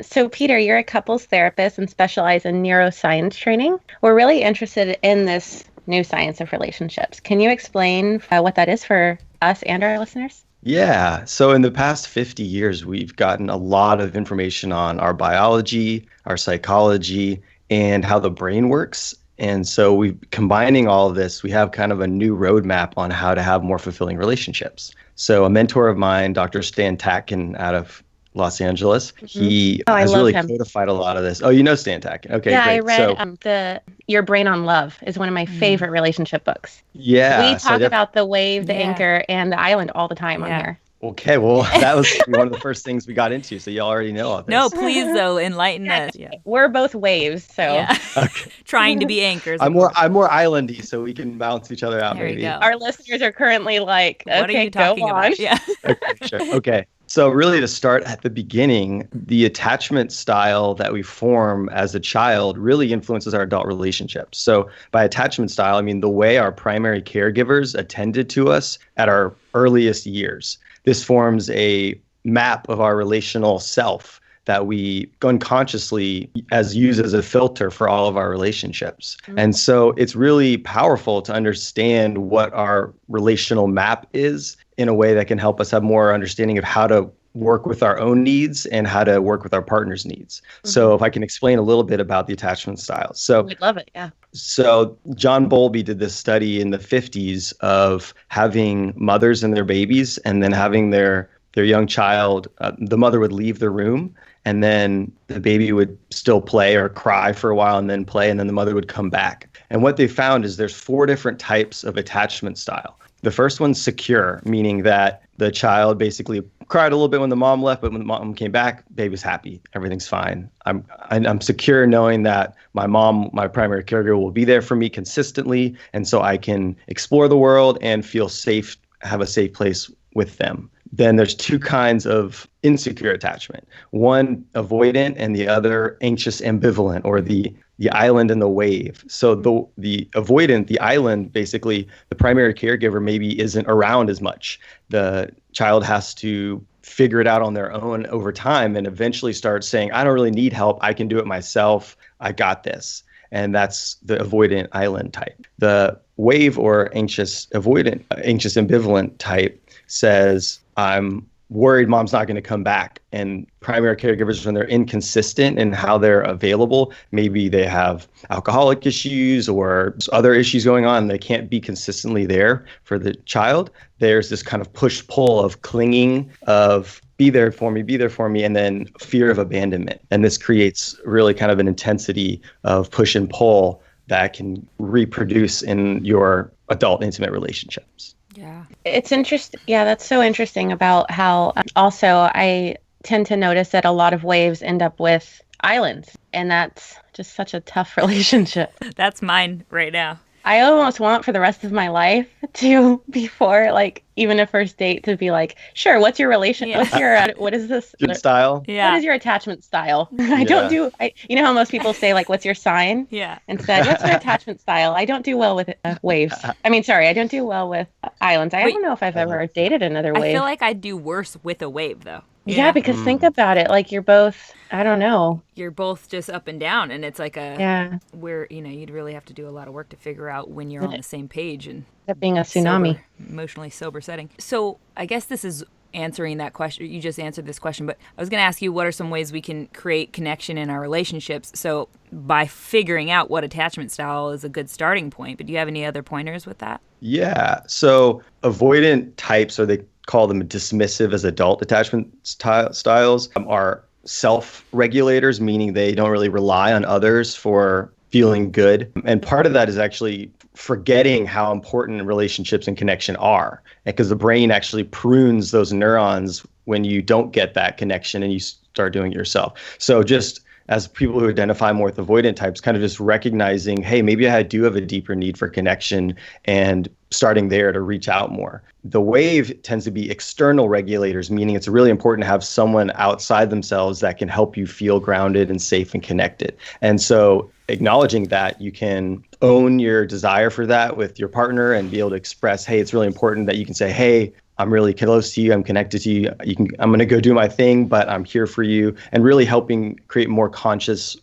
So, Peter, you're a couples therapist and specialize in neuroscience training. We're really interested in this new science of relationships. Can you explain what that is for us and our listeners? Yeah. So in the past 50 years, we've gotten a lot of information on our biology, our psychology, and how the brain works. And so we combining all of this, we have kind of a new roadmap on how to have more fulfilling relationships. So a mentor of mine, Dr. Stan Tatkin out of Los Angeles, he Oh, I has love really him. codified a lot of this. Oh, you know Stan Tatkin. Okay, Yeah, I great. read So the Your Brain on Love is one of my Mm. favorite relationship books. We yeah, so I talk definitely about the wave, the Yeah. anchor, and the island all the time on Yeah. here. okay. Well, that was one of the first things we got into. So you already know all No, this. please though, enlighten Yeah, us. Yeah. we're both waves, so Yeah. Okay. Trying to be anchors, I'm of more course. I'm more islandy, so we can balance each other out There you maybe. go. our listeners are currently like, What are okay, you go talking on. about? Yeah. Okay, sure. Okay. So really to start at the beginning, the attachment style that we form as a child really influences our adult relationships. So by attachment style, I mean the way our primary caregivers attended to us at our earliest years. This forms a map of our relational self that we unconsciously use as a filter for all of our relationships. And so it's really powerful to understand what our relational map is in a way that can help us have more understanding of how to work with our own needs and how to work with our partner's needs. So if I can explain a little bit about the attachment styles. We'd love it, yeah. So John Bowlby did this study in the 50s of having mothers and their babies and then having their young child, the mother would leave the room and then the baby would still play or cry for a while and then play and then the mother would come back. And what they found is there's 4 different types of attachment style. The first one's secure, meaning that the child basically cried a little bit when the mom left, but when the mom came back, baby's happy, everything's fine. I'm secure knowing that my mom, my primary caregiver, will be there for me consistently, and so I can explore the world and feel safe, have a safe place with them. Then there's 2 kinds of insecure attachment. One avoidant and the other anxious ambivalent, or the island and the wave. So the avoidant, the island, basically the primary caregiver maybe isn't around as much. The child has to figure it out on their own over time and eventually start saying, I don't really need help. I can do it myself. I got this. And that's the avoidant island type. The wave or anxious ambivalent type says, I'm worried mom's not going to come back. And primary caregivers, when they're inconsistent in how they're available, maybe they have alcoholic issues or other issues going on, they can't be consistently there for the child. There's this kind of push-pull of clinging, of be there for me, and then fear of abandonment. And this creates really kind of an intensity of push and pull that can reproduce in your adult intimate relationships. Yeah. It's interesting. Yeah, that's so interesting about how also I tend to notice that a lot of waves end up with islands, and that's just such a tough relationship. That's mine right now. I almost want for the rest of my life to, before like even a first date, to be like, sure, what's your relation? Yeah. What's your, what is this? Good style. Yeah. What is your attachment style? I don't do, you know how most people say like, what's your sign? Yeah. Instead, what's your attachment style? I don't do well with waves. I mean, sorry, I don't do well with islands. I don't know if I've ever dated another I wave. feel like I'd do worse with a wave though. Yeah, because think about it. Like you're both, I don't know. You're both just up and down, and it's like Yeah. where you'd really have to do a lot of work to figure out when you're on the same page and That being a tsunami. emotionally sober setting. So I guess this is answering that question. You just answered this question, but I was going to ask you, what are some ways we can create connection in our relationships? So by figuring out what attachment style is a good starting point, but do you have any other pointers with that? Yeah. So avoidant types, or they call them dismissive as adult attachment styles, are self-regulators, meaning they don't really rely on others for feeling good. And part of that is actually forgetting how important relationships and connection are, because the brain actually prunes those neurons when you don't get that connection and you start doing it yourself. So just as people who identify more with avoidant types, kind of just recognizing, hey, maybe I do have a deeper need for connection, and starting there to reach out more. The wave tends to be external regulators, meaning it's really important to have someone outside themselves that can help you feel grounded and safe and connected. And so acknowledging that, you can own your desire for that with your partner and be able to express, hey, it's really important that you can say, hey, I'm really close to you. I'm connected to you. I'm going to go do my thing, but I'm here for you. And really helping create more conscious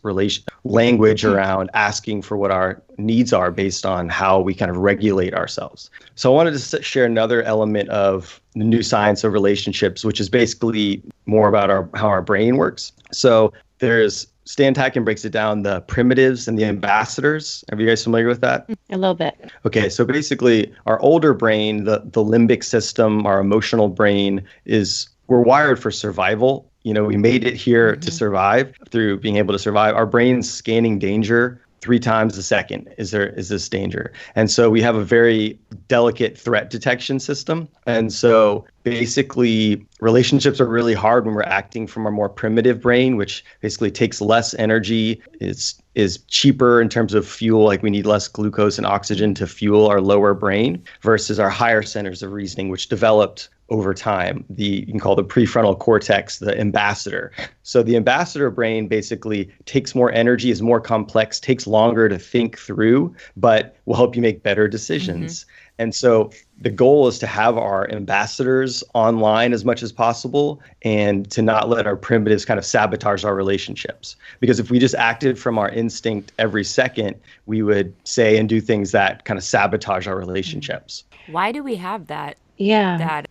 language around asking for what our needs are based on how we kind of regulate ourselves. So I wanted to share another element of the new science of relationships, which is basically more about how our brain works. So there's Stan Tatkin breaks it down, the primitives and the ambassadors. Are you guys familiar with that? A little bit. Okay, so basically our older brain, the limbic system, our emotional brain we're wired for survival. We made it here to survive through being able to survive. Our brain's scanning danger 3 times a second. Is this danger? And so we have a very delicate threat detection system. And so basically relationships are really hard when we're acting from our more primitive brain, which basically takes less energy, is cheaper in terms of fuel, like we need less glucose and oxygen to fuel our lower brain versus our higher centers of reasoning, which developed over time. You can call the prefrontal cortex the ambassador. So the ambassador brain basically takes more energy, is more complex, takes longer to think through, but will help you make better decisions. And so the goal is to have our ambassadors online as much as possible and to not let our primitives kind of sabotage our relationships. Because if we just acted from our instinct every second, we would say and do things that kind of sabotage our relationships. Why do we have that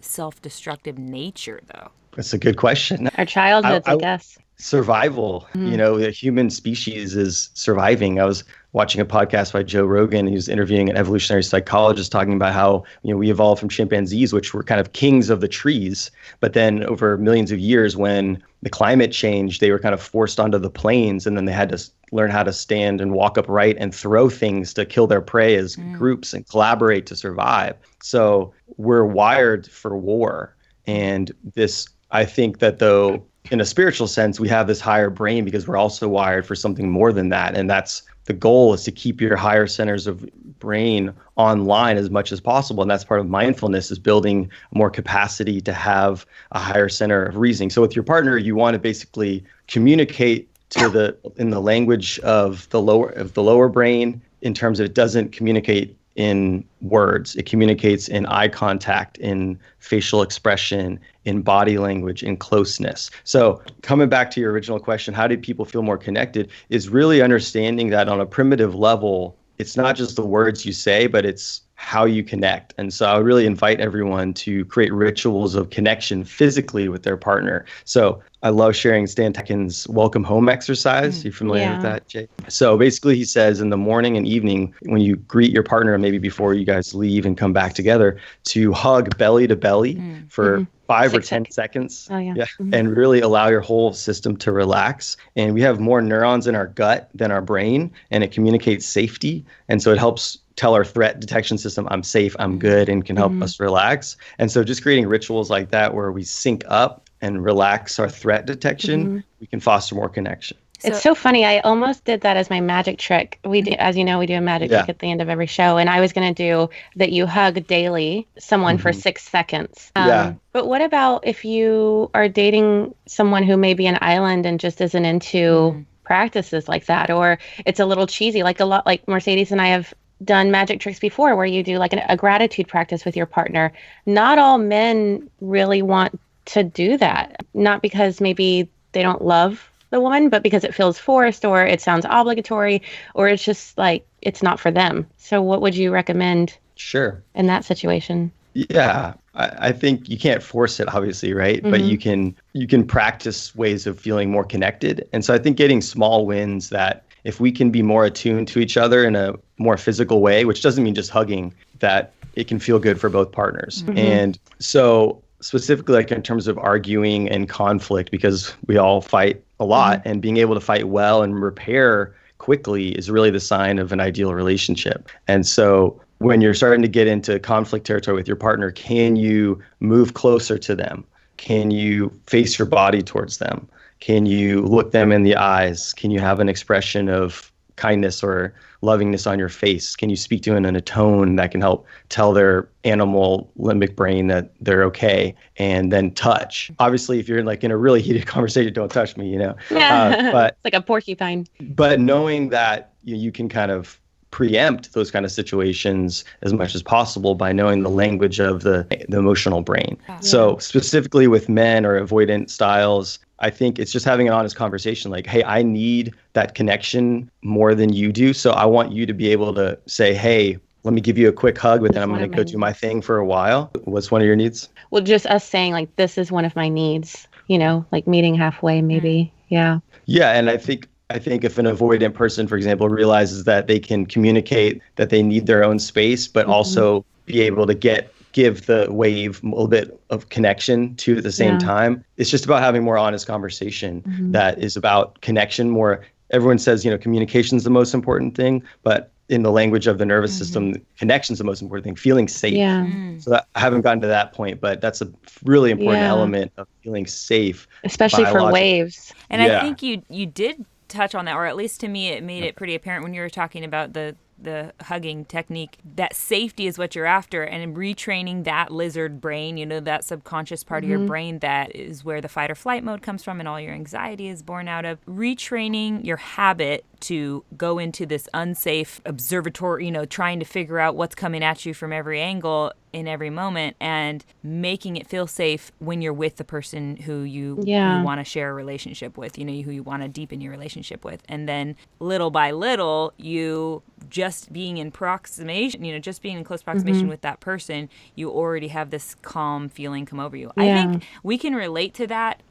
self-destructive nature, though? That's a good question. Our childhoods, I guess. Survival. The human species is surviving. I was watching a podcast by Joe Rogan. He was interviewing an evolutionary psychologist talking about how we evolved from chimpanzees, which were kind of kings of the trees. But then over millions of years, when the climate changed, they were kind of forced onto the plains, and then they had to learn how to stand and walk upright and throw things to kill their prey as groups and collaborate to survive. So we're wired for war. And I think that though, in a spiritual sense, we have this higher brain because we're also wired for something more than that. And that's the goal, is to keep your higher centers of brain online as much as possible. And that's part of mindfulness, is building more capacity to have a higher center of reasoning. So with your partner, you want to basically communicate in the language of the lower brain, in terms of it doesn't communicate in words. It communicates in eye contact, in facial expression, in body language, in closeness. So coming back to your original question, how do people feel more connected, is really understanding that on a primitive level, it's not just the words you say, but it's how you connect. And so I really invite everyone to create rituals of connection physically with their partner. So I love sharing Stan Tatkin's welcome home exercise. You familiar with that, Jay? So basically he says in the morning and evening, when you greet your partner, maybe before you guys leave and come back together, to hug belly to belly for 5 or 10 seconds. Oh, yeah. And really allow your whole system to relax. And we have more neurons in our gut than our brain, and it communicates safety. And so it helps tell our threat detection system, I'm safe, I'm good, and can help us relax. And so just creating rituals like that where we sync up and relax our threat detection, we can foster more connection. It's so funny. I almost did that as my magic trick. As you know, we do a magic trick at the end of every show. And I was going to do that you hug daily someone for 6 seconds. But what about if you are dating someone who may be an island and just isn't into practices like that? Or it's a little cheesy, like Mercedes and I have done magic tricks before where you do like a gratitude practice with your partner. Not all men really want to do that. Not because maybe they don't love the woman, but because it feels forced, or it sounds obligatory, or it's just like it's not for them. So what would you recommend in that situation? Yeah, I think you can't force it, obviously, right? But you can practice ways of feeling more connected. And so I think getting small wins, that if we can be more attuned to each other in a more physical way, which doesn't mean just hugging, that it can feel good for both partners. And so specifically, like in terms of arguing and conflict, because we all fight a lot, and being able to fight well and repair quickly is really the sign of an ideal relationship. And so when you're starting to get into conflict territory with your partner, can you move closer to them? Can you face your body towards them? Can you look them in the eyes? Can you have an expression of kindness or lovingness on your face? Can you speak to them in a tone that can help tell their animal limbic brain that they're okay? And then touch. Obviously, if you're in a really heated conversation, don't touch me, but it's like a porcupine. But knowing that you can kind of preempt those kind of situations as much as possible by knowing the language of the emotional brain. Yeah. So specifically with men or avoidant styles, I think it's just having an honest conversation like, hey, I need that connection more than you do. So I want you to be able to say, hey, let me give you a quick hug, but then I'm going to go do my thing for a while. What's one of your needs? Well, just us saying like, this is one of my needs, like meeting halfway maybe. Yeah. Yeah. And I think if an avoidant person, for example, realizes that they can communicate that they need their own space, but also be able to give the wave a little bit of connection to at the same time. It's just about having more honest conversation that is about connection more. Everyone says, communication is the most important thing, but in the language of the nervous system, connection is the most important thing, feeling safe. Yeah. So I haven't gotten to that point, but that's a really important element of feeling safe. Especially for waves. And I think you did touch on that, or at least to me, it made it pretty apparent when you were talking about the hugging technique, that safety is what you're after, and retraining that lizard brain, that subconscious part of your brain that is where the fight or flight mode comes from and all your anxiety is born out of. Retraining your habit to go into this unsafe observatory, trying to figure out what's coming at you from every angle in every moment, and making it feel safe when you're with the person who you want to share a relationship with, who you want to deepen your relationship with. And then little by little, you just being in proximation, just being in close proximation with that person, you already have this calm feeling come over you. I think we can relate to that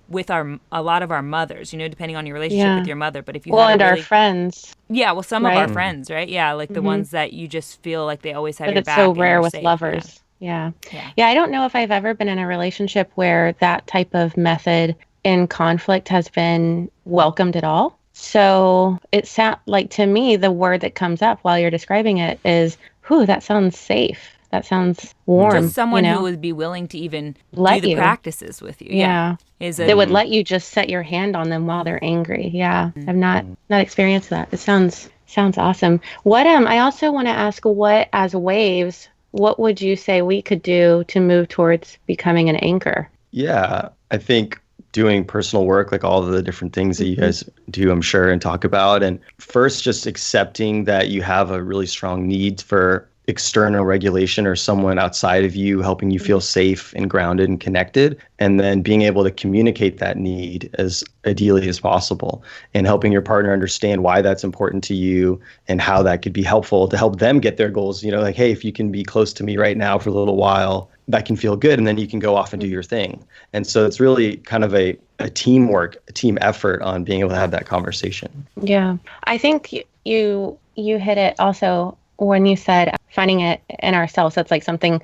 with a lot of our mothers, depending on your relationship with your mother. But if you and our friends. Yeah, well, some of our friends, right? Yeah, like the ones that you just feel like they always have your back. But it's so rare with lovers. Yeah. I don't know if I've ever been in a relationship where that type of method in conflict has been welcomed at all. So it sounds like, to me, the word that comes up while you're describing it is, that sounds safe. That sounds warm. Just someone who would be willing to even do the practices with you. Yeah. They would let you just set your hand on them while they're angry. Yeah. I've not experienced that. It sounds awesome. What I also want to ask, what as waves, what would you say we could do to move towards becoming an anchor? Yeah, I think doing personal work, like all of the different things that you guys do, I'm sure, and talk about. And first, just accepting that you have a really strong need for external regulation or someone outside of you helping you feel safe and grounded and connected, and then being able to communicate that need as ideally as possible, and helping your partner understand why that's important to you and how that could be helpful to help them get their goals. Like, hey, if you can be close to me right now for a little while, that can feel good, and then you can go off and do your thing. And so it's really kind of a teamwork, a team effort on being able to have that conversation. Yeah, I think you hit it also when you said finding it in ourselves. That's like something,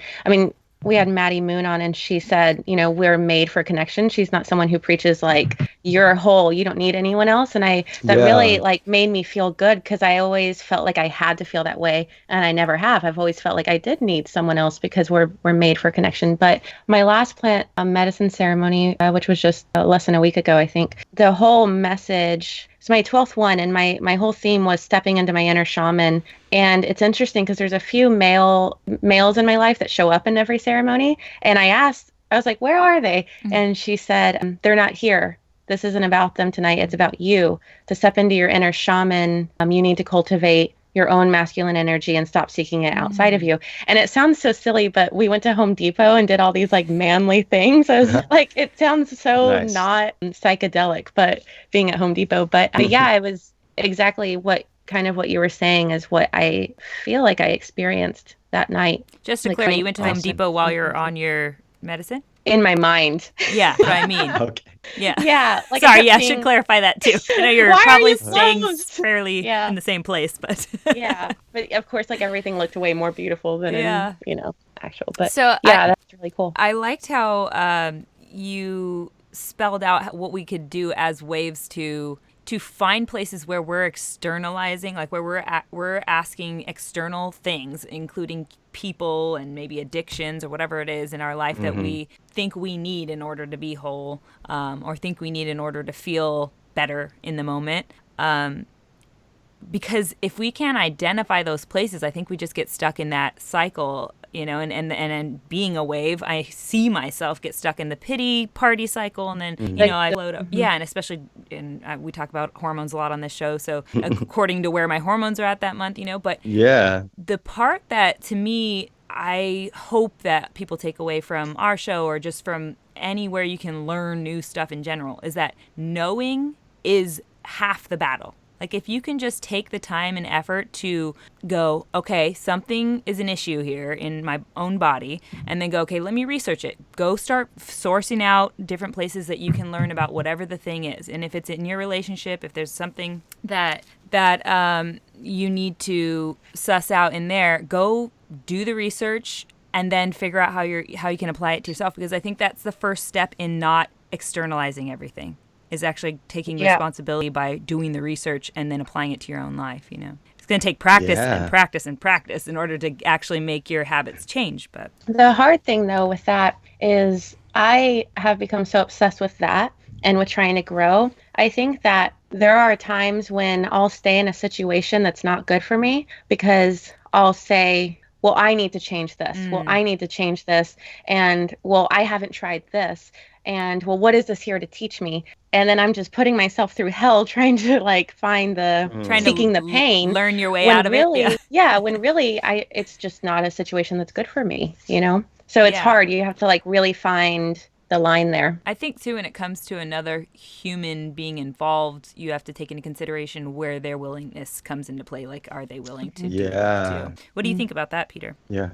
we had Maddie Moon on, and she said, we're made for connection. She's not someone who preaches like, you're whole, you don't need anyone else. And that really like made me feel good, because I always felt like I had to feel that way, and I never have. I've always felt like I did need someone else, because we're made for connection. But my last plant medicine ceremony, which was just less than a week ago, I think, the whole message, it's my 12th one, and my whole theme was stepping into my inner shaman. And it's interesting because there's a few males in my life that show up in every ceremony. And I was like, where are they? And she said, they're not here. This isn't about them tonight. It's about you. To step into your inner shaman, you need to cultivate your own masculine energy and stop seeking it outside of you. And it sounds so silly, but we went to Home Depot and did all these like manly things. I was like, it sounds so not psychedelic, but being at Home Depot. But it was exactly what you were saying is what I feel like I experienced that night. Just to clarify, you went to Home Depot while you're on your medicine? In my mind. Yeah, what I mean. Okay. Yeah. Yeah. Like, sorry, I should clarify that too. I know you're probably staying fairly in the same place, but yeah. But of course, like everything looked way more beautiful than in, actual. But so that's really cool. I liked how you spelled out what we could do as waves to find places where we're externalizing, like where we're asking external things, including people and maybe addictions or whatever it is in our life that we think we need in order to be whole, or think we need in order to feel better in the moment. because if we can't identify those places, I think we just get stuck in that cycle, and being a wave, I see myself get stuck in the pity party cycle, and then, I float up. Yeah, and especially, we talk about hormones a lot on this show, so according to where my hormones are at that month, but the part that, to me, I hope that people take away from our show, or just from anywhere you can learn new stuff in general, is that knowing is half the battle. Like, if you can just take the time and effort to go, okay, something is an issue here in my own body, and then go, okay, let me research it. Go start sourcing out different places that you can learn about whatever the thing is. And if it's in your relationship, if there's something that you need to suss out in there, go do the research and then figure out how you can apply it to yourself. Because I think that's the first step in not externalizing everything, is actually taking responsibility by doing the research and then applying it to your own life. It's going to take practice and practice and practice in order to actually make your habits change. But the hard thing, though, with that is I have become so obsessed with that and with trying to grow. I think that there are times when I'll stay in a situation that's not good for me, because I'll say, well, I need to change this. Well, I need to change this. And, well, I haven't tried this. And, well, what is this here to teach me? And then I'm just putting myself through hell trying to find seeking the pain. Learn your way out of it. Yeah. When really it's just not a situation that's good for me, So it's hard. You have to really find the line there. I think too, when it comes to another human being involved, you have to take into consideration where their willingness comes into play. Like, are they willing to do it too? What do you think about that, Peter? Yeah.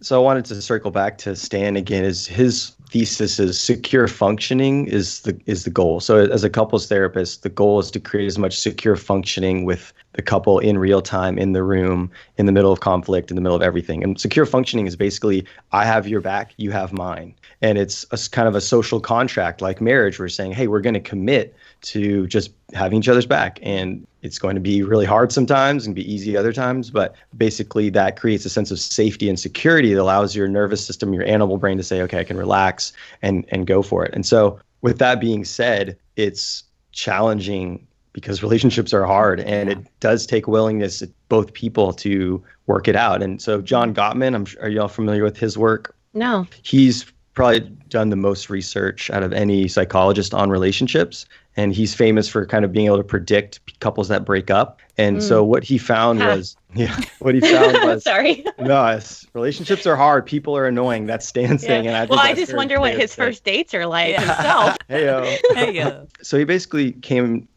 So I wanted to circle back to Stan again. His thesis is secure functioning is the goal. So as a couples therapist, the goal is to create as much secure functioning with the couple in real time, in the room, in the middle of conflict, in the middle of everything. And secure functioning is basically, I have your back, you have mine. And it's kind of a social contract like marriage. We're saying, hey, we're going to commit to just having each other's back. And it's going to be really hard sometimes and be easy other times. But basically that creates a sense of safety and security that allows your nervous system, your animal brain to say, okay, I can relax and go for it. And so with that being said, it's challenging because relationships are hard, and it does take willingness of both people to work it out. And so John Gottman, are y'all familiar with his work? No. He's probably done the most research out of any psychologist on relationships. And he's famous for kind of being able to predict couples that break up. And so what he found was, sorry. No, relationships are hard. People are annoying. That's Stan's thing. And I just wonder what his first dates are like himself. Hey-yo. So he basically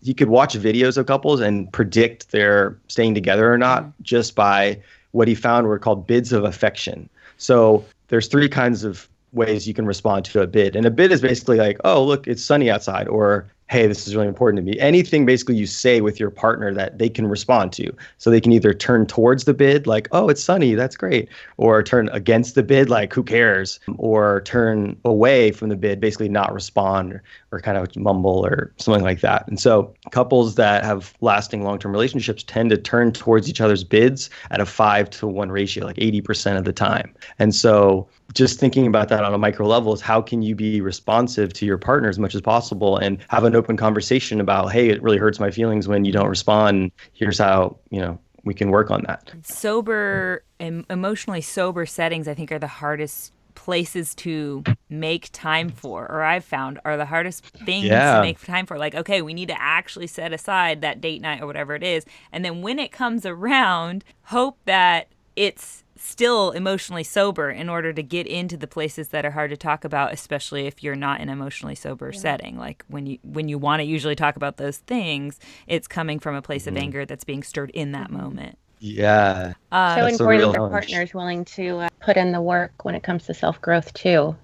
he could watch videos of couples and predict their staying together or not just by what he found were called bids of affection. So there's 3 kinds of ways you can respond to a bid. And a bid is basically like, oh, look, it's sunny outside, or hey, this is really important to me. Anything basically you say with your partner that they can respond to. So they can either turn towards the bid, like, oh, it's sunny, that's great. Or turn against the bid, like, who cares? Or turn away from the bid, basically not respond or kind of mumble or something like that. And so couples that have lasting long-term relationships tend to turn towards each other's bids at a 5-to-1 ratio, like 80% of the time. And so just thinking about that on a micro level is how can you be responsive to your partner as much as possible and have an open conversation about, hey, it really hurts my feelings when you don't respond. Here's how, we can work on that. Emotionally sober settings, I think, are the hardest places to make time for, or I've found are the hardest things to make time for. Like, okay, we need to actually set aside that date night or whatever it is. And then when it comes around, hope that it's still emotionally sober in order to get into the places that are hard to talk about, especially if you're not in an emotionally sober setting. Like when you want to usually talk about those things, it's coming from a place of anger that's being stirred in that moment. Yeah. So important for partners willing to put in the work when it comes to self-growth too,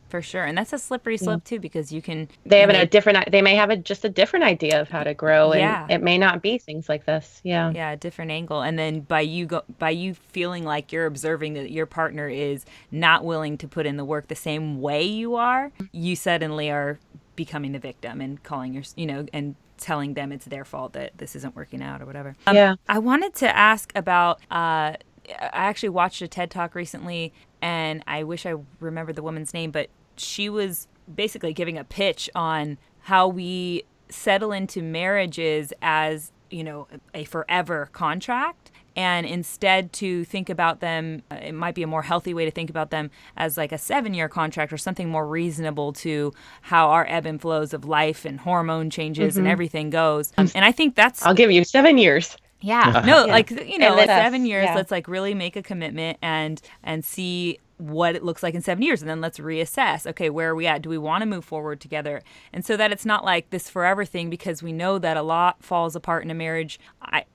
For sure. And that's a slippery slope too, because you can... They may have just a different idea of how to grow, and it may not be things like this. Yeah. Yeah, a different angle. And then by you feeling like you're observing that your partner is not willing to put in the work the same way you are, you suddenly are becoming the victim and calling and telling them it's their fault that this isn't working out or whatever. I wanted to ask about, I actually watched a TED Talk recently, and I wish I remembered the woman's name, but she was basically giving a pitch on how we settle into marriages as a forever contract, and instead to think about them, it might be a more healthy way to think about them as like a 7-year contract or something more reasonable to how our ebb and flows of life and hormone changes and everything goes. And I think that's... I'll give you 7 years. Yeah. No, Yeah. like, 7 years, Yeah. let's like really make a commitment and see what it looks like in 7 years. And then let's reassess. Okay, where are we at? Do we want to move forward together? And so that it's not like this forever thing, because we know that a lot falls apart in a marriage,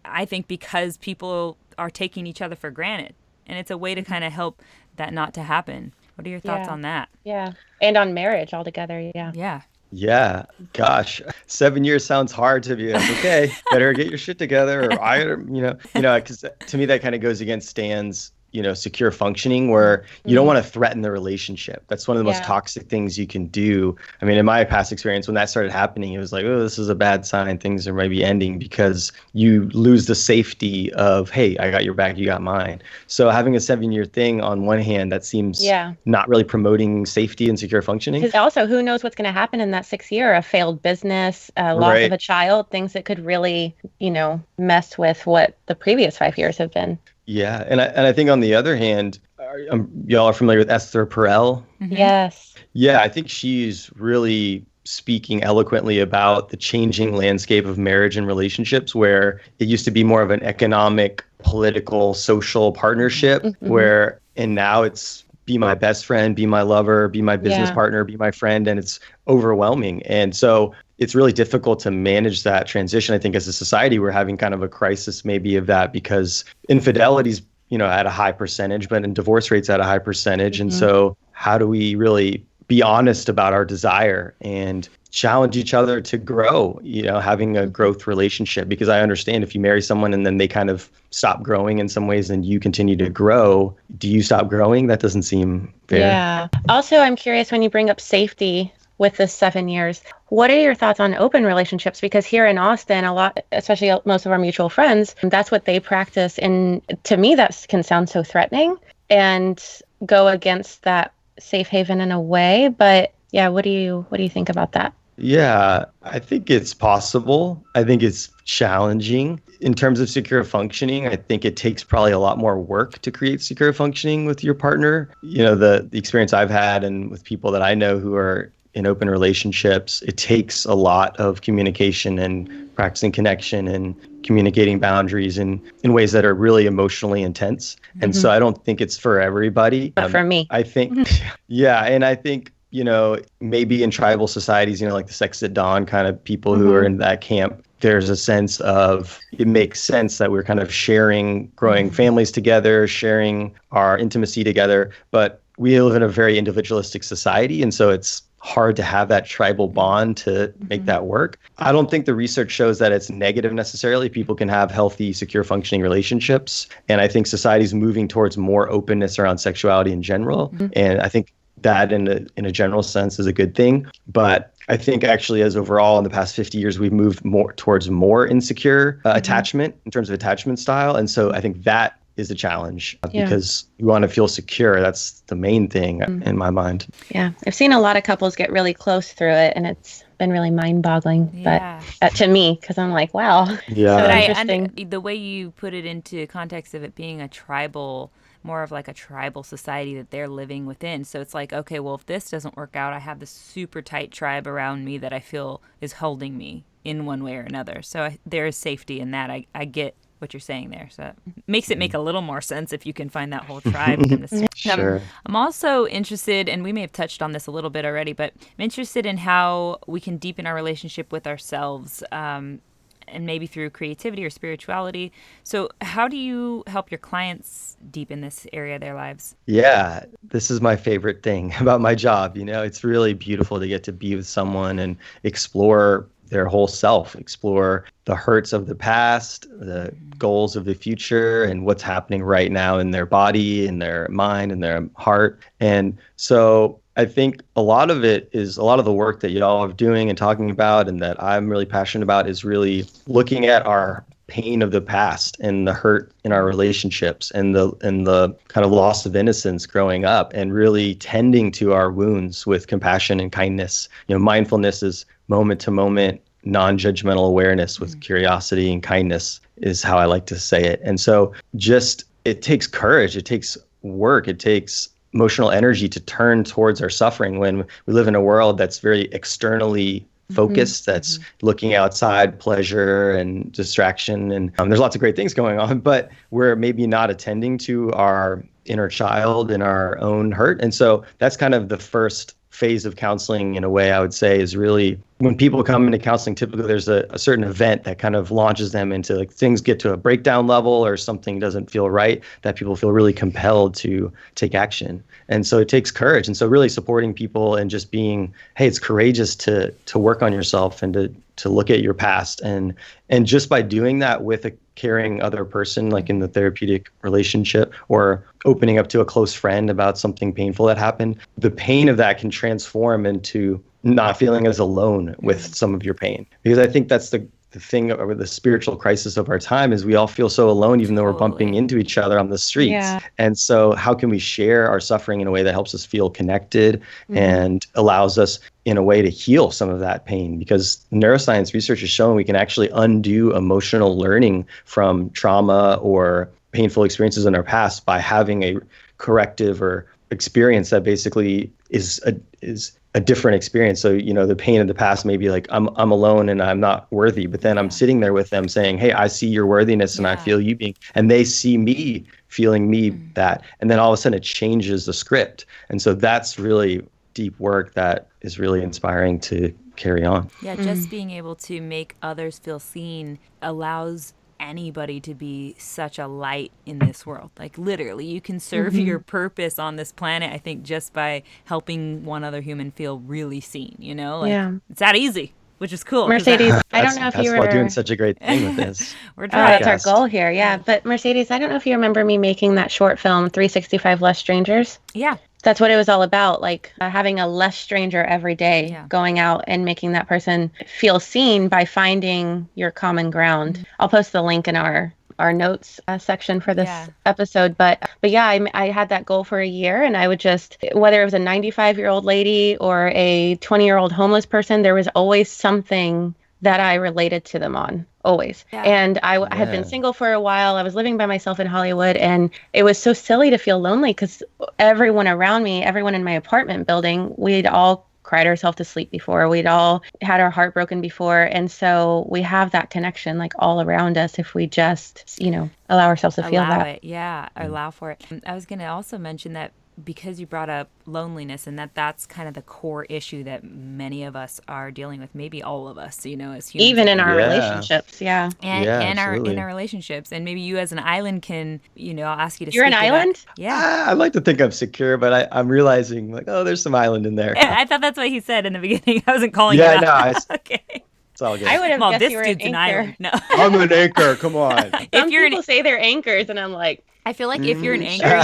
I think, because people are taking each other for granted. And it's a way to kind of help that not to happen. What are your thoughts on that? Yeah. And on marriage altogether. Yeah. Yeah. Yeah, gosh, 7 years sounds hard to be like, okay, better get your shit together, or because to me that kind of goes against Stan's, secure functioning, where you don't want to threaten the relationship. That's one of the most toxic things you can do. I mean, in my past experience, when that started happening, it was like, oh, this is a bad sign. Things are maybe ending, because you lose the safety of, hey, I got your back, you got mine. So having a 7-year thing on one hand, that seems not really promoting safety and secure functioning. Because also, who knows what's going to happen in that 6th year? A failed business, loss of a child, things that could really, mess with what the previous 5 years have been. Yeah, and I think on the other hand, y'all are familiar with Esther Perel? Mm-hmm. Yes. Yeah, I think she's really speaking eloquently about the changing landscape of marriage and relationships, where it used to be more of an economic, political, social partnership, and now it's be my best friend, be my lover, be my business partner, be my friend, and it's overwhelming. And so it's really difficult to manage that transition. I think as a society, we're having kind of a crisis maybe of that, because infidelity's, at a high percentage, but in divorce rates at a high percentage. And so how do we really be honest about our desire and challenge each other to grow, having a growth relationship? Because I understand if you marry someone and then they kind of stop growing in some ways and you continue to grow, do you stop growing? That doesn't seem fair. Yeah. Also, I'm curious, when you bring up safety with the 7 years, what are your thoughts on open relationships? Because here in Austin, a lot, especially most of our mutual friends, that's what they practice. And to me, that can sound so threatening and go against that safe haven in a way. But yeah, what do you think about that? Yeah, I think it's possible. I think it's challenging. In terms of secure functioning, I think it takes probably a lot more work to create secure functioning with your partner. The experience I've had, and with people that I know who are in open relationships, it takes a lot of communication and practicing connection and communicating boundaries in ways that are really emotionally intense. And so I don't think it's for everybody. But for me. I think, and I think, maybe in tribal societies, like the sex at dawn kind of people who are in that camp, there's a sense of, it makes sense that we're kind of sharing, growing families together, sharing our intimacy together. But we live in a very individualistic society. And so it's hard to have that tribal bond to make that work. I don't think the research shows that it's negative necessarily. People can have healthy, secure functioning relationships. And I think society's moving towards more openness around sexuality in general. And I think that in a general sense is a good thing. But I think actually, as overall in the past 50 years, we've moved more towards more insecure attachment in terms of attachment style. And so I think that is a challenge because you want to feel secure. That's the main thing in my mind. Yeah. I've seen a lot of couples get really close through it, and it's been really mind-boggling. But to me, because I'm like, wow. Yeah. So but interesting. the way you put it into context of it being a tribal, more of like a tribal society that they're living within. So it's like, okay, well, if this doesn't work out, I have this super tight tribe around me that I feel is holding me in one way or another. So there is safety in that. I get what you're saying there. So it makes it make a little more sense if you can find that whole tribe. Sure. I'm also interested, and we may have touched on this a little bit already, but I'm interested in how we can deepen our relationship with ourselves, and maybe through creativity or spirituality. So how do you help your clients deepen this area of their lives? Yeah, this is my favorite thing about my job. It's really beautiful to get to be with someone and explore their whole self, explore the hurts of the past, the goals of the future, and what's happening right now in their body, in their mind, in their heart. And so I think a lot of the work that y'all are doing and talking about, and that I'm really passionate about, is really looking at our pain of the past and the hurt in our relationships and the kind of loss of innocence growing up, and really tending to our wounds with compassion and kindness. Mindfulness is moment to moment non-judgmental awareness with curiosity and kindness is how I like to say it. And so just, it takes courage, it takes work, it takes emotional energy to turn towards our suffering when we live in a world that's very externally focused, that's looking outside pleasure and distraction. And there's lots of great things going on, but we're maybe not attending to our inner child and our own hurt. And so that's kind of the first phase of counseling, in a way, I would say, is really when people come into counseling, typically there's a certain event that kind of launches them into, like, things get to a breakdown level or something doesn't feel right, that people feel really compelled to take action. And so it takes courage. And so really supporting people and just being, hey, it's courageous to work on yourself and to look at your past. And just by doing that with a caring other person, like in the therapeutic relationship, or opening up to a close friend about something painful that happened, the pain of that can transform into not feeling as alone with some of your pain. Because I think that's the thing, or the spiritual crisis of our time, is we all feel so alone, even though we're bumping into each other on the streets. Yeah. And so how can we share our suffering in a way that helps us feel connected and allows us in a way to heal some of that pain? Because neuroscience research has shown we can actually undo emotional learning from trauma or painful experiences in our past by having a corrective or experience that basically is a different experience. So, the pain of the past may be like, I'm alone and I'm not worthy, but then I'm sitting there with them saying, hey, I see your worthiness and I feel you being, and they see me feeling me that. And then all of a sudden it changes the script. And so that's really deep work that is really inspiring to carry on. Yeah, just being able to make others feel seen allows anybody to be such a light in this world. Like, literally, you can serve your purpose on this planet, I think, just by helping one other human feel really seen, it's that easy, which is cool. Mercedes, I don't know if you remember. That's why we're doing such a great thing with this. We're trying. That's our goal here, yeah. But Mercedes, I don't know if you remember me making that short film, 365 Less Strangers. Yeah. That's what it was all about, like having a less stranger every day, going out and making that person feel seen by finding your common ground. I'll post the link in our notes section for this episode. But yeah, I had that goal for a year, and I would just, whether it was a 95-year-old lady or a 20-year-old homeless person, there was always something that I related to them on. Always. Yeah. And I had been single for a while. I was living by myself in Hollywood, and it was so silly to feel lonely because everyone around me, everyone in my apartment building, we'd all cried ourselves to sleep before. We'd all had our heart broken before. And so we have that connection like all around us if we just, allow ourselves to feel that. Allow for it. I was going to also mention that because you brought up loneliness, and that's kind of the core issue that many of us are dealing with, maybe all of us, as humans. Even in our relationships, and in our relationships. And maybe you as an island can, I'll ask you to You're an island? Yeah. I like to think I'm secure, but I'm realizing, like, there's some island in there. I thought that's what he said in the beginning. I wasn't calling you out. Okay. It's all good. I would have guessed you were an anchor. No. I'm an anchor. Come on. Some people say they're anchors, and I'm like, I feel like if you're an anchor,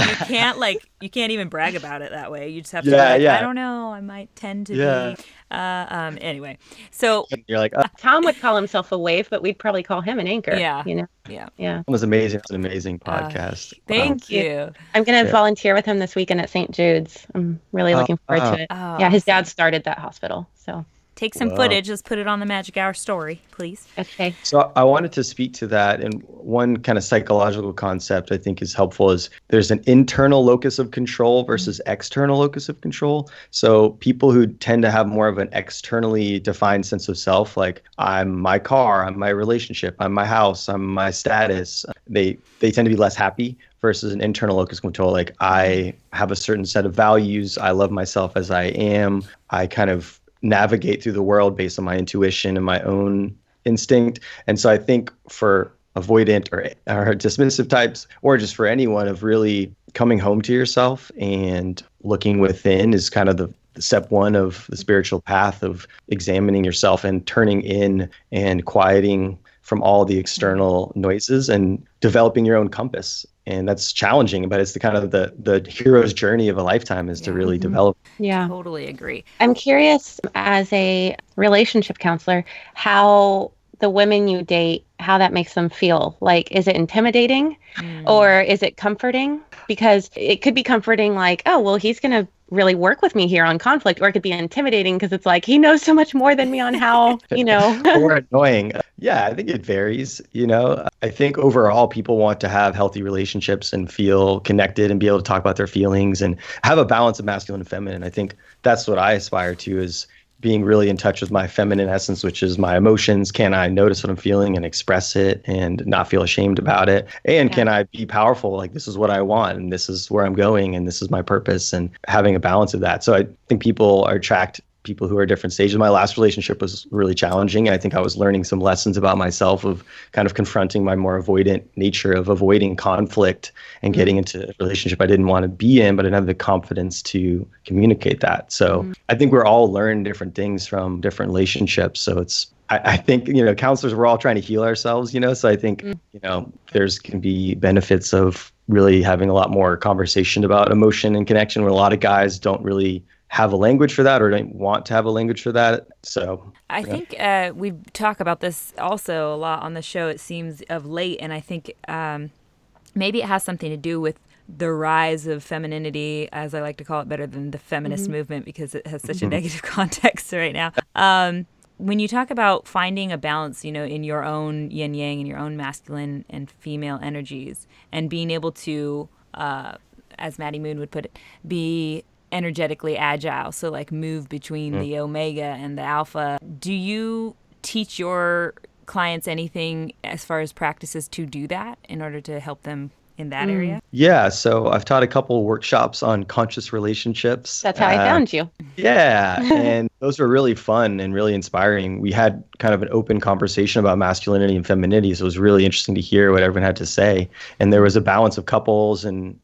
you can't even brag about it that way. You just have to be like, I don't know, I might tend to be. Anyway, so you're like, Tom would call himself a wave, but we'd probably call him an anchor. Yeah. It was amazing. It's an amazing podcast. Thank you. I'm going to volunteer with him this weekend at St. Jude's. I'm really looking forward to it. His dad started that hospital, so. Take some footage. Let's put it on the Magic Hour story, please. Okay. So I wanted to speak to that. And one kind of psychological concept I think is helpful is there's an internal locus of control versus external locus of control. So people who tend to have more of an externally defined sense of self, like I'm my car, I'm my relationship, I'm my house, I'm my status, they tend to be less happy versus an internal locus of control. Like I have a certain set of values. I love myself as I am. I kind of navigate through the world based on my intuition and my own instinct. And so I think for avoidant or dismissive types, or just for anyone, of really coming home to yourself and looking within is kind of the step one of the spiritual path of examining yourself and turning in and quieting from all the external noises and developing your own compass. And that's challenging, but it's the kind of the hero's journey of a lifetime is to really develop. Yeah, totally agree. I'm curious, as a relationship counselor, how the women you date, how that makes them feel. Like, is it intimidating or is it comforting? Because it could be comforting, like, oh, well, he's going to really work with me here on conflict, or it could be intimidating because it's like, he knows so much more than me on how, or annoying. Yeah, I think it varies. I think overall people want to have healthy relationships and feel connected and be able to talk about their feelings and have a balance of masculine and feminine. I think that's what I aspire to, is being really in touch with my feminine essence, which is my emotions. Can I notice what I'm feeling and express it and not feel ashamed about it? And can I be powerful? Like, this is what I want and this is where I'm going and this is my purpose, and having a balance of that. So I think people attract people who are at different stages. My last relationship was really challenging. And I think I was learning some lessons about myself of kind of confronting my more avoidant nature of avoiding conflict and getting into a relationship I didn't want to be in, but I didn't have the confidence to communicate that. So I think we're all learning different things from different relationships. So I think, counselors, we're all trying to heal ourselves, so I think, there's can be benefits of really having a lot more conversation about emotion and connection, where a lot of guys don't really have a language for that or don't want to have a language for that. So I think we talk about this also a lot on the show, it seems, of late. And I think maybe it has something to do with the rise of femininity, as I like to call it, better than the feminist movement, because it has such a negative context right now. When you talk about finding a balance, in your own yin yang and your own masculine and female energies, and being able to, as Maddie Moon would put it, be energetically agile, so like move between the omega and the alpha. Do you teach your clients anything as far as practices to do that in order to help them in that area? Yeah, so I've taught a couple workshops on conscious relationships. That's how I found you. Yeah, and those were really fun and really inspiring. We had kind of an open conversation about masculinity and femininity, so it was really interesting to hear what everyone had to say. And there was a balance of couples and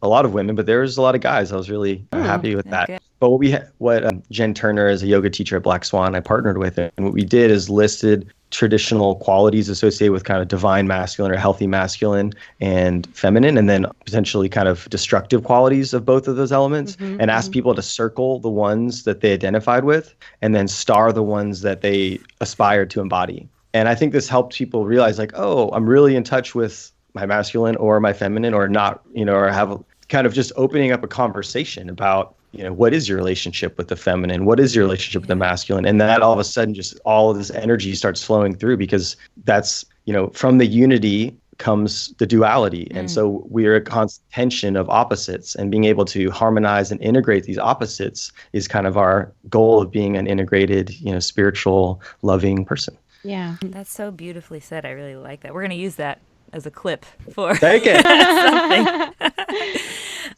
a lot of women, but there was a lot of guys. I was really happy with that. Good. But what Jen Turner, as a yoga teacher at Black Swan, I partnered with it. And what we did is listed traditional qualities associated with kind of divine masculine or healthy masculine and feminine, and then potentially kind of destructive qualities of both of those elements, and ask people to circle the ones that they identified with and then star the ones that they aspired to embody. And I think this helped people realize, like, oh, I'm really in touch with my masculine or my feminine, or not, or have kind of just opening up a conversation about, what is your relationship with the feminine? What is your relationship with the masculine? And that all of a sudden, just all of this energy starts flowing through, because that's, from the unity comes the duality. And so we're a constant tension of opposites, and being able to harmonize and integrate these opposites is kind of our goal of being an integrated, spiritual, loving person. Yeah. That's so beautifully said. I really like that. We're going to use that as a clip for Thank you.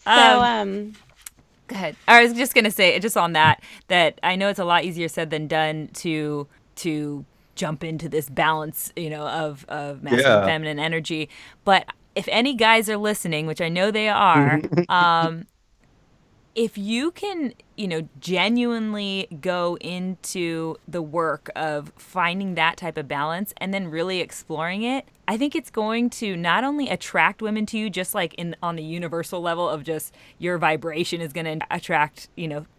something. Go ahead. I was just going to say, just on that I know it's a lot easier said than done to jump into this balance, of masculine, feminine energy. But if any guys are listening, which I know they are, if you can, genuinely go into the work of finding that type of balance and then really exploring it, I think it's going to not only attract women to you, just like on the universal level of just your vibration is going to attract,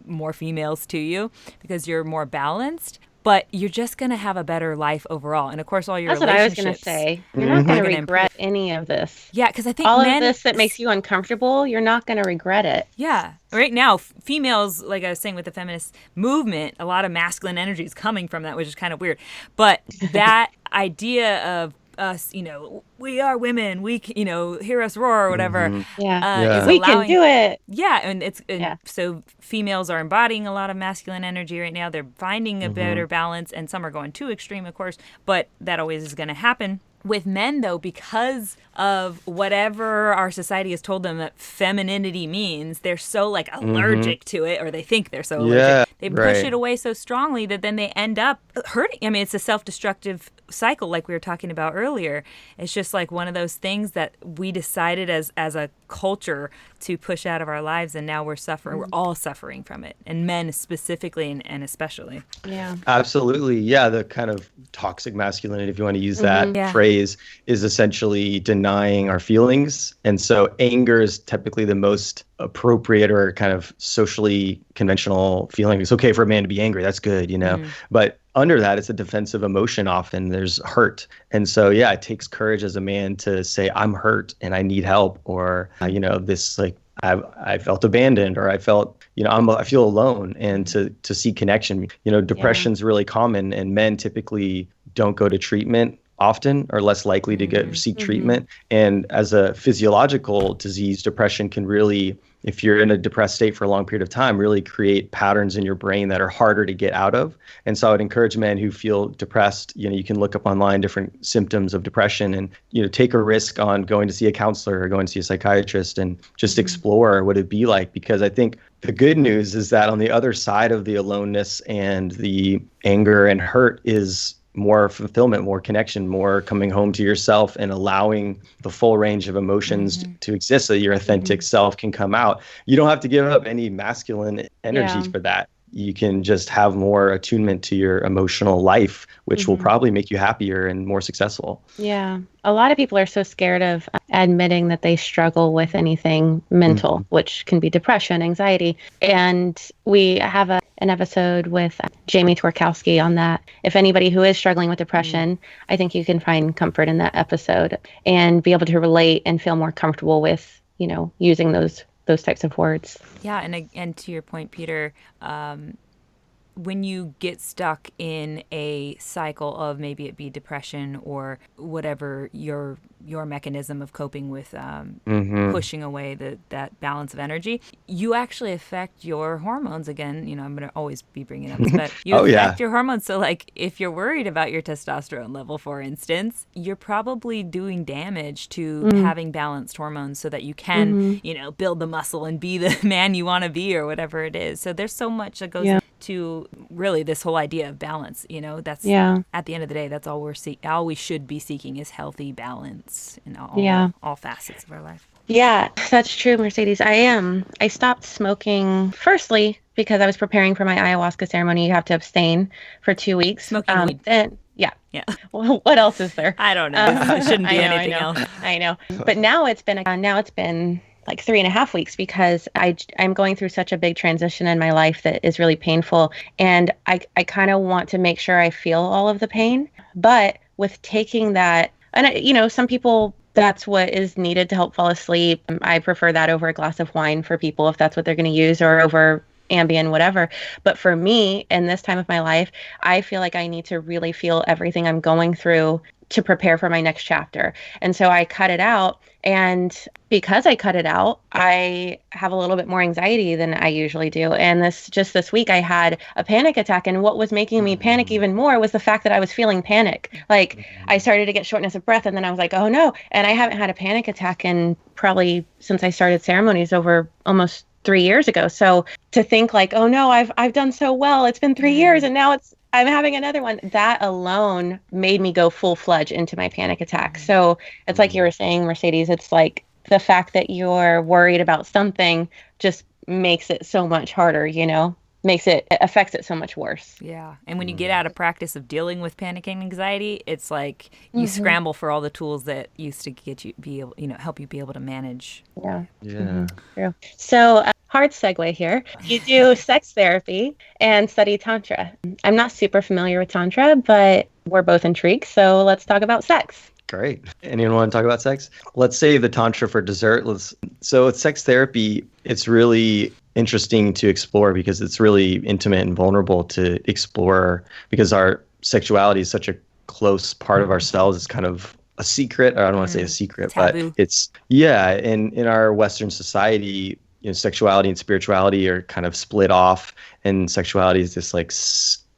more females to you because you're more balanced, but you're just going to have a better life overall. And of course, all your relationships. That's what I was going to say. You're not going to regret any of this. Yeah, because I think all of this that makes you uncomfortable, you're not going to regret it. Yeah. Right now, females, like I was saying with the feminist movement, a lot of masculine energy is coming from that, which is kind of weird. But that idea of us, we are women, we can, hear us roar or whatever. We can do it. Yeah, and so females are embodying a lot of masculine energy right now. They're finding a better balance, and some are going too extreme, of course, but that always is going to happen. With men, though, because of whatever our society has told them that femininity means, they're so allergic to it, or they think they're so allergic. They push it away so strongly that then they end up hurting. I mean, it's a self-destructive cycle like we were talking about earlier. It's just like one of those things that we decided as a culture to push out of our lives, and now we're suffering. We're all suffering from it, and men specifically and especially. Yeah, absolutely. Yeah, the kind of toxic masculinity, if you want to use that phrase, is essentially denying our feelings. And so anger is typically the most appropriate or kind of socially conventional feeling. It's okay for a man to be angry. That's good, But under that, it's a defensive emotion. Often there's hurt. And so, yeah, it takes courage as a man to say, I'm hurt and I need help, or, this like, I felt abandoned, or I felt, I feel alone, and to seek connection. Depression's really common, and men typically don't go to treatment often, or less likely to seek treatment. And as a physiological disease, depression can really, if you're in a depressed state for a long period of time, really create patterns in your brain that are harder to get out of. And so I would encourage men who feel depressed, you can look up online different symptoms of depression, and, take a risk on going to see a counselor or going to see a psychiatrist and just explore what it'd be like. Because I think the good news is that on the other side of the aloneness and the anger and hurt is more fulfillment, more connection, more coming home to yourself and allowing the full range of emotions to exist so your authentic self can come out. You don't have to give up any masculine energy for that. You can just have more attunement to your emotional life, which will probably make you happier and more successful. Yeah. A lot of people are so scared of admitting that they struggle with anything mental, which can be depression, anxiety. And we have an episode with Jamie Twerkowski on that. If anybody who is struggling with depression, I think you can find comfort in that episode and be able to relate and feel more comfortable with, using those types of words. Yeah, and to your point, Peter, when you get stuck in a cycle of, maybe it be depression or whatever your mechanism of coping with pushing away that balance of energy, you actually affect your hormones again. I'm going to always be bringing up this, but you affect your hormones. So like, if you're worried about your testosterone level, for instance, you're probably doing damage to having balanced hormones so that you can, build the muscle and be the man you want to be, or whatever it is. So there's so much that goes to really this whole idea of balance. That's at the end of the day, that's all all we should be seeking is healthy balance in all facets of our life. Yeah, that's true, Mercedes. I stopped smoking, firstly, because I was preparing for my ayahuasca ceremony. You have to abstain for 2 weeks. Smoking weed. Then, well, what else is there? I don't know. It shouldn't be anything else. I know. But now it's been like 3.5 weeks, because I'm going through such a big transition in my life that is really painful. And I kind of want to make sure I feel all of the pain. But with taking that, and some people, that's what is needed to help fall asleep. I prefer that over a glass of wine for people, if that's what they're going to use, or over Ambien, whatever. But for me, in this time of my life, I feel like I need to really feel everything I'm going through to prepare for my next chapter. And so I cut it out. And because I cut it out, I have a little bit more anxiety than I usually do. And this week, I had a panic attack. And what was making me panic even more was the fact that I was feeling panic. Like, I started to get shortness of breath, and then I was like, oh no. And I haven't had a panic attack in probably since I started ceremonies over almost 3 years ago. So to think like, oh no, I've done so well. It's been 3 years, and now I'm having another one. That alone made me go full-fledged into my panic attack. So it's like you were saying, Mercedes, it's like the fact that you're worried about something just makes it so much harder, it affects it so much worse. Yeah. And when you get out of practice of dealing with panic and anxiety, it's like you scramble for all the tools that used to get you help you be able to manage. Yeah. True. So hard segue here. You do sex therapy and study Tantra. I'm not super familiar with Tantra, but we're both intrigued. So let's talk about sex. Great. Anyone want to talk about sex? Let's save the Tantra for dessert. So with sex therapy, it's really interesting to explore because it's really intimate and vulnerable to explore, because our sexuality is such a close part of ourselves. It's kind of a secret, or I don't want to say a secret, taboo. But it's, and in our Western society, sexuality and spirituality are kind of split off, and sexuality is this like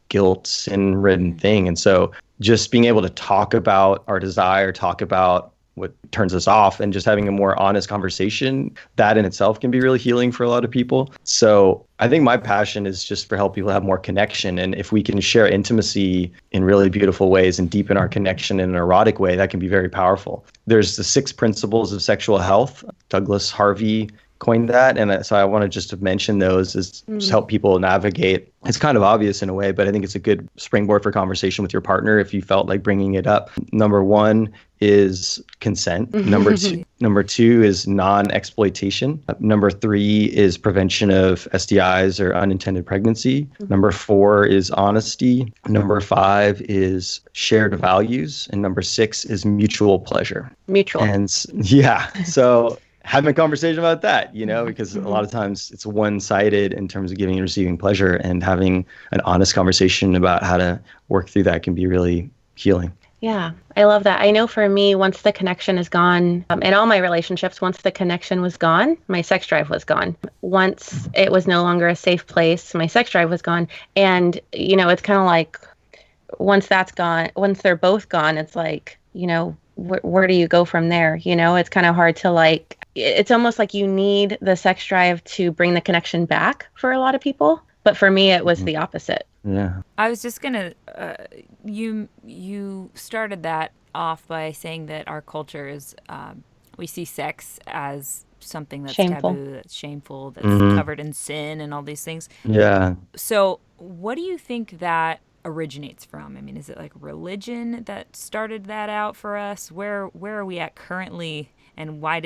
guilt sin-ridden thing. And so just being able to talk about our desire, talk about what turns us off, and just having a more honest conversation, that in itself can be really healing for a lot of people. So I think my passion is just for help people have more connection. And if we can share intimacy in really beautiful ways and deepen our connection in an erotic way, that can be very powerful. There's the 6 principles of sexual health. Douglas Harvey coined that. And so I wanted just to mention those as just help people navigate. It's kind of obvious in a way, but I think it's a good springboard for conversation with your partner if you felt like bringing it up. Number one is consent. Number two is non-exploitation. Number three is prevention of STIs or unintended pregnancy. Number four is honesty. Number five is shared values. And number six is mutual pleasure. And so having a conversation about that, because a lot of times it's one-sided in terms of giving and receiving pleasure, and having an honest conversation about how to work through that can be really healing. Yeah, I love that. I know for me, once the connection is gone, in all my relationships, once the connection was gone, my sex drive was gone. Once it was no longer a safe place, my sex drive was gone. And, it's kind of like, once that's gone, once they're both gone, it's like, where do you go from there? It's kind of hard to it's almost like you need the sex drive to bring the connection back for a lot of people. But for me, it was the opposite. Yeah. I was just going to, you started that off by saying that our culture is, we see sex as something that's taboo, that's shameful, that's covered in sin and all these things. Yeah. So what do you think that originates from? I mean, is it like religion that started that out for us? Where are we at currently? And why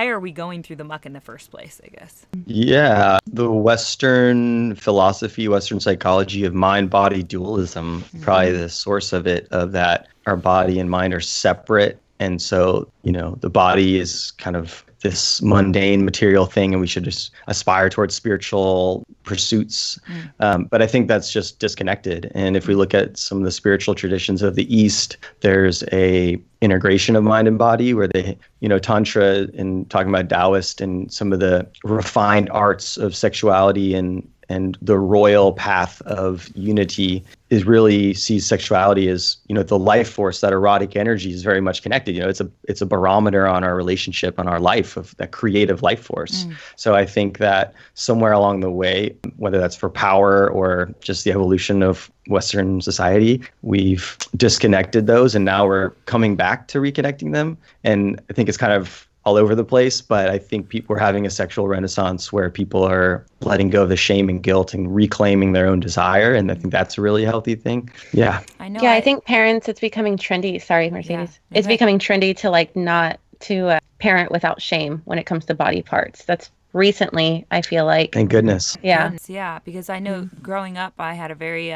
are we going through the muck in the first place, I guess? Yeah, the Western philosophy, Western psychology of mind-body dualism, probably the source of it, of that our body and mind are separate. And so, the body is kind of this mundane material thing, and we should just aspire towards spiritual pursuits. But I think that's just disconnected. And if we look at some of the spiritual traditions of the East, there's a integration of mind and body where they, Tantra, and talking about Taoist and some of the refined arts of sexuality and the royal path of unity is really sees sexuality as, the life force. That erotic energy is very much connected. It's a barometer on our relationship, on our life, of that creative life force. So I think that somewhere along the way, whether that's for power or just the evolution of Western society, we've disconnected those, and now we're coming back to reconnecting them. And I think it's kind of all over the place, but I think people are having a sexual renaissance where people are letting go of the shame and guilt and reclaiming their own desire. And I think that's a really healthy thing. Yeah. I know. Yeah, I think parents, it's becoming trendy. Sorry, Mercedes. Yeah. It's becoming trendy to not to parent without shame when it comes to body parts. That's recently, I feel like. Thank goodness. Yeah. Yeah, because I know growing up, I had a very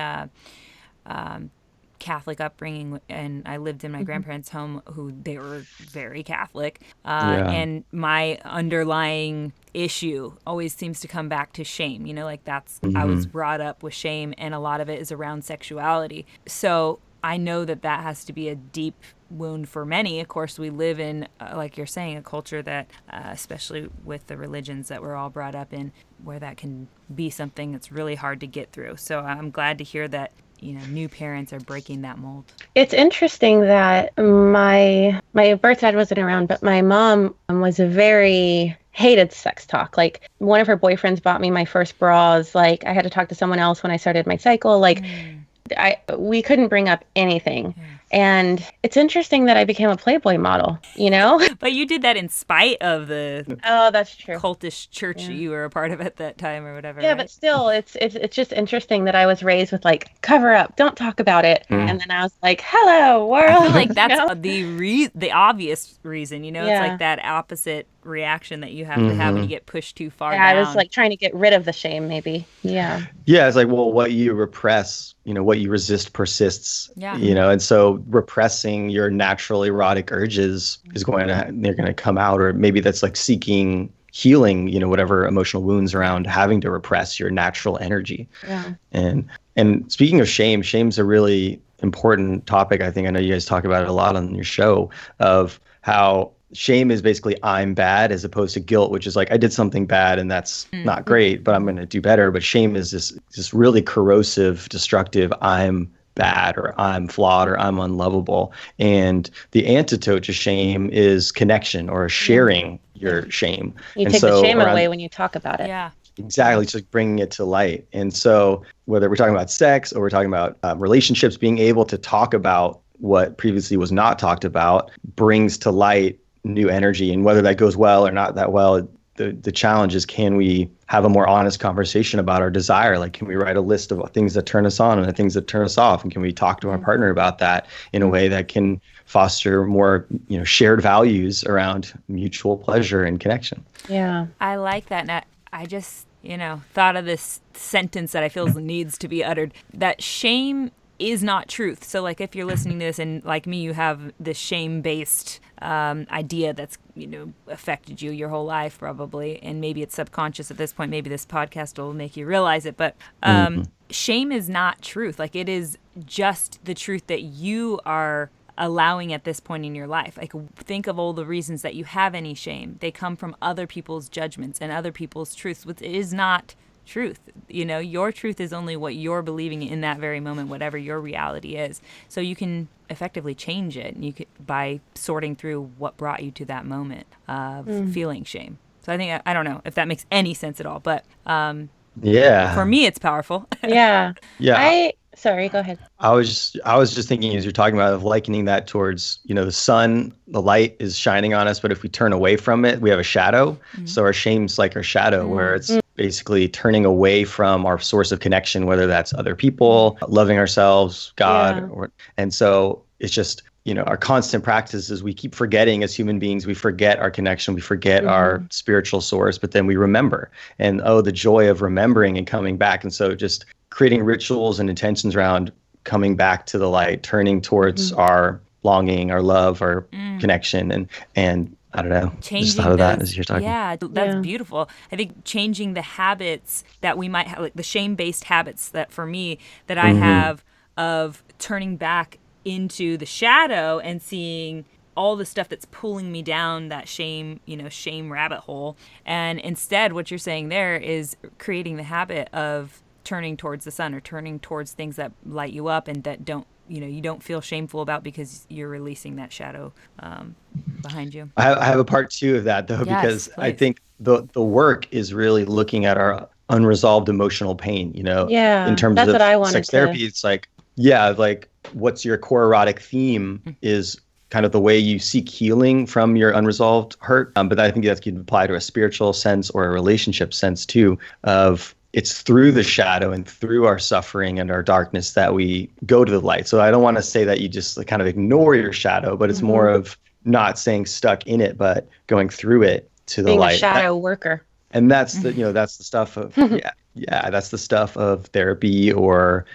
Catholic upbringing, and I lived in my grandparents' home who they were very Catholic, and my underlying issue always seems to come back to shame. That's I was brought up with shame, and a lot of it is around sexuality. So I know that has to be a deep wound for many. Of course, we live in, like you're saying, a culture that, especially with the religions that we're all brought up in, where that can be something that's really hard to get through. So I'm glad to hear that new parents are breaking that mold. It's interesting that my birth dad wasn't around, but my mom was a very hated sex talk. Like, one of her boyfriends bought me my first bras. Like, I had to talk to someone else when I started my cycle. Like, we couldn't bring up anything. And it's interesting that I became a Playboy model, But you did that in spite of the that's true. cultish church you were a part of at that time or whatever. Yeah, right? But still, it's just interesting that I was raised with cover up, don't talk about it. And then I was like, hello, world. I feel like that's the obvious reason, It's like that opposite reaction that you have to have when you get pushed too far down. I was trying to get rid of the shame, maybe. Yeah. Yeah, it's like, well, what you repress, what you resist persists. Yeah. And so repressing your natural erotic urges is they're going to come out, or maybe that's like seeking healing, whatever emotional wounds around having to repress your natural energy. Yeah. And speaking of shame's a really important topic. I think I know you guys talk about it a lot on your show, of how shame is basically I'm bad, as opposed to guilt, which is like I did something bad and that's not great, but I'm going to do better. But shame is this really corrosive, destructive I'm bad, or I'm flawed, or I'm unlovable. And the antidote to shame is connection, or sharing your shame. You take the shame away when you talk about it. Yeah. Exactly. It's just bringing it to light. And so whether we're talking about sex or we're talking about relationships, being able to talk about what previously was not talked about brings to light new energy. And whether that goes well or not that well, the challenge is, can we have a more honest conversation about our desire? Like, can we write a list of things that turn us on and the things that turn us off? And can we talk to our partner about that in a way that can foster more, shared values around mutual pleasure and connection? Yeah. I like that. And I just, thought of this sentence that I feel needs to be uttered, that shame is not truth. So like, if you're listening to this and like me, you have this shame-based idea that's, affected you your whole life probably, and maybe it's subconscious at this point, maybe this podcast will make you realize it, but shame is not truth. Like, it is just the truth that you are allowing at this point in your life. Like, think of all the reasons that you have any shame. They come from other people's judgments and other people's truths, which is not truth. Your truth is only what you're believing in that very moment, whatever your reality is. So you can effectively change it, and by sorting through what brought you to that moment of feeling shame. So I think, I don't know if that makes any sense at all, but for me, it's powerful. Yeah. Sorry, go ahead. I was just thinking, as you're talking about, of likening that towards, the sun, the light is shining on us, but if we turn away from it, we have a shadow. Mm-hmm. So our shame's like our shadow, where it's basically turning away from our source of connection, whether that's other people, loving ourselves, God, and so it's just, our constant practice is we keep forgetting as human beings, we forget our connection, we forget our spiritual source, but then we remember. And the joy of remembering and coming back. And so just creating rituals and intentions around coming back to the light, turning towards our longing, our love, our connection, and I don't know, changing just thought of that as you're talking. Yeah, that's beautiful. I think changing the habits that we might have, like the shame-based habits that for me, that I have of turning back into the shadow and seeing all the stuff that's pulling me down that shame rabbit hole. And instead, what you're saying there is creating the habit of turning towards the sun, or turning towards things that light you up and that you don't feel shameful about, because you're releasing that shadow behind you. I have a part two of that, though, because please. I think the work is really looking at our unresolved emotional pain, in terms that's of what I wanted sex therapy. It's like, what's your core erotic theme is kind of the way you seek healing from your unresolved hurt. But I think that can apply to a spiritual sense or a relationship sense too, of it's through the shadow and through our suffering and our darkness that we go to the light. So I don't want to say that you just kind of ignore your shadow, but it's more of not staying stuck in it, but going through it to the light. Being a shadow worker. And that's the, that's the stuff of, that's the stuff of therapy, or,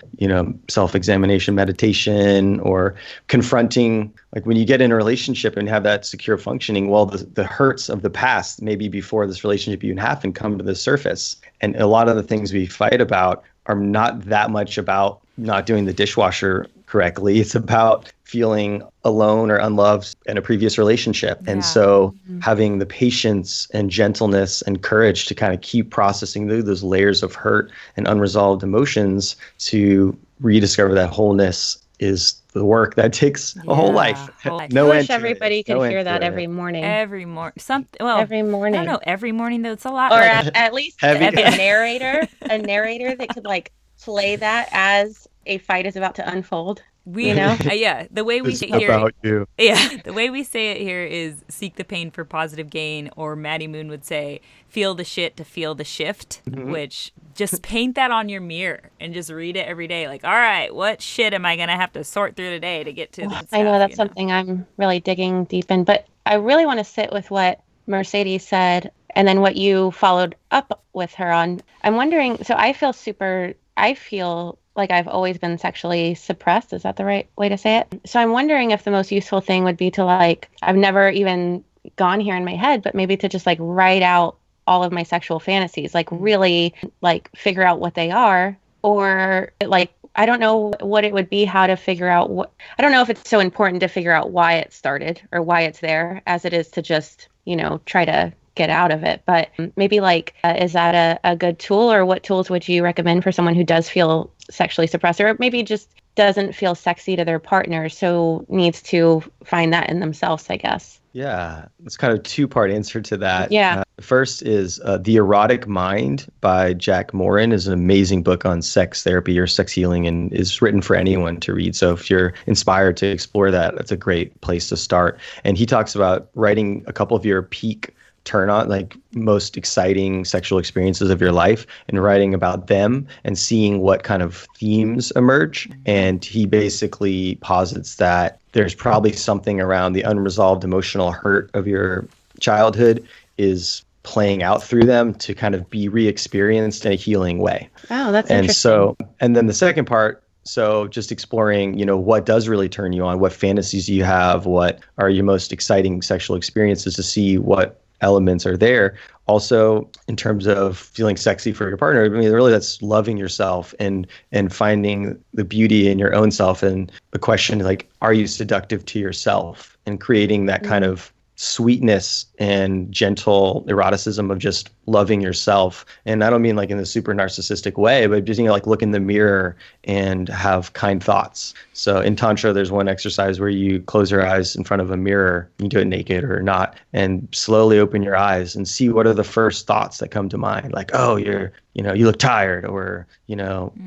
self-examination meditation, or confronting, like when you get in a relationship and have that secure functioning, well, the hurts of the past, maybe before this relationship even happened, come to the surface. And a lot of the things we fight about are not that much about not doing the dishwasher correctly. It's about feeling alone or unloved in a previous relationship. And so having the patience and gentleness and courage to kind of keep processing through those layers of hurt and unresolved emotions to rediscover that wholeness is the work that takes a whole life. No, I wish everybody could hear that every morning. Every morning. Every morning. I don't know, every morning though, it's a lot. Or at least a narrator that could play that as a fight is about to unfold. The way we say it here, about you. The way we say it here is seek the pain for positive gain, or Maddie Moon would say, feel the shit to feel the shift, which just paint that on your mirror and just read it every day. Like, all right, what shit am I going to have to sort through today to get to this stuff? I know that's something I'm really digging deep in, but I really want to sit with what Mercedes said and then what you followed up with her on. I'm wondering, so I feel like I've always been sexually suppressed. Is that the right way to say it? So I'm wondering if the most useful thing would be to I've never even gone here in my head, but maybe to just write out all of my sexual fantasies, really figure out what they are, or I don't know what it would be, how to figure out I don't know if it's so important to figure out why it started or why it's there as it is to just, try to get out of it. But maybe is that a good tool, or what tools would you recommend for someone who does feel sexually suppressed, or maybe just doesn't feel sexy to their partner, so needs to find that in themselves, I guess. Yeah, it's kind of a two-part answer to that. Yeah. First is The Erotic Mind by Jack Morin is an amazing book on sex therapy or sex healing, and is written for anyone to read. So if you're inspired to explore that, that's a great place to start. And he talks about writing a couple of your peak turn on, like most exciting sexual experiences of your life, and writing about them and seeing what kind of themes emerge. And he basically posits that there's probably something around the unresolved emotional hurt of your childhood is playing out through them to kind of be re-experienced in a healing way. Oh, that's and interesting. And then the second part, so just exploring, what does really turn you on, what fantasies do you have, what are your most exciting sexual experiences, to see what elements are there. Also, in terms of feeling sexy for your partner, I mean, really that's loving yourself and finding the beauty in your own self. And the question, like, are you seductive to yourself, and creating that kind of sweetness and gentle eroticism of just loving yourself. And I don't mean like in the super narcissistic way, but just, like, look in the mirror and have kind thoughts. So in Tantra, there's one exercise where you close your eyes in front of a mirror. You do it naked or not, and slowly open your eyes and see what are the first thoughts that come to mind. Like, oh, you look tired, or,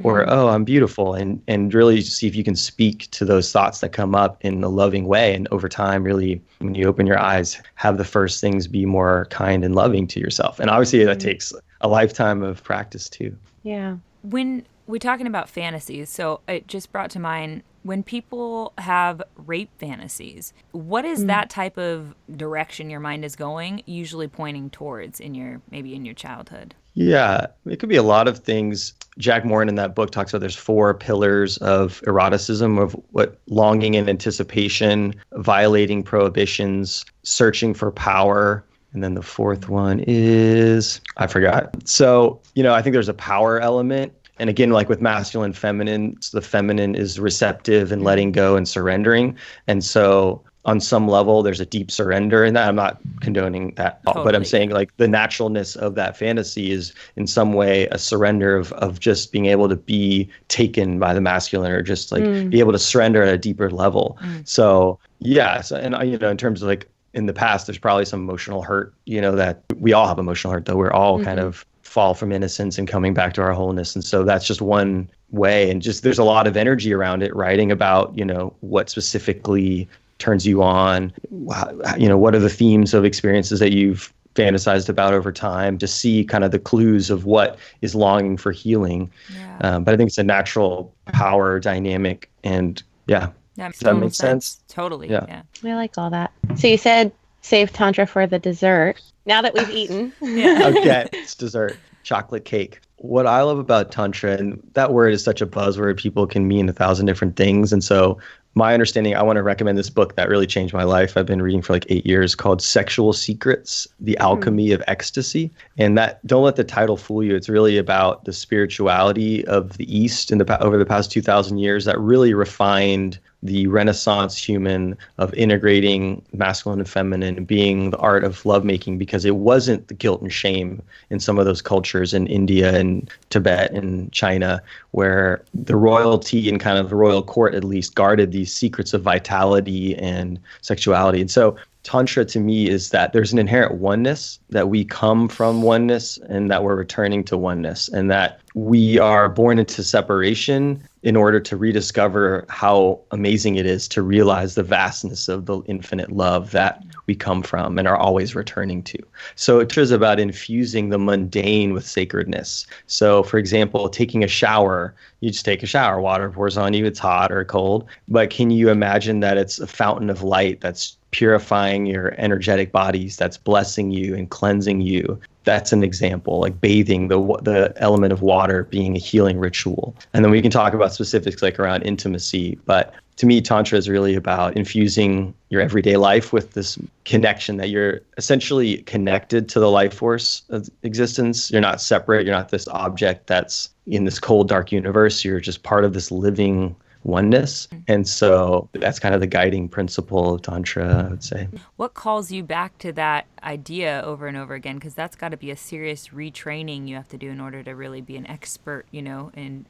or, oh, I'm beautiful. And really see if you can speak to those thoughts that come up in a loving way. And over time, really, when you open your eyes, have the first things be more kind and loving to yourself. And obviously that takes a lifetime of practice too. Yeah. When we're talking about fantasies, so it just brought to mind, when people have rape fantasies, what is that type of direction your mind is going, usually pointing towards maybe in your childhood? Yeah, it could be a lot of things. Jack Morin in that book talks about there's 4 pillars of eroticism, of what longing and anticipation, violating prohibitions, searching for power. And then the 4th one is, I forgot. So, I think there's a power element. And again, like with masculine, feminine, the feminine is receptive and letting go and surrendering. And so on some level, there's a deep surrender in that. I'm not condoning that, totally. But I'm saying like the naturalness of that fantasy is in some way a surrender of just being able to be taken by the masculine, or just like be able to surrender at a deeper level. So yeah, and in terms of like in the past, there's probably some emotional hurt, that we all have emotional hurt, though we're all kind of fall from innocence and coming back to our wholeness. And so that's just one way. And just there's a lot of energy around it, writing about, what specifically turns you on, what are the themes of experiences that you've fantasized about over time, to see kind of the clues of what is longing for healing. Yeah. But I think it's a natural power dynamic. And yeah. Does that make sense? Totally. Yeah. I like all that. So you said save Tantra for the dessert. Now that we've eaten. Okay, it's dessert. Chocolate cake. What I love about Tantra, and that word is such a buzzword, people can mean 1,000 different things. And so my understanding, I want to recommend this book that really changed my life. I've been reading for like 8 years, called Sexual Secrets, The Alchemy of Ecstasy. And that, don't let the title fool you. It's really about the spirituality of the East over the past 2,000 years that really refined the Renaissance human of integrating masculine and feminine and being the art of lovemaking, because it wasn't the guilt and shame in some of those cultures in India and Tibet and China, where the royalty and kind of the royal court at least guarded these secrets of vitality and sexuality. And so Tantra to me is that there's an inherent oneness, that we come from oneness and that we're returning to oneness, and that we are born into separation in order to rediscover how amazing it is to realize the vastness of the infinite love that we come from and are always returning to. So it is about infusing the mundane with sacredness. So for example, taking a shower, you just take a shower, water pours on you, it's hot or cold, but can you imagine that it's a fountain of light that's purifying your energetic bodies, that's blessing you and cleansing you? That's an example, like bathing, the element of water being a healing ritual. And then we can talk about specifics like around intimacy. But to me, Tantra is really about infusing your everyday life with this connection that you're essentially connected to the life force of existence. You're not separate. You're not this object that's in this cold, dark universe. You're just part of this living oneness. And so that's kind of the guiding principle of Tantra, I would say. What calls you back to that idea over and over again? Because that's got to be a serious retraining you have to do in order to really be an expert, in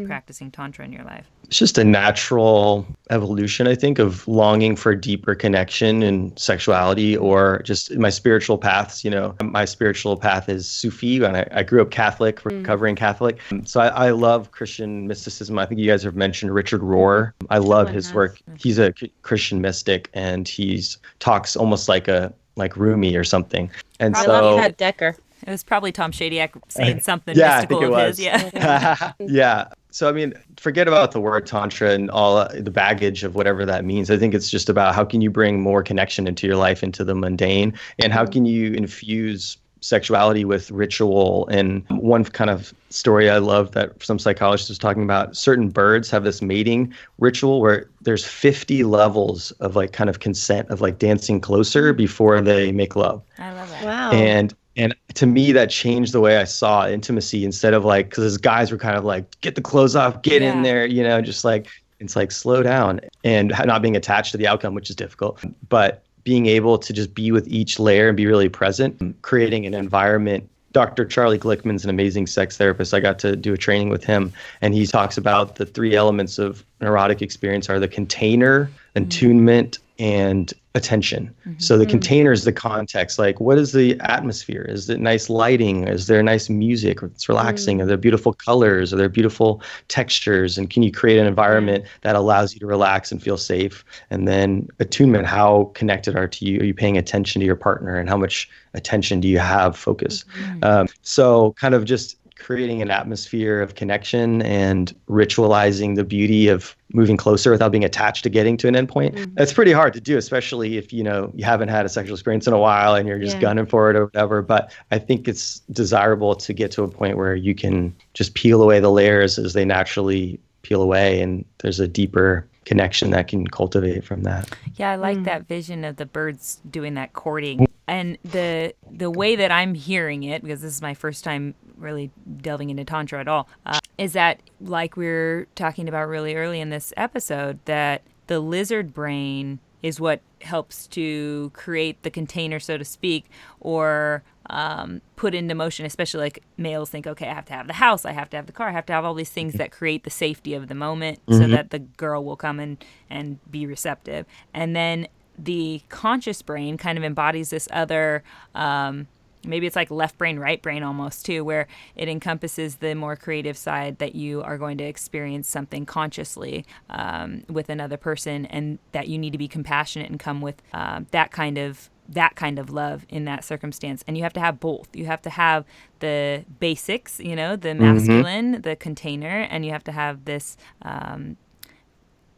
practicing Tantra in your life. It's just a natural evolution, I think, of longing for deeper connection and sexuality, or just my spiritual paths. My spiritual path is Sufi, and I grew up Catholic, recovering Catholic. So I love Christian mysticism. I think you guys have mentioned Richard Rohr. I love his work. He's a Christian mystic, and he's talks almost like Rumi or something. And I love Ted Decker. It was probably Tom Shadyac saying something mystical of his. Yeah. Yeah. So, forget about the word Tantra and all the baggage of whatever that means. I think it's just about how can you bring more connection into your life, into the mundane, and how can you infuse sexuality with ritual. And one kind of story I love that some psychologist was talking about, certain birds have this mating ritual where there's 50 levels of kind of consent of dancing closer before they make love. I love that. Wow. And to me, that changed the way I saw intimacy, instead of because as guys were kind of get the clothes off, get in there, just it's slow down, and not being attached to the outcome, which is difficult, but being able to just be with each layer and be really present, creating an environment. Dr. Charlie Glickman's an amazing sex therapist. I got to do a training with him, and he talks about the 3 elements of an erotic experience are the container, attunement, and attention. So the container is the context. What is the atmosphere? Is it nice lighting? Is there nice music? It's relaxing. Are there beautiful colors? Are there beautiful textures? And can you create an environment that allows you to relax and feel safe? And then attunement, how connected are you paying attention to your partner, and how much attention do you have focus? So kind of just creating an atmosphere of connection and ritualizing the beauty of moving closer without being attached to getting to an endpoint. That's pretty hard to do, especially if, you haven't had a sexual experience in a while and you're just gunning for it or whatever. But I think it's desirable to get to a point where you can just peel away the layers as they naturally peel away, and there's a deeper connection that can cultivate from that. Yeah, I like that vision of the birds doing that courting. And the way that I'm hearing it, because this is my first time really delving into Tantra at all, is that, like we were talking about really early in this episode, that the lizard brain is what helps to create the container, so to speak, or put into motion, especially males think, okay, I have to have the house, I have to have the car, I have to have all these things that create the safety of the moment so that the girl will come and be receptive. And then the conscious brain kind of embodies this other, maybe it's like left brain, right brain almost too, where it encompasses the more creative side that you are going to experience something consciously with another person, and that you need to be compassionate and come with that kind of love in that circumstance. And you have to have both. You have to have the basics, the masculine, the container, and you have to have this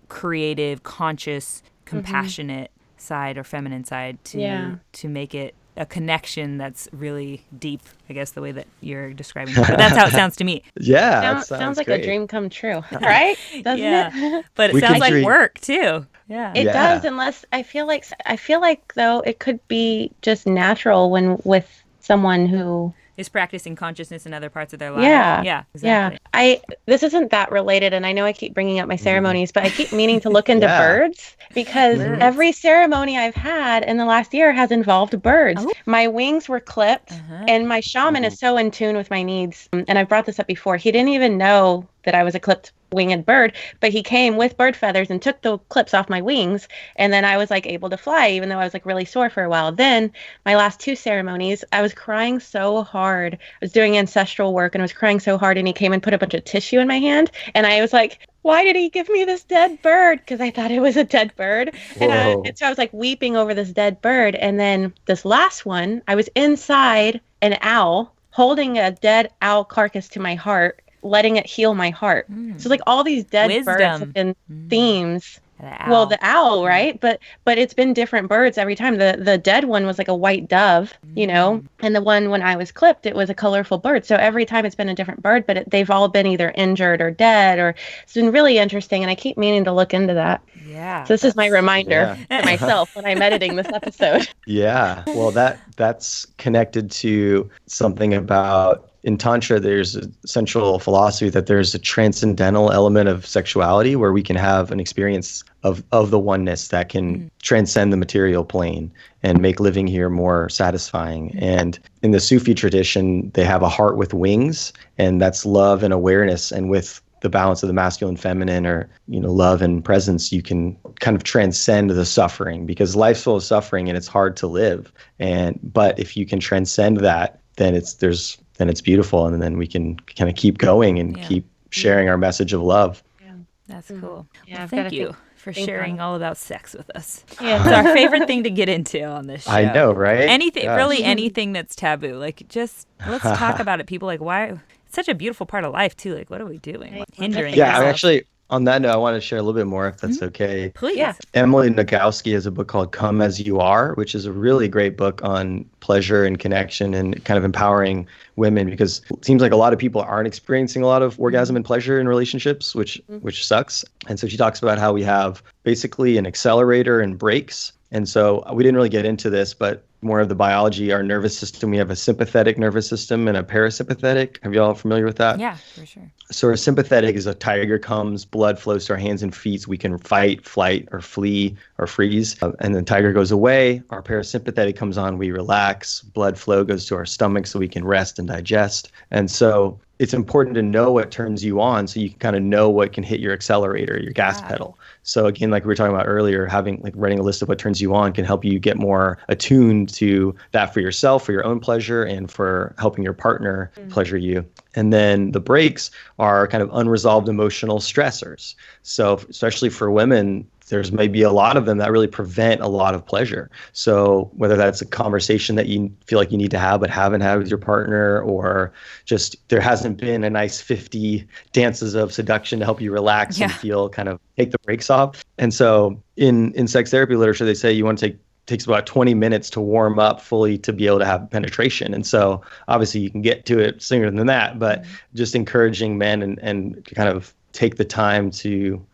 creative, conscious, compassionate side or feminine side to make it a connection that's really deep, I guess, the way that you're describing it. But that's how it sounds to me. Yeah, sounds like great. A dream come true, right? Doesn't it? But it sounds like work too. Yeah, it does. Unless I feel like though it could be just natural when with someone who is practicing consciousness in other parts of their life. Yeah, exactly. Yeah. This isn't that related, and I know I keep bringing up my ceremonies, but I keep meaning to look into birds, because every ceremony I've had in the last year has involved birds. Oh. My wings were clipped, and my shaman is so in tune with my needs. And I've brought this up before. He didn't even know that I was a clipped winged bird, but he came with bird feathers and took the clips off my wings, and then I was able to fly, even though I was really sore for a while. Then my last 2 ceremonies, I was crying so hard. I was doing ancestral work and I was crying so hard, and he came and put a bunch of tissue in my hand, and I was like, why did he give me this dead bird? Because I thought it was a dead bird. And so I was weeping over this dead bird. And then this last one, I was inside an owl, holding a dead owl carcass to my heart, letting it heal my heart. So all these dead birds have been themes. The owl, right? But it's been different birds every time. The dead one was like a white dove, and the one when I was clipped, it was a colorful bird. So every time it's been a different bird, but they've all been either injured or dead, or it's been really interesting. And I keep meaning to look into that. Yeah. So this is my reminder to myself when I'm editing this episode. Yeah. Well, that's connected to something about in Tantra, there's a central philosophy that there's a transcendental element of sexuality where we can have an experience of the oneness that can transcend the material plane and make living here more satisfying. And in the Sufi tradition, they have a heart with wings, and that's love and awareness. And with the balance of the masculine, feminine, or, love and presence, you can kind of transcend the suffering, because life's full of suffering and it's hard to live. But if you can transcend that, then it's beautiful, and then we can kind of keep going and keep sharing our message of love. Yeah, that's cool. Yeah, well, thank you for sharing all about sex with us. Yeah. It's our favorite thing to get into on this show. I know, right? Anything, really anything that's taboo. Like, just let's talk about it. People, like, why? It's such a beautiful part of life too. Like, what are we doing? Hindering. Yeah, actually, on that note, I want to share a little bit more, if that's okay. Please. Yeah. Emily Nagoski has a book called Come As You Are, which is a really great book on pleasure and connection and kind of empowering women, because it seems like a lot of people aren't experiencing a lot of orgasm and pleasure in relationships, which sucks. And so she talks about how we have basically an accelerator and brakes. And so we didn't really get into this, but more of the biology, our nervous system, we have a sympathetic nervous system and a parasympathetic. Have you all familiar with that? Yeah, for sure. So our sympathetic is a tiger comes, blood flows to our hands and feet, so we can fight, flight, or flee, or freeze. And then tiger goes away. Our parasympathetic comes on, we relax. Blood flow goes to our stomach so we can rest and digest. And so it's important to know what turns you on so you can kind of know what can hit your accelerator, your gas pedal. So again, like we were talking about earlier, writing a list of what turns you on can help you get more attuned to that for yourself, for your own pleasure, and for helping your partner pleasure you. And then the breaks are kind of unresolved emotional stressors. So especially for women, there's maybe a lot of them that really prevent a lot of pleasure. So whether that's a conversation that you feel like you need to have but haven't had with your partner, or just there hasn't been a nice 50 dances of seduction to help you relax and feel kind of take the brakes off. And so in sex therapy literature, they say you want to takes about 20 minutes to warm up fully to be able to have penetration. And so obviously you can get to it sooner than that, but just encouraging men and kind of take the time to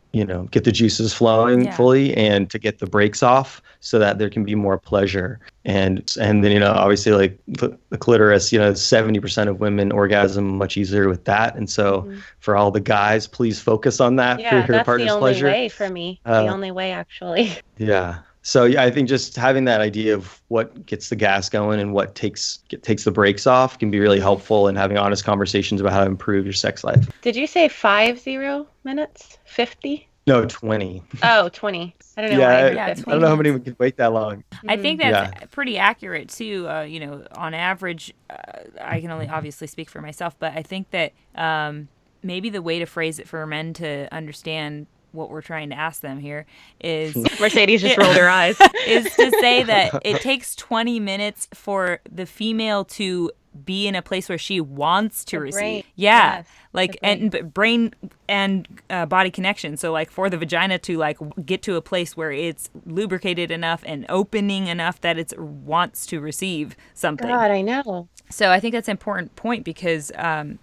get the juices flowing fully and to get the brakes off so that there can be more pleasure. And then, obviously, like the clitoris, 70% of women orgasm much easier with that. And so for all the guys, please focus on that for your partner's pleasure. Yeah, that's the only way for me. The only way, actually. Yeah. So I think just having that idea of what gets the gas going and what takes the brakes off can be really helpful, in having honest conversations about how to improve your sex life. Did you say 50 minutes? 50? No, 20. Oh, 20. I don't know. Yeah, I don't know how many can wait that long. I think that's pretty accurate too. On average, I can only obviously speak for myself, but I think that maybe the way to phrase it for men to understand what we're trying to ask them here is Mercedes just rolled her eyes. Is to say that it takes 20 minutes for the female to be in a place where she wants to receive. Brain. Yeah. Yes. Like, and brain and body connection. So like for the vagina to like get to a place where it's lubricated enough and opening enough that it wants to receive something. God, I know. So I think that's an important point, because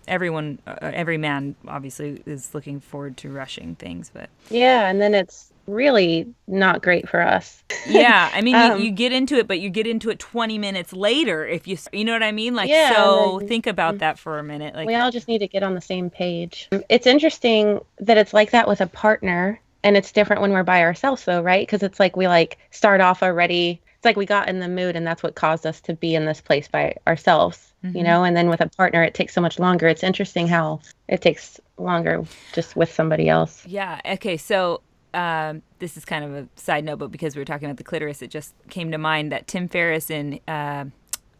every man obviously is looking forward to rushing things, but yeah, and then it's really not great for us. Yeah, I mean, you get into it, but you get into it 20 minutes later if you know what I mean? Like, think about that for a minute. Like, we all just need to get on the same page. It's interesting that it's like that with a partner, and it's different when we're by ourselves though, right? Because it's like we start off already. It's like we got in the mood, and that's what caused us to be in this place by ourselves, and then with a partner, it takes so much longer. It's interesting how it takes longer just with somebody else. Yeah. Okay. So this is kind of a side note, but because we were talking about the clitoris, it just came to mind that Tim Ferriss in, I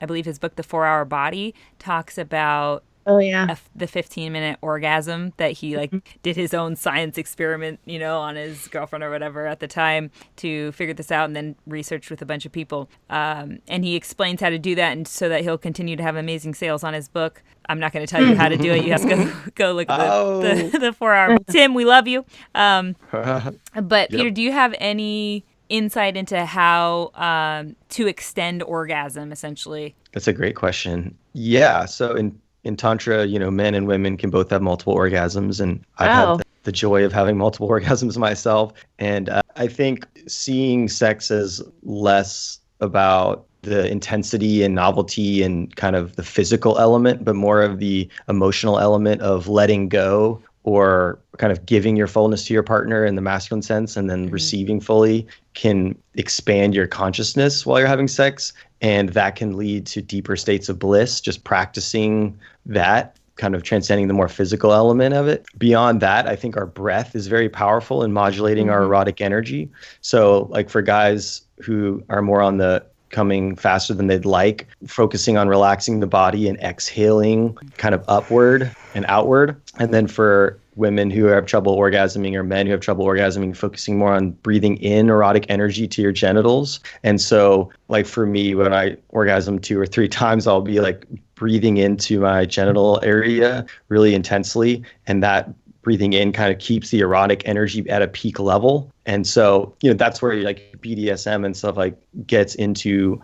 believe his book, The 4-Hour Body, talks about the 15-minute orgasm that he did his own science experiment, on his girlfriend or whatever at the time to figure this out, and then researched with a bunch of people. And he explains how to do that, and so that he'll continue to have amazing sales on his book. I'm not going to tell you how to do it. You have to go look at the 4-hour. Tim, we love you. But Peter, do you have any insight into how to extend orgasm, essentially? That's a great question. Yeah. So in Tantra, men and women can both have multiple orgasms, and I've had the joy of having multiple orgasms myself. And I think seeing sex as less about the intensity and novelty and kind of the physical element, but more of the emotional element of letting go or kind of giving your fullness to your partner in the masculine sense, and then receiving fully can expand your consciousness while you're having sex. And that can lead to deeper states of bliss, just practicing that, kind of transcending the more physical element of it. Beyond that, I think our breath is very powerful in modulating our erotic energy. So like for guys who are more on the coming faster than they'd like, focusing on relaxing the body and exhaling kind of upward and outward. And then for women who have trouble orgasming or men who have trouble orgasming, focusing more on breathing in erotic energy to your genitals. And so like for me, when I orgasm 2 or 3 times, I'll be like breathing into my genital area really intensely. And that breathing in kind of keeps the erotic energy at a peak level. And so, that's where like BDSM and stuff like gets into,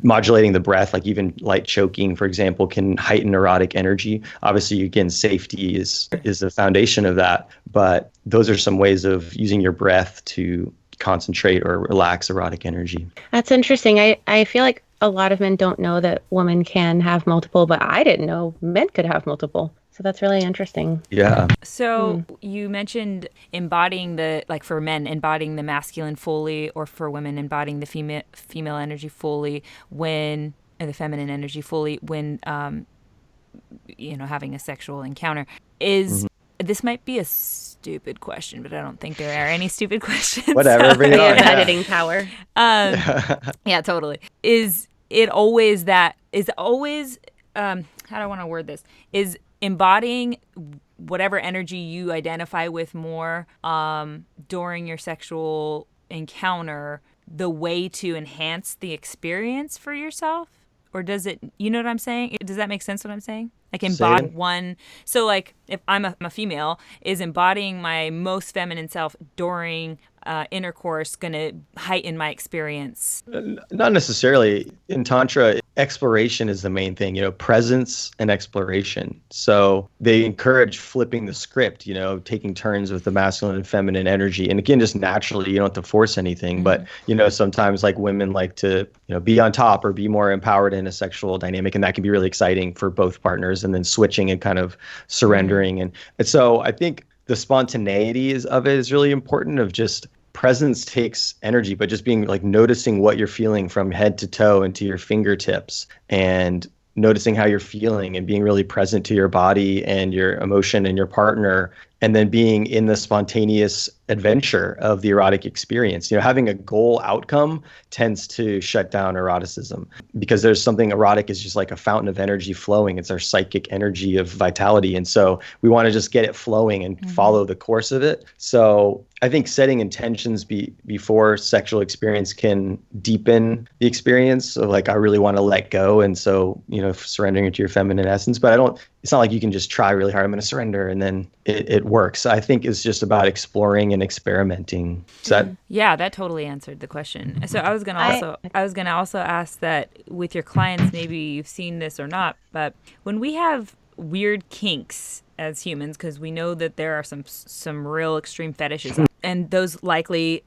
modulating the breath, like even light choking, for example, can heighten erotic energy. Obviously, again, safety is the foundation of that. But those are some ways of using your breath to concentrate or relax erotic energy. That's interesting. I feel like a lot of men don't know that women can have multiple, but I didn't know men could have multiple. So that's really interesting. Yeah. So you mentioned embodying for men, embodying the masculine fully, or for women, embodying the female energy fully and the feminine energy fully when, having a sexual encounter. This might be a stupid question, but I don't think there are any stupid questions. Whatever, bring it on. Editing power. Yeah, totally. Is it always how do I want to word this? Is embodying whatever energy you identify with more during your sexual encounter the way to enhance the experience for yourself? Or does it, you know what I'm saying? Does that make sense what I'm saying? Like embody one. So like if I'm a female, is embodying my most feminine self during intercourse going to heighten my experience? Not necessarily. In Tantra, exploration is the main thing, presence and exploration. So they encourage flipping the script, taking turns with the masculine and feminine energy. And again, just naturally, you don't have to force anything. But, sometimes like women like to, be on top or be more empowered in a sexual dynamic. And that can be really exciting for both partners, and then switching and kind of surrendering. And so I think the spontaneity of it is really important. Of just presence takes energy, but just being like noticing what you're feeling from head to toe and to your fingertips, and noticing how you're feeling and being really present to your body and your emotion and your partner, and then being in the spontaneous adventure of the erotic experience. Having a goal outcome tends to shut down eroticism, because there's something erotic is just like a fountain of energy flowing. It's our psychic energy of vitality. And so we want to just get it flowing and follow the course of it. So I think setting intentions before sexual experience can deepen the experience of like, I really want to let go. And so, surrendering into your feminine essence. But it's not like you can just try really hard, I'm going to surrender, and then it works. I think it's just about exploring and experimenting. Yeah, that totally answered the question. So I was going to also ask that with your clients, maybe you've seen this or not, but when we have weird kinks as humans, because we know that there are some real extreme fetishes, and those likely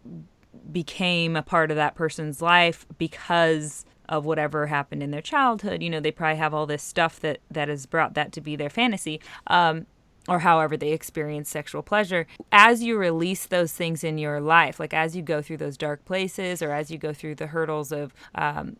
became a part of that person's life because of whatever happened in their childhood. They probably have all this stuff that has brought that to be their fantasy, or however they experience sexual pleasure. As you release those things in your life, like as you go through those dark places, or as you go through the hurdles of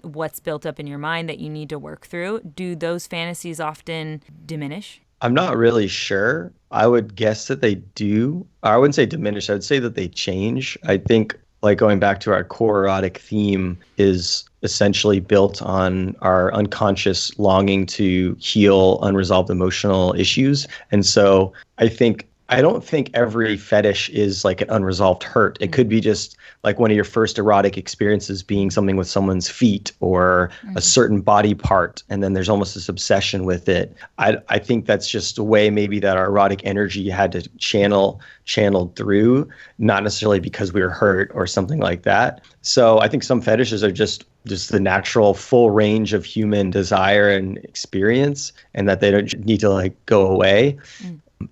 what's built up in your mind that you need to work through, do those fantasies often diminish? I'm not really sure. I would guess that they do. I wouldn't say diminish. I would say that they change. I think, like going back to our core erotic theme, is essentially built on our unconscious longing to heal unresolved emotional issues. And so I don't think every fetish is like an unresolved hurt. It could be just like one of your first erotic experiences being something with someone's feet or a certain body part, and then there's almost this obsession with it. I think that's just a way maybe that our erotic energy had to channeled through, not necessarily because we were hurt or something like that. So I think some fetishes are just the natural full range of human desire and experience, and that they don't need to like go away.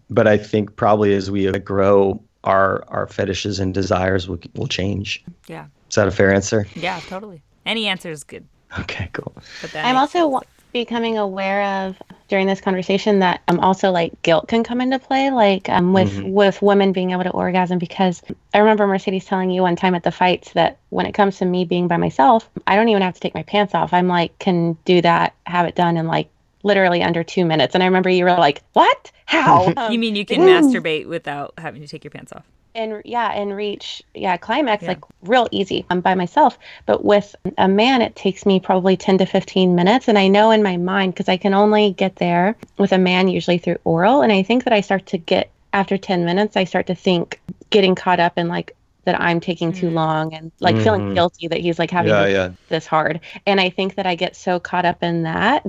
But I think probably as we grow, our fetishes and desires will change. Yeah. Is that a fair answer? Yeah, totally. Any answer is good. Okay, cool. I'm also becoming aware of during this conversation that also like guilt can come into play, like with women being able to orgasm, because I remember Mercedes telling you one time at the fights that when it comes to me being by myself, I don't even have to take my pants off. I'm like, can do that, have it done in like literally under 2 minutes. And I remember you were like, what? How? You mean you can masturbate without having to take your pants off? And reach climax like real easy. I'm by myself, but with a man it takes me probably 10 to 15 minutes, and I know in my mind, because I can only get there with a man usually through oral, and I think that I start to get, after 10 minutes I start to think, getting caught up in like that I'm taking too long, and like feeling guilty that he's like having this hard, and I think that I get so caught up in that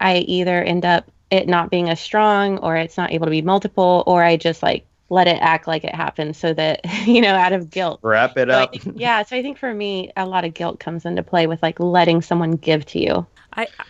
I either end up it not being as strong, or it's not able to be multiple, or I just like let it act like it happened, so that, out of guilt. Wrap it up. So I think for me, a lot of guilt comes into play with like letting someone give to you.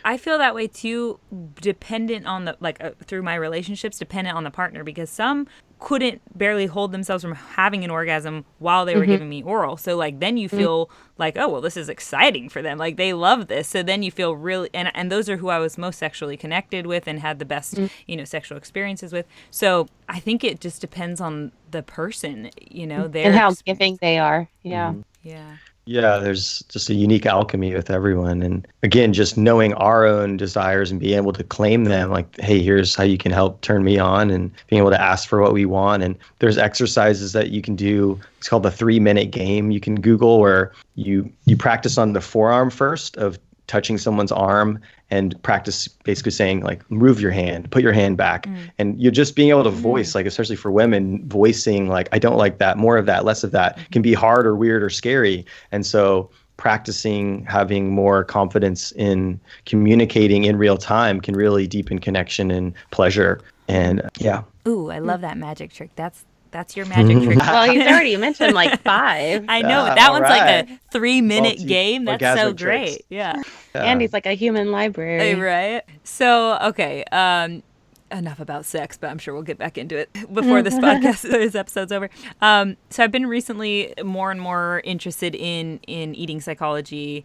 I feel that way too, dependent on the, through my relationships, dependent on the partner, because some couldn't barely hold themselves from having an orgasm while they were giving me oral. So like, then you feel like, oh, well, this is exciting for them. Like they love this. So then you feel really, and those are who I was most sexually connected with and had the best, sexual experiences with. So I think it just depends on the person, and how giving they are. Yeah. Yeah. Yeah, there's just a unique alchemy with everyone. And again, just knowing our own desires and being able to claim them, like, hey, here's how you can help turn me on, and being able to ask for what we want. And there's exercises that you can do. It's called the 3-minute game. You can Google, where you practice on the forearm first of touching someone's arm, and practice basically saying like, move your hand, put your hand back. And you're just being able to voice, like, especially for women, voicing like, I don't like that, more of that, less of that, can be hard or weird or scary. And so practicing having more confidence in communicating in real time can really deepen connection and pleasure. And Ooh, I love that magic trick. That's your magic trick. Well, he's already mentioned like 5. I know, but that one's like a 3-minute game. That's so great. Tricks. Yeah. Andy's like a human library. Right. So, okay. Enough about sex, but I'm sure we'll get back into it before this episode's over. So I've been recently more and more interested in eating psychology,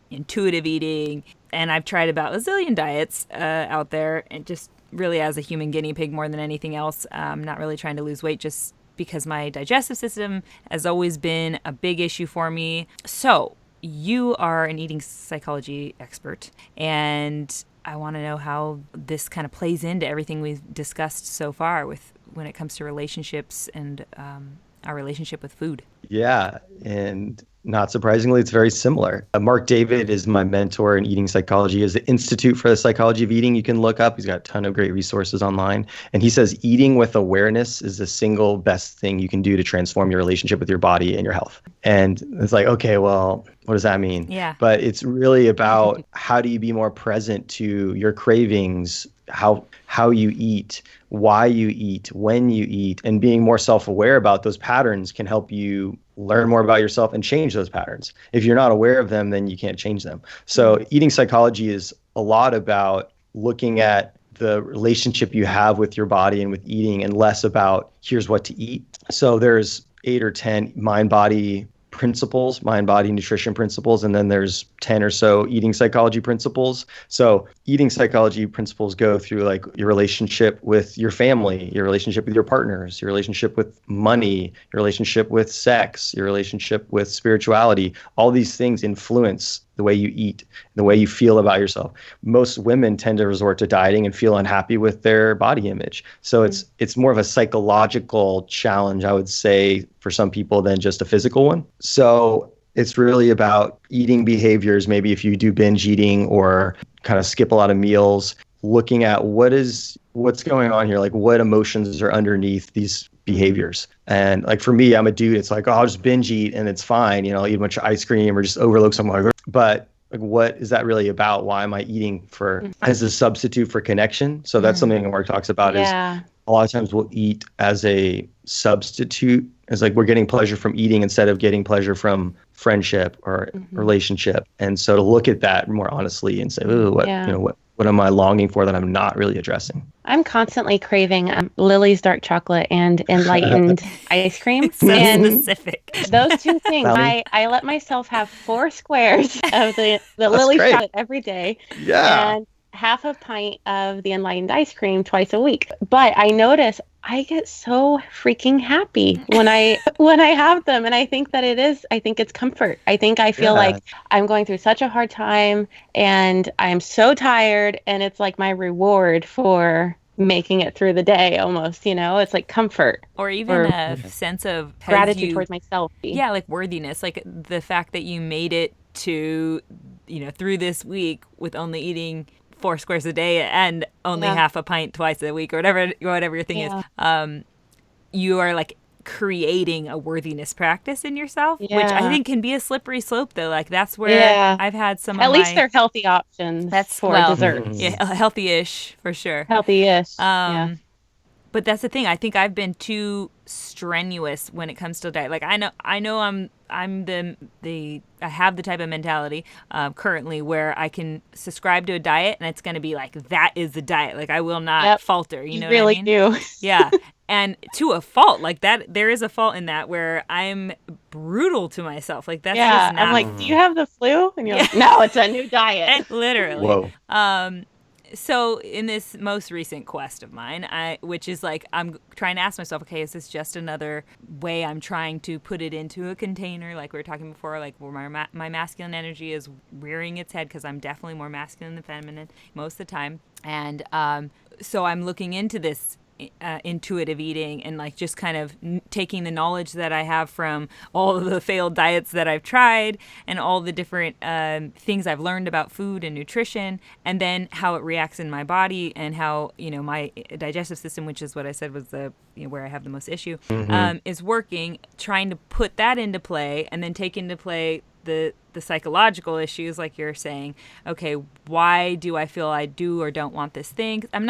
intuitive eating, and I've tried about a zillion diets out there, and just really as a human guinea pig more than anything else. I'm not really trying to lose weight, just because my digestive system has always been a big issue for me. So you are an eating psychology expert, and I want to know how this kind of plays into everything we've discussed so far when it comes to relationships and our relationship with food. Yeah, and not surprisingly, it's very similar. Mark David is my mentor in eating psychology. He has the Institute for the Psychology of Eating you can look up. He's got a ton of great resources online. And he says eating with awareness is the single best thing you can do to transform your relationship with your body and your health. And it's like, okay, well, what does that mean? Yeah. But it's really about how do you be more present to your cravings, how you eat, why you eat, when you eat, and being more self-aware about those patterns can help you learn more about yourself and change those patterns. If you're not aware of them, then you can't change them. So eating psychology is a lot about looking at the relationship you have with your body and with eating, and less about here's what to eat. So there's 8 or 10 mind-body principles, mind-body nutrition principles, and then there's 10 or so eating psychology principles. So eating psychology principles go through like your relationship with your family, your relationship with your partners, your relationship with money, your relationship with sex, your relationship with spirituality. All these things influence the way you eat, the way you feel about yourself. Most women tend to resort to dieting and feel unhappy with their body image. So it's more of a psychological challenge, I would say, for some people than just a physical one. So it's really about eating behaviors. Maybe if you do binge eating or kind of skip a lot of meals, looking at what's going on here, like what emotions are underneath these behaviors. And like for me, I'm a dude. It's like, oh, I'll just binge eat and it's fine. I'll eat a bunch of ice cream or just overlook something. But like, what is that really about? Why am I eating as a substitute for connection? So that's something Mark talks about is a lot of times we'll eat as a substitute. It's like we're getting pleasure from eating instead of getting pleasure from friendship or relationship. And so to look at that more honestly and say, oh, What am I longing for that I'm not really addressing? I'm constantly craving Lily's dark chocolate and enlightened ice cream. So and specific. Those two things. I let myself have 4 squares of the Lily's chocolate every day. Yeah. And half a pint of the enlightened ice cream twice a week. But I notice I get so freaking happy when I have them, and I think it's comfort. I think I feel like I'm going through such a hard time and I'm so tired, and it's like my reward for making it through the day almost, it's like comfort. Or even a sense of gratitude towards myself. Yeah, like worthiness, like the fact that you made it to, through this week with only eating 4 squares a day and only half a pint twice a week or whatever your thing is. You are like creating a worthiness practice in yourself, which I think can be a slippery slope though. Like that's where I've had some at least they're healthy options for desserts. Yeah, healthy-ish for sure. Healthy-ish. But that's the thing. I think I've been too strenuous when it comes to diet. Like I know I have the type of mentality currently where I can subscribe to a diet and it's going to be like, that is the diet. Like I will not falter. You know really what I mean? do. Yeah. And to a fault, like that, there is a fault in that where I'm brutal to myself. Like that's just not... I'm like, do you have the flu? And you're like, no, it's a new diet. Literally. Whoa. So in this most recent quest of mine, which is like, I'm trying to ask myself, okay, is this just another way I'm trying to put it into a container? Like we were talking before, like where my masculine energy is rearing its head, because I'm definitely more masculine than feminine most of the time. And so I'm looking into this intuitive eating and like just kind of taking the knowledge that I have from all of the failed diets that I've tried and all the different things I've learned about food and nutrition, and then how it reacts in my body and how my digestive system, which is what I said was the where I have the most issue, is working, trying to put that into play and then take into play the psychological issues, like you're saying. Okay, why do I feel I do or don't want this thing? I'm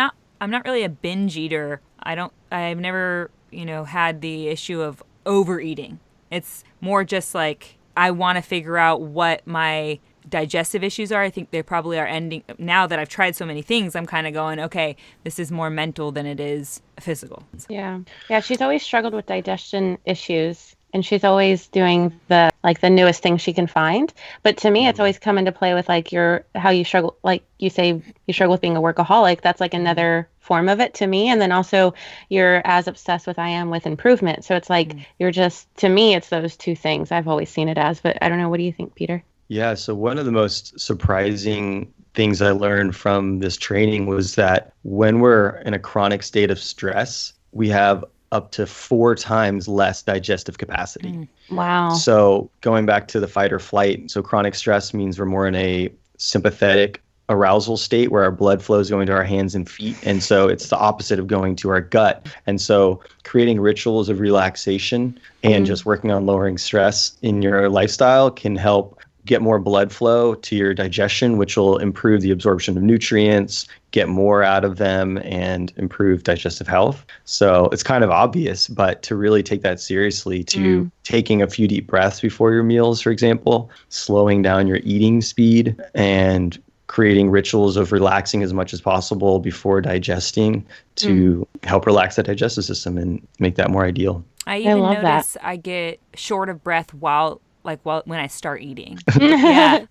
not really a binge eater. I've never, had the issue of overeating. It's more just like I want to figure out what my digestive issues are. I think they probably are ending. Now that I've tried so many things, I'm kind of going, okay, this is more mental than it is physical. Yeah. Yeah, she's always struggled with digestion issues. And she's always doing the newest thing she can find. But to me, it's always come into play with like how you struggle, like you say you struggle with being a workaholic. That's like another form of it to me. And then also you're as obsessed with I am with improvement. So it's like you're just, to me, it's those two things I've always seen it as. But I don't know. What do you think, Peter? Yeah. So one of the most surprising things I learned from this training was that when we're in a chronic state of stress, we have up to 4 times less digestive capacity. Wow. So going back to the fight or flight, so chronic stress means we're more in a sympathetic arousal state where our blood flow is going to our hands and feet. And so it's the opposite of going to our gut. And so creating rituals of relaxation and just working on lowering stress in your lifestyle can help get more blood flow to your digestion, which will improve the absorption of nutrients, get more out of them, and improve digestive health. So it's kind of obvious, but to really take that seriously, to taking a few deep breaths before your meals, for example, slowing down your eating speed, and creating rituals of relaxing as much as possible before digesting to help relax that digestive system and make that more ideal. I even notice I get short of breath when I start eating. Yeah.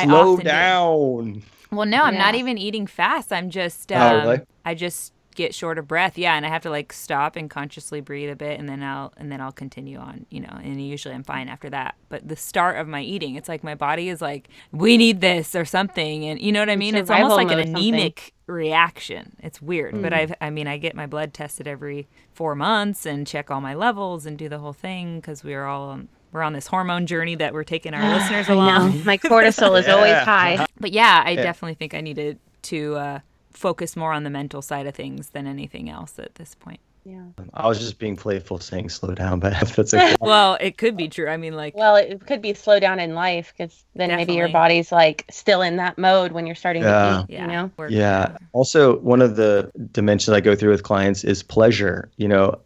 Slow down. Well, no, I'm not even eating fast. I'm just, really? I just get short of breath. Yeah. And I have to like stop and consciously breathe a bit, and then I'll continue on, and usually I'm fine after that. But the start of my eating, it's like my body is like, we need this or something. And you know what I mean? It's almost like an anemic reaction. It's weird. But I get my blood tested every 4 months and check all my levels and do the whole thing, because we're on this hormone journey that we're taking our listeners along. My cortisol is always high. But yeah, I definitely think I needed to focus more on the mental side of things than anything else at this point. Yeah. I was just being playful saying slow down, but if that's okay. Well, it could be true. I mean, like, well, it could be slow down in life, because then maybe your Definitely. body's like still in that mode when you're starting to eat, yeah, Yeah. Also, one of the dimensions I go through with clients is pleasure.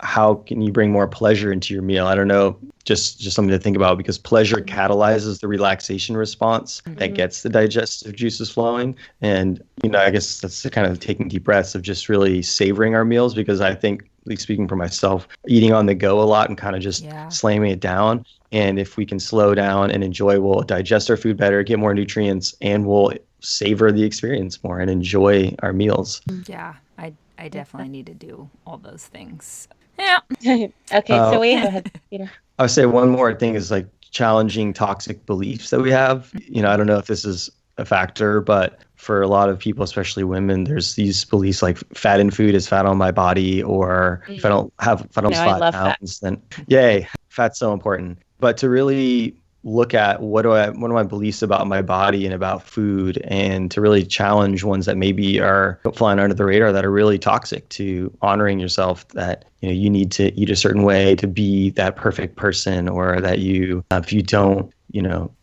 How can you bring more pleasure into your meal? I don't know, just something to think about, because pleasure catalyzes the relaxation response that gets the digestive juices flowing. And, I guess that's the kind of taking deep breaths of just really savoring our meals, because I think, at least speaking for myself, eating on the go a lot and kind of just slamming it down. And if we can slow down and enjoy, we'll digest our food better, get more nutrients, and we'll savor the experience more and enjoy our meals. Yeah, I definitely need to do all those things. Yeah. Okay, so we go ahead, Peter. I would say one more thing is like challenging toxic beliefs that we have. I don't know if this is a factor, but for a lot of people, especially women, there's these beliefs like fat in food is fat on my body, or if I don't lose 5 pounds, then yay, fat's so important. But to really look at what are my beliefs about my body and about food, and to really challenge ones that maybe are flying under the radar that are really toxic to honoring yourself, that you need to eat a certain way to be that perfect person, or that if you don't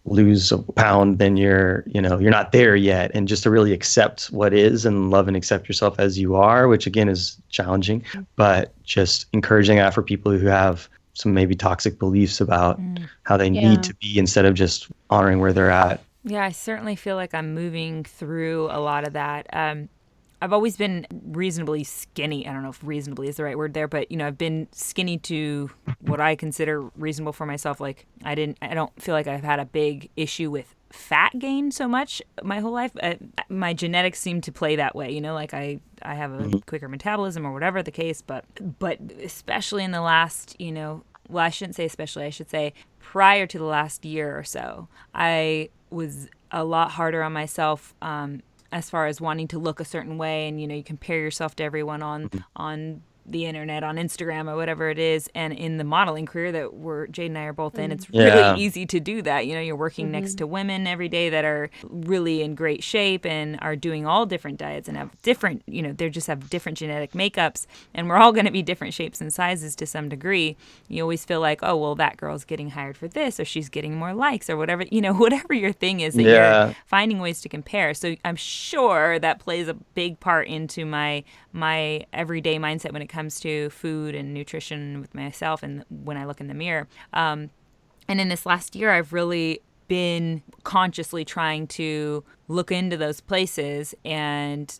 lose a pound, then you're not there yet. And just to really accept what is and love and accept yourself as you are, which again is challenging, but just encouraging that for people who have some maybe toxic beliefs about how they need to be, instead of just honoring where they're at. Yeah, I certainly feel like I'm moving through a lot of that. I've always been reasonably skinny. I don't know if reasonably is the right word there, but I've been skinny to what I consider reasonable for myself. Like I don't feel like I've had a big issue with fat gain so much my whole life. My genetics seem to play that way, like I have a quicker metabolism or whatever the case, but especially in the last, well, I shouldn't say especially, I should say prior to the last year or so, I was a lot harder on myself, as far as wanting to look a certain way, and you compare yourself to everyone on the internet, on Instagram or whatever it is. And in the modeling career that Jade and I are both in, it's really easy to do that. You're working next to women every day that are really in great shape and are doing all different diets and have different, they just have different genetic makeups, and we're all going to be different shapes and sizes to some degree. You always feel like, oh, well, that girl's getting hired for this, or she's getting more likes, or whatever, whatever your thing is that you're finding ways to compare. So I'm sure that plays a big part into my everyday mindset when it comes to food and nutrition with myself and when I look in the mirror. And in this last year, I've really been consciously trying to look into those places and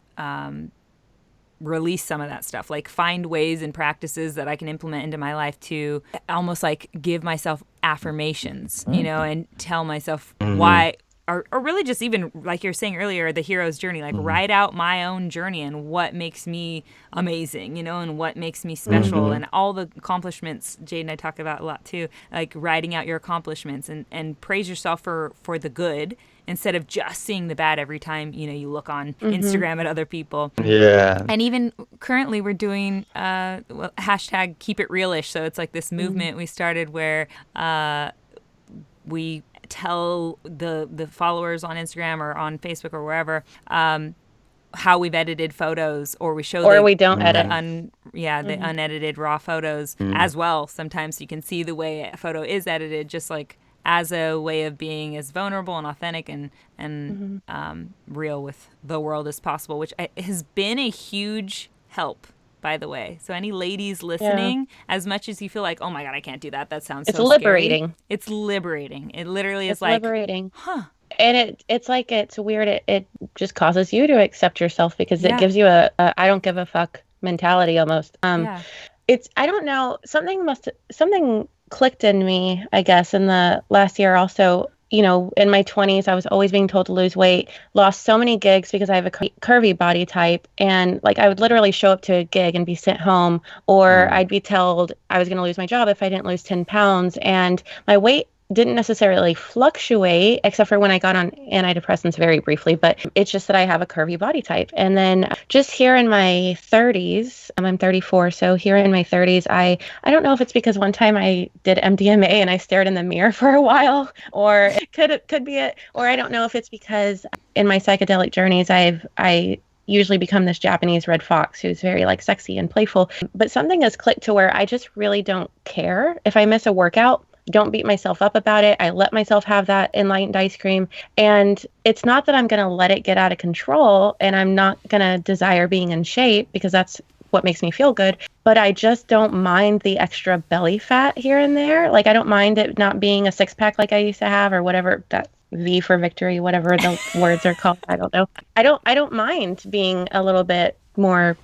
release some of that stuff, like find ways and practices that I can implement into my life to almost like give myself affirmations, and tell myself why. Or really just even, like you were saying earlier, the hero's journey, like write out my own journey and what makes me amazing, and what makes me special, and all the accomplishments. Jade and I talk about a lot too, like writing out your accomplishments and praise yourself for the good, instead of just seeing the bad every time, you look on Instagram at other people. Yeah. And even currently we're doing hashtag keep it realish. So it's like this movement we started where we tell the followers on Instagram or on Facebook or wherever how we've edited photos, or we show we don't edit the unedited raw photos as well. Sometimes you can see the way a photo is edited, just like as a way of being as vulnerable and authentic and real with the world as possible, which has been a huge help, by the way. So any ladies listening, as much as you feel like, oh my God, I can't do that. That sounds so liberating. Scary. It's liberating. It literally is liberating. And it's like, it's weird. It just causes you to accept yourself, because it gives you a I don't give a fuck mentality almost. It's, I don't know, something clicked in me, I guess, in the last year also. In my 20s, I was always being told to lose weight, lost so many gigs because I have a curvy body type. And like, I would literally show up to a gig and be sent home, or I'd be told I was going to lose my job if I didn't lose 10 pounds. And my weight didn't necessarily fluctuate, except for when I got on antidepressants very briefly, but it's just that I have a curvy body type. And then just here in my 30s, I'm 34, so here in my 30s, I don't know if it's because one time I did MDMA and I stared in the mirror for a while, or it could be it, or I don't know if it's because in my psychedelic journeys, I usually become this Japanese red fox who's very like sexy and playful. But something has clicked to where I just really don't care if I miss a workout. Don't beat myself up about it. I let myself have that enlightened ice cream. And it's not that I'm going to let it get out of control, and I'm not going to desire being in shape, because that's what makes me feel good. But I just don't mind the extra belly fat here and there. Like, I don't mind it not being a 6-pack like I used to have, or whatever, that V for victory, whatever the words are called. I don't know. I don't mind being a little bit more,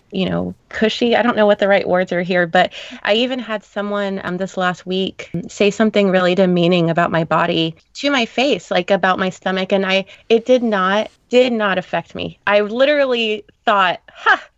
cushy. I don't know what the right words are here, but I even had someone this last week say something really demeaning about my body to my face, like about my stomach, and it did not affect me. I literally thought,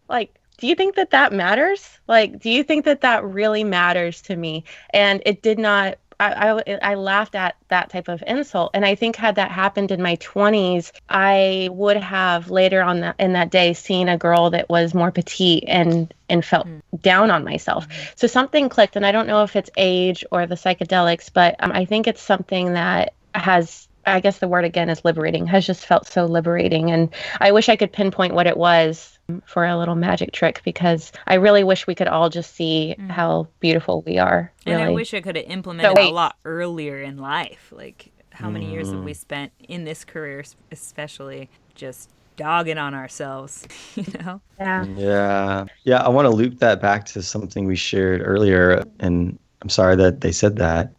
like, do you think that matters? Like, do you think that really matters to me? And it did not. I laughed at that type of insult. And I think had that happened in my 20s, I would have later on in that day seen a girl that was more petite and felt down on myself. So something clicked, and I don't know if it's age or the psychedelics, but I think it's something that has, I guess the word again is liberating, has just felt so liberating. And I wish I could pinpoint what it was for a little magic trick, because I really wish we could all just see how beautiful we are. Really. And I wish I could have implemented a lot earlier in life. Like, how many years have we spent in this career, especially just dogging on ourselves, Yeah. Yeah. I want to loop that back to something we shared earlier, and I'm sorry that they said that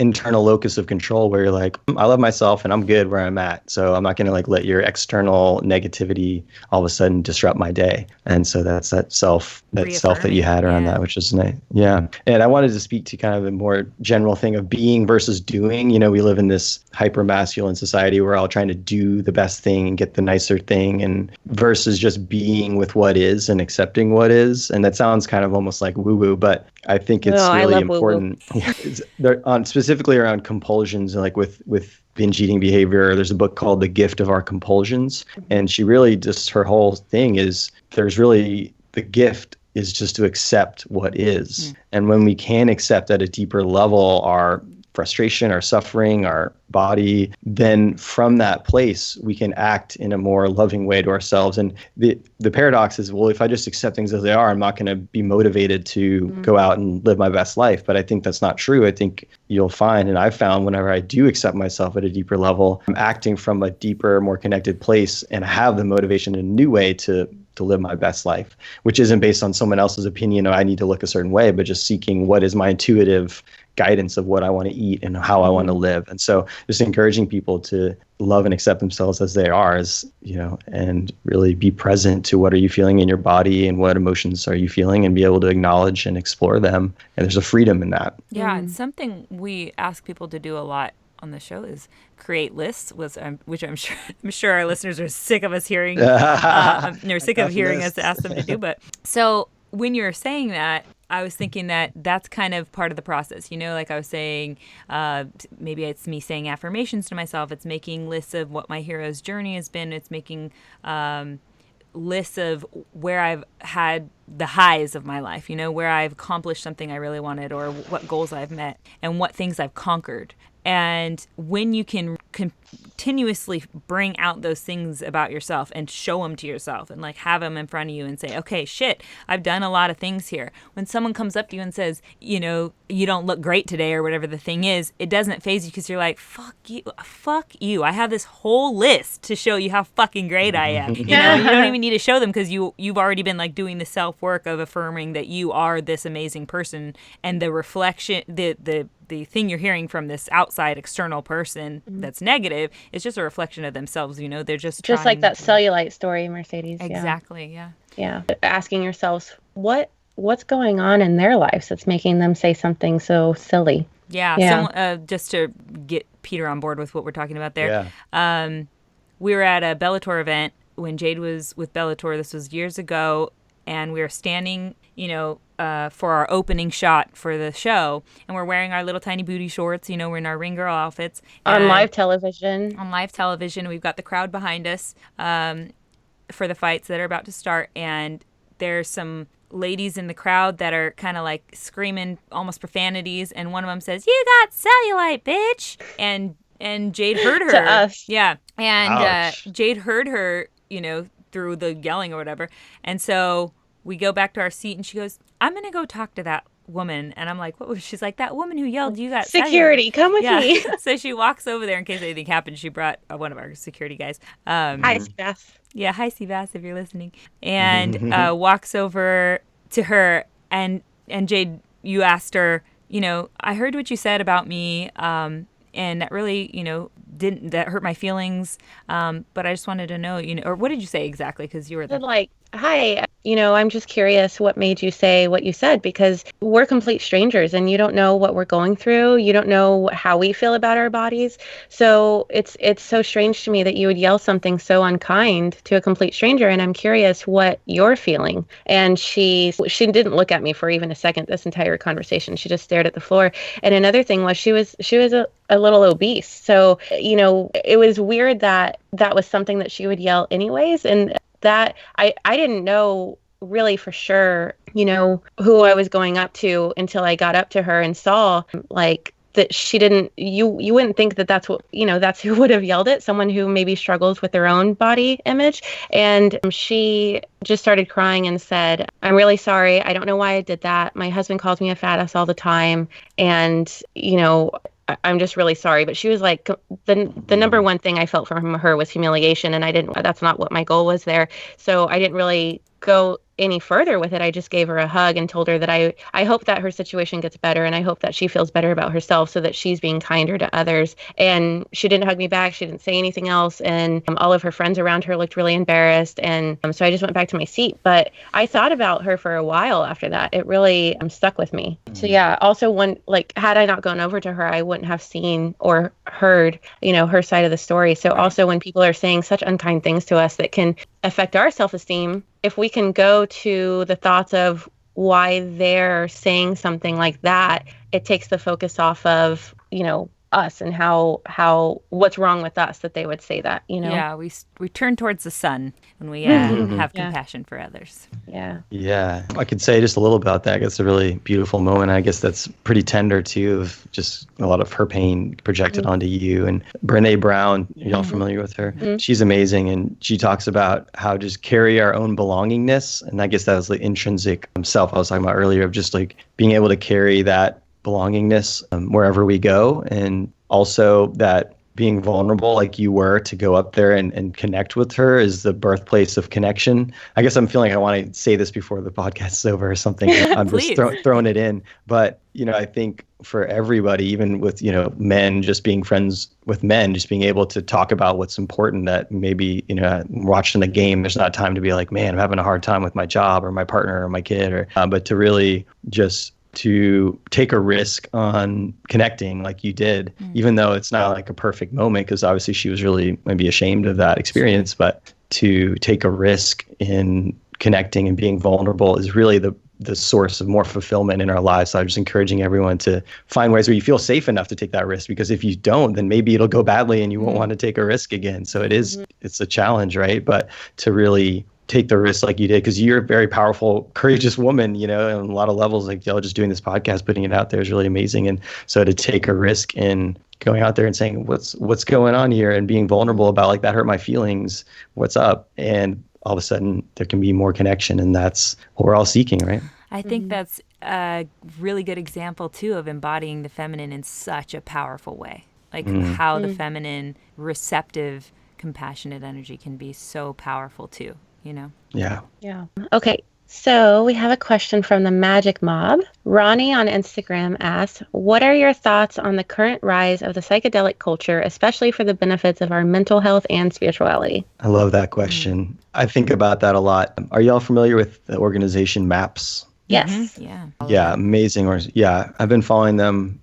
internal locus of control where you're like, I love myself and I'm good where I'm at. So I'm not going to like let your external negativity all of a sudden disrupt my day. And so that's that self that you had around that, which is nice. Yeah. And I wanted to speak to kind of a more general thing of being versus doing. We live in this hyper masculine society where we're all trying to do the best thing and get the nicer thing, and versus just being with what is and accepting what is. And that sounds kind of almost like woo woo, but I think it's really important. Specifically around compulsions, like with binge eating behavior. There's a book called The Gift of Our Compulsions, and she really just, her whole thing is there's really, the gift is just to accept what is. And when we can accept at a deeper level our frustration, our suffering, our body, then from that place we can act in a more loving way to ourselves. And the paradox is, well, if I just accept things as they are, I'm not going to be motivated to go out and live my best life. But I think that's not true. I think you'll find, and I've found, whenever I do accept myself at a deeper level, I'm acting from a deeper, more connected place, and I have the motivation in a new way to live my best life, which isn't based on someone else's opinion or I need to look a certain way, but just seeking what is my intuitive guidance of what I want to eat and how I want to live. And so just encouraging people to love and accept themselves as they are, and really be present to what are you feeling in your body and what emotions are you feeling, and be able to acknowledge and explore them. And there's a freedom in that. Yeah. And something we ask people to do a lot on the show is create lists, which I'm sure our listeners are sick of us hearing. They're sick of hearing us ask them to do. But so when you're saying that, I was thinking that that's kind of part of the process. Like I was saying, maybe it's me saying affirmations to myself. It's making lists of what my hero's journey has been. It's making lists of where I've had the highs of my life, where I've accomplished something I really wanted, or what goals I've met and what things I've conquered. And when you can continuously bring out those things about yourself and show them to yourself and like have them in front of you and say, okay, shit, I've done a lot of things here. When someone comes up to you and says, you don't look great today, or whatever the thing is, it doesn't faze you, because you're like, fuck you. I have this whole list to show you how fucking great I am. You don't even need to show them, because you've already been like doing the self-work of affirming that you are this amazing person, and the reflection, the thing you're hearing from this outside external person that's negative is just a reflection of themselves. They're just like that cellulite story, Mercedes. Exactly. Yeah. Asking yourselves what's going on in their lives that's making them say something so silly. Yeah. Just to get Peter on board with what we're talking about there. We were at a Bellator event when Jade was with Bellator. This was years ago, and we were standing, for our opening shot for the show, and we're wearing our little tiny booty shorts, we're in our ring girl outfits. On live television. We've got the crowd behind us for the fights that are about to start, and there's some ladies in the crowd that are kind of like screaming almost profanities, and one of them says, "You got cellulite, bitch!" And Jade heard her. To us. Yeah. And Jade heard her, through the yelling or whatever. And so we go back to our seat and she goes, I'm going to go talk to that woman. And I'm like, what was she's like, that woman who yelled, you got security, come with me. So she walks over there in case anything happens. She brought one of our security guys. Hi, Seabass. Yeah, hi, Seabass, if you're listening. And walks over to her. And Jade, you asked her, I heard what you said about me. And that really, that hurt my feelings. But I just wanted to know, or what did you say exactly? Because you were like, hi, I'm just curious what made you say what you said, because we're complete strangers and you don't know what we're going through. You don't know how we feel about our bodies. So it's so strange to me that you would yell something so unkind to a complete stranger. And I'm curious what you're feeling. And she didn't look at me for even a second this entire conversation. She just stared at the floor. And another thing was she was a little obese. So, it was weird that was something that she would yell anyways. And that I didn't know really for sure, who I was going up to until I got up to her and saw that she didn't, you wouldn't think that that's what, that's who would have yelled it, someone who maybe struggles with their own body image. And she just started crying and said, I'm really sorry. I don't know why I did that. My husband calls me a fat ass all the time. And, I'm just really sorry. But she was like, the number one thing I felt from her was humiliation. And that's not what my goal was there. So I didn't really go any further with it. I just gave her a hug and told her that I hope that her situation gets better, and I hope that she feels better about herself so that she's being kinder to others. And she didn't hug me back. She didn't say anything else. And all of her friends around her looked really embarrassed. And so I just went back to my seat. But I thought about her for a while after that. It really stuck with me. So yeah, also had I not gone over to her, I wouldn't have seen or heard, her side of the story. So also when people are saying such unkind things to us that can affect our self-esteem, if we can go to the thoughts of why they're saying something like that, it takes the focus off of, us and how what's wrong with us that they would say that, Yeah, we turn towards the sun when we have compassion for others. Yeah, I could say just a little about that. It's a really beautiful moment. I guess that's pretty tender too, of just a lot of her pain projected onto you. And Brene Brown, y'all familiar with her? She's amazing, and she talks about how just carry our own belongingness. And I guess that was the intrinsic self I was talking about earlier, of just like being able to carry that belongingness wherever we go, and also that being vulnerable like you were to go up there and connect with her is the birthplace of connection. I guess I'm feeling like I want to say this before the podcast is over or something. I'm just throwing it in. But, I think for everybody, even with, men just being friends with men, just being able to talk about what's important, that maybe, watching the game, there's not time to be like, man, I'm having a hard time with my job or my partner or my kid, but to really just to take a risk on connecting like you did, even though it's not like a perfect moment, because obviously she was really maybe ashamed of that experience, but to take a risk in connecting and being vulnerable is really the source of more fulfillment in our lives. So I'm just encouraging everyone to find ways where you feel safe enough to take that risk, because if you don't, then maybe it'll go badly and you won't want to take a risk again. So it's a challenge, right? But to really take the risk like you did, because you're a very powerful, courageous woman, on a lot of levels. Like, just doing this podcast, putting it out there is really amazing. And so to take a risk in going out there and saying, what's going on here, and being vulnerable about like, that hurt my feelings, what's up? And all of a sudden there can be more connection, and that's what we're all seeking, right? I think that's a really good example too of embodying the feminine in such a powerful way. Like how the feminine, receptive, compassionate energy can be so powerful too. Yeah. Okay, so we have a question from the Magic Mob. Ronnie on Instagram asks, what are your thoughts on the current rise of the psychedelic culture, especially for the benefits of our mental health and spirituality? I love that question. I think about that a lot. Are y'all familiar with the organization MAPS? Yes. Yeah, amazing. I've been following them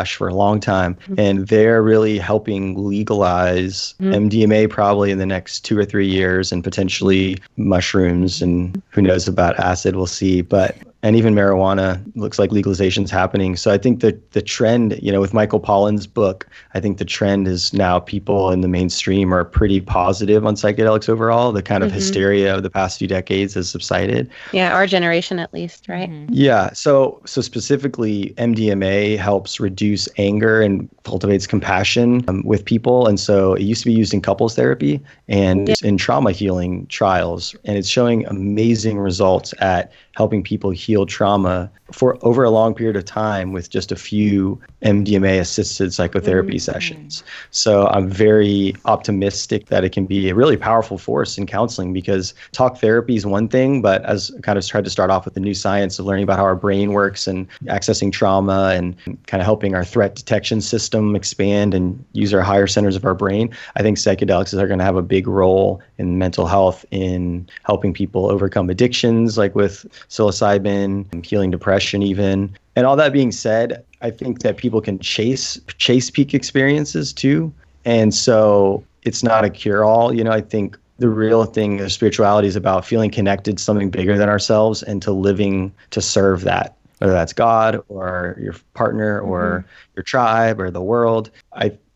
for a long time. And they're really helping legalize MDMA probably in the next 2 or 3 years, and potentially mushrooms, and who knows about acid, we'll see. But and even marijuana looks like legalization is happening. So I think that the trend, with Michael Pollan's book, I think the trend is now people in the mainstream are pretty positive on psychedelics overall. The kind of hysteria of the past few decades has subsided. Yeah, our generation at least, right? Yeah. So specifically, MDMA helps reduce anger and cultivates compassion with people. And so it used to be used in couples therapy and in trauma healing trials. And it's showing amazing results at helping people heal trauma for over a long period of time with just a few MDMA-assisted psychotherapy sessions. So I'm very optimistic that it can be a really powerful force in counseling, because talk therapy is one thing, but as I kind of tried to start off with the new science of learning about how our brain works and accessing trauma and kind of helping our threat detection system expand and use our higher centers of our brain, I think psychedelics are going to have a big role in mental health, in helping people overcome addictions, like with psilocybin, healing depression even. And all that being said, I think that people can chase peak experiences too. And so it's not a cure-all. I think the real thing of spirituality is about feeling connected to something bigger than ourselves and to living to serve that, whether that's God or your partner or your tribe or the world.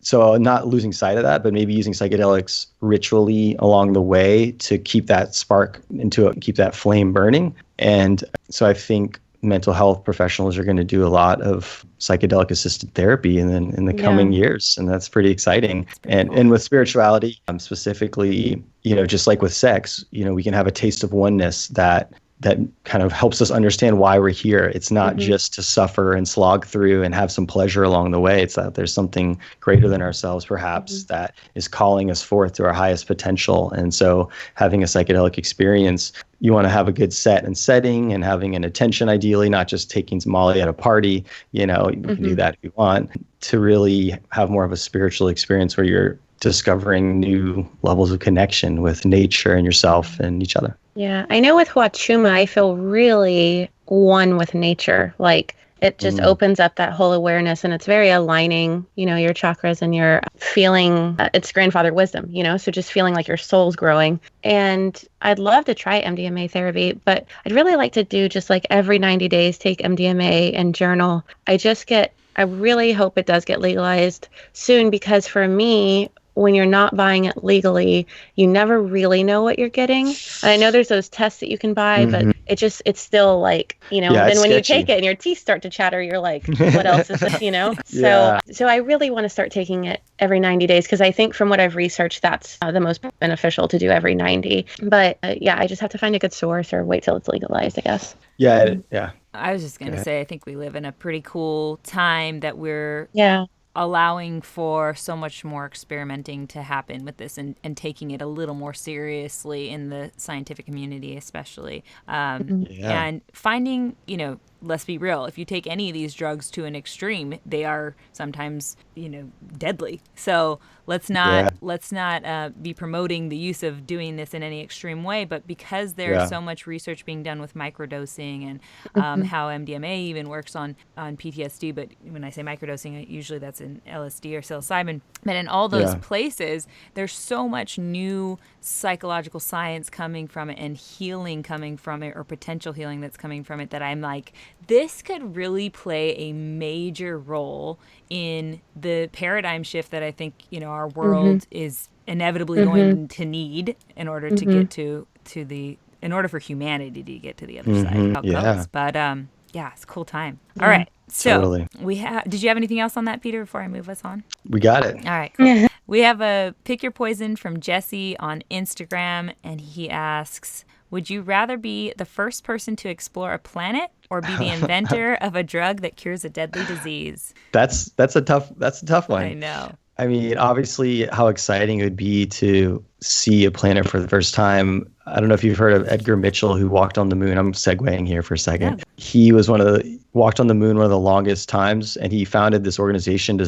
So not losing sight of that, but maybe using psychedelics ritually along the way to keep that spark keep that flame burning. And so I think mental health professionals are going to do a lot of psychedelic assisted therapy in the coming years. And that's pretty exciting. And with spirituality, specifically, just like with sex, we can have a taste of oneness that kind of helps us understand why we're here. It's not just to suffer and slog through and have some pleasure along the way. It's that there's something greater than ourselves, perhaps, that is calling us forth to our highest potential. And so having a psychedelic experience, you want to have a good set and setting and having an attention, ideally, not just taking some Molly at a party. You can do that if you want, to really have more of a spiritual experience where you're discovering new levels of connection with nature and yourself and each other. Yeah, I know with Huachuma, I feel really one with nature. Like it just opens up that whole awareness, and it's very aligning, your chakras, and you're feeling it's grandfather wisdom, so just feeling like your soul's growing. And I'd love to try MDMA therapy, but I'd really like to do just like every 90 days, take MDMA and journal. I really hope it does get legalized soon, because for me, when you're not buying it legally, you never really know what you're getting. And I know there's those tests that you can buy, but it's still like, then when you take it and your teeth start to chatter, you're like, what else is this, So I really want to start taking it every 90 days, because I think from what I've researched, that's the most beneficial to do every 90. But I just have to find a good source or wait till it's legalized, I guess. Yeah. I was just going to say, I think we live in a pretty cool time that we're allowing for so much more experimenting to happen with this, and taking it a little more seriously in the scientific community, especially. And finding, let's be real, if you take any of these drugs to an extreme, they are sometimes, deadly. So let's not be promoting the use of doing this in any extreme way, but because there's so much research being done with microdosing and how MDMA even works on PTSD, but when I say microdosing, usually that's in LSD or psilocybin. But in all those places, there's so much new psychological science coming from it and healing coming from it, or potential healing that's coming from it, that I'm like, this could really play a major role in the paradigm shift that I think, our world is inevitably going to need in order to get to in order for humanity to get to the other side. How it goes. But it's a cool time. All right. So did you have anything else on that, Peter, before I move us on? We got it. All right, cool. We have a Pick Your Poison from Jesse on Instagram, and he asks, would you rather be the first person to explore a planet or be the inventor of a drug that cures a deadly disease? That's a tough one. I know. I mean, obviously, how exciting it would be to see a planet for the first time. I don't know if you've heard of Edgar Mitchell, who walked on the moon. I'm segueing here for a second. Yeah. He was walked on the moon one of the longest times, and he founded this organization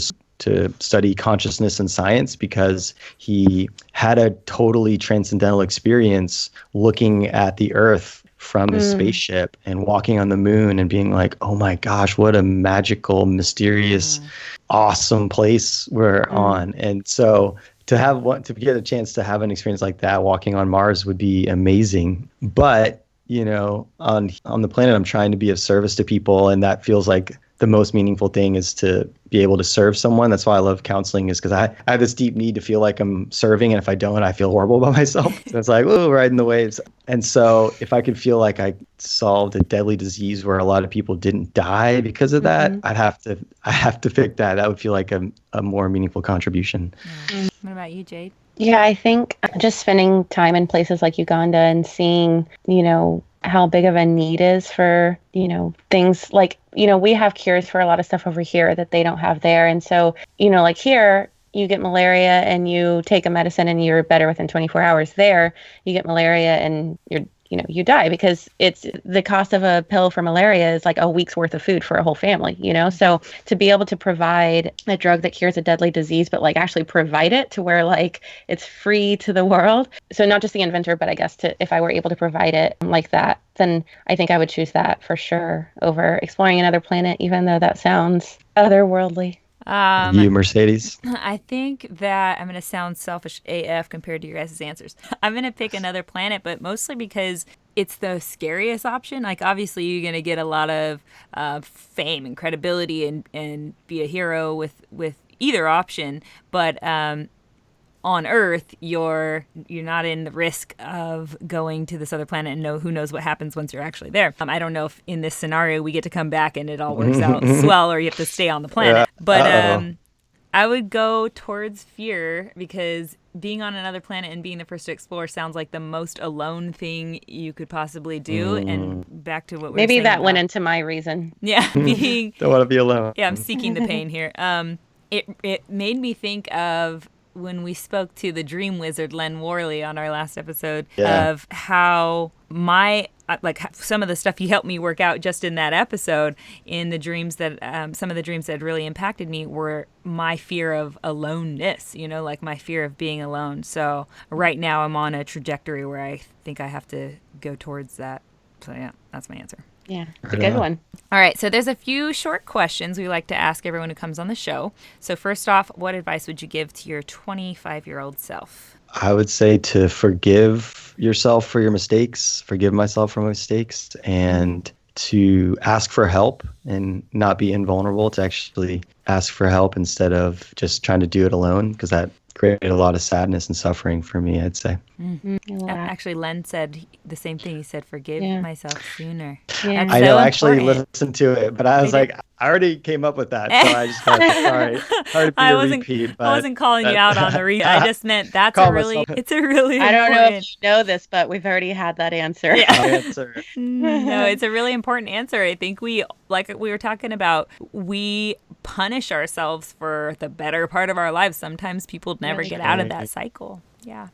to study consciousness and science, because he had a totally transcendental experience looking at the Earth from the spaceship and walking on the moon and being like, oh my gosh, what a magical, mysterious, awesome place we're on. And so to get a chance to have an experience like that walking on Mars would be amazing. But on the planet, I'm trying to be of service to people, and that feels like the most meaningful thing is to be able to serve someone. That's why I love counseling, is because I have this deep need to feel like I'm serving, and if I don't, I feel horrible about myself. So it's like, oh, riding the waves. And so if I could feel like I solved a deadly disease where a lot of people didn't die because of that, I have to pick that. That would feel like a more meaningful contribution. What about you, Jade? Yeah, I think just spending time in places like Uganda and seeing, how big of a need is for, things like, we have cures for a lot of stuff over here that they don't have there. And so, like here, you get malaria and you take a medicine and you're better within 24 hours. There, you get malaria and you die, because it's the cost of a pill for malaria is like a week's worth of food for a whole family, So to be able to provide a drug that cures a deadly disease, but like actually provide it to where like it's free to the world. So not just the inventor, but I guess if I were able to provide it like that, then I think I would choose that for sure over exploring another planet, even though that sounds otherworldly. You, Mercedes? I think that I'm going to sound selfish AF compared to your guys' answers. I'm going to pick another planet, but mostly because it's the scariest option. Like, obviously, you're going to get a lot of fame and credibility and be a hero with either option. But on Earth, you're not in the risk of going to this other planet and who knows what happens once you're actually there. I don't know if in this scenario we get to come back and it all works out swell, or you have to stay on the planet. But I would go towards fear, because being on another planet and being the first to explore sounds like the most alone thing you could possibly do. And back to what we were saying. Maybe that went into my reason. Yeah, don't want to be alone. Yeah, I'm seeking the pain here. It made me think of when we spoke to the dream wizard Len Worley on our last episode, of how some of the stuff he helped me work out just in that episode, in the dreams that some of the dreams that really impacted me were my fear of aloneness, like my fear of being alone. So right now I'm on a trajectory where I think I have to go towards that. So yeah, that's my answer. Yeah, it's a good one. All right, so there's a few short questions we like to ask everyone who comes on the show. So first off, what advice would you give to your 25-year-old self? I would say to forgive yourself for your mistakes, forgive myself for my mistakes, and to ask for help and not be invulnerable, to actually ask for help instead of just trying to do it alone, because that created a lot of sadness and suffering for me, I'd say. Mm-hmm. Actually, Len said the same thing. He said, forgive myself sooner. Yeah. I know, I actually listened to it, but I was like, I already came up with that, so I just thought, sorry to be a repeat. But I wasn't calling you out on the repeat. I just meant it's a really important... I don't know if you know this, but we've already had that answer. Yeah. No, it's a really important answer. I think like we were talking about, we punish ourselves for the better part of our lives. Sometimes people never get out of that cycle. Yeah.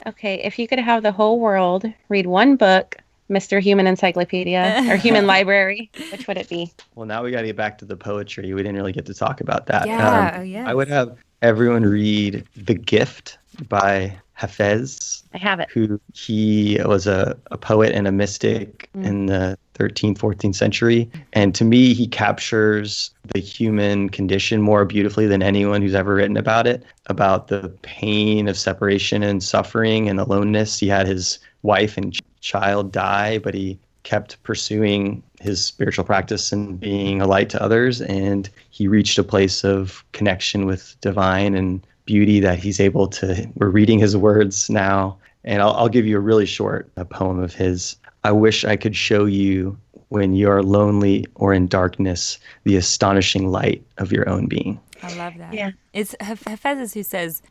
Okay, if you could have the whole world read one book, Mr. Human Encyclopedia or Human Library, which would it be? Well, now we got to get back to the poetry. We didn't really get to talk about that. Yeah, I would have everyone read The Gift by Hafez. I have it. He was a poet and a mystic in the 13th, 14th century. And to me, he captures the human condition more beautifully than anyone who's ever written about it, about the pain of separation and suffering and aloneness. He had his wife and child die, but he kept pursuing his spiritual practice and being a light to others. And he reached a place of connection with divine and beauty that he's able to, we're reading his words now. And I'll give you a really short poem of his. I wish I could show you, when you're lonely or in darkness, the astonishing light of your own being. I love that. Yeah. It's Hafez who says,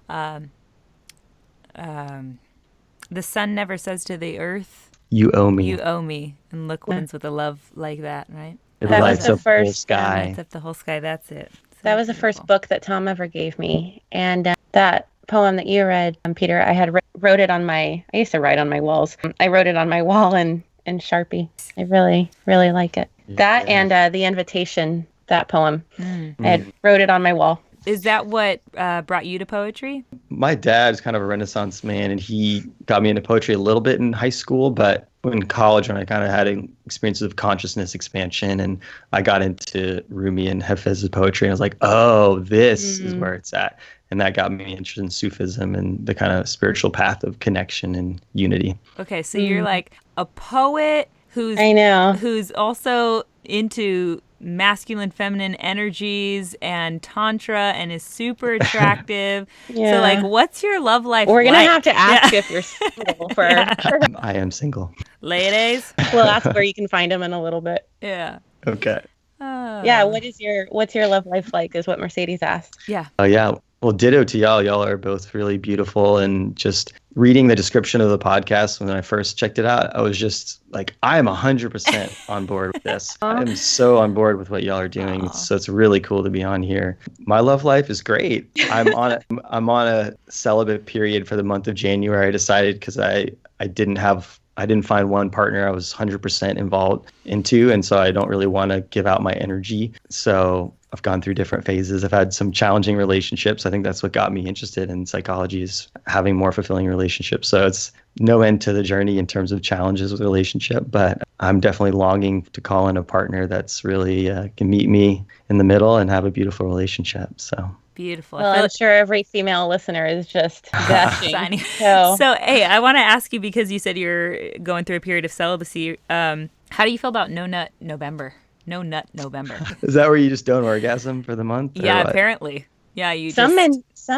the sun never says to the earth, you owe me. You owe me. And look what happens with a love like that, right? It lights up the whole sky. Lights up the whole sky, that's it. So that was the first book that Tom ever gave me. And that poem that you read, Peter, I had wrote it on I used to write on my walls. I wrote it on my wall in Sharpie. I really, really like it. Yeah. That and The Invitation, that poem. I had wrote it on my wall. Is that what brought you to poetry? My dad's kind of a Renaissance man, and he got me into poetry a little bit in high school, but in college, when I kind of had experiences of consciousness expansion, and I got into Rumi and Hafez's poetry, and I was like, oh, this is where it's at. And that got me interested in Sufism and the kind of spiritual path of connection and unity. Okay, so you're like, a poet who's also into masculine, feminine energies and tantra and is super attractive. So like, what's your love life We're gonna like? have to ask if you're single for I am single. Ladies. We'll ask where you can find him in a little bit. Yeah. Okay. Yeah, what's your love life like is what Mercedes asked. Yeah. Yeah. Well, ditto to y'all. Y'all are both really beautiful, and just reading the description of the podcast when I first checked it out, I was just like, I am 100% on board with this. I am so on board with what y'all are doing. So it's really cool to be on here. My love life is great. I'm on a celibate period for the month of January. I decided because I didn't find one partner I was 100% involved into, and so I don't really want to give out my energy. So I've gone through different phases. I've had some challenging relationships. I think that's what got me interested in psychology, is having more fulfilling relationships. So it's no end to the journey in terms of challenges with relationship, but I'm definitely longing to call in a partner that's really can meet me in the middle and have a beautiful relationship. So beautiful. Well, I'm sure every female listener is just gushing. So, hey, I want to ask you, because you said you're going through a period of celibacy. How do you feel about No Nut November? No Nut November. Is that where you just don't orgasm for the month? Yeah, apparently. Yeah, some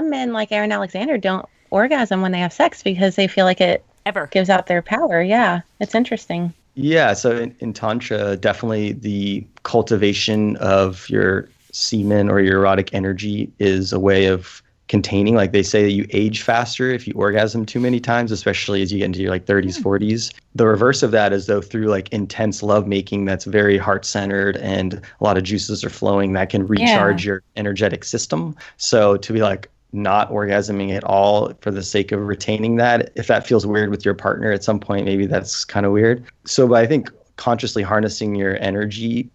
men like Aaron Alexander don't orgasm when they have sex because they feel like it gives out their power. Yeah, it's interesting. Yeah, so in Tantra, definitely the cultivation of your semen or your erotic energy is a way of containing. Like they say that you age faster if you orgasm too many times, especially as you get into your like 30s, 40s. The reverse of that is though through like intense lovemaking that's very heart-centered and a lot of juices are flowing, that can recharge your energetic system. So to be like not orgasming at all for the sake of retaining that, if that feels weird with your partner at some point, maybe that's kind of weird. So but I think consciously harnessing your energy,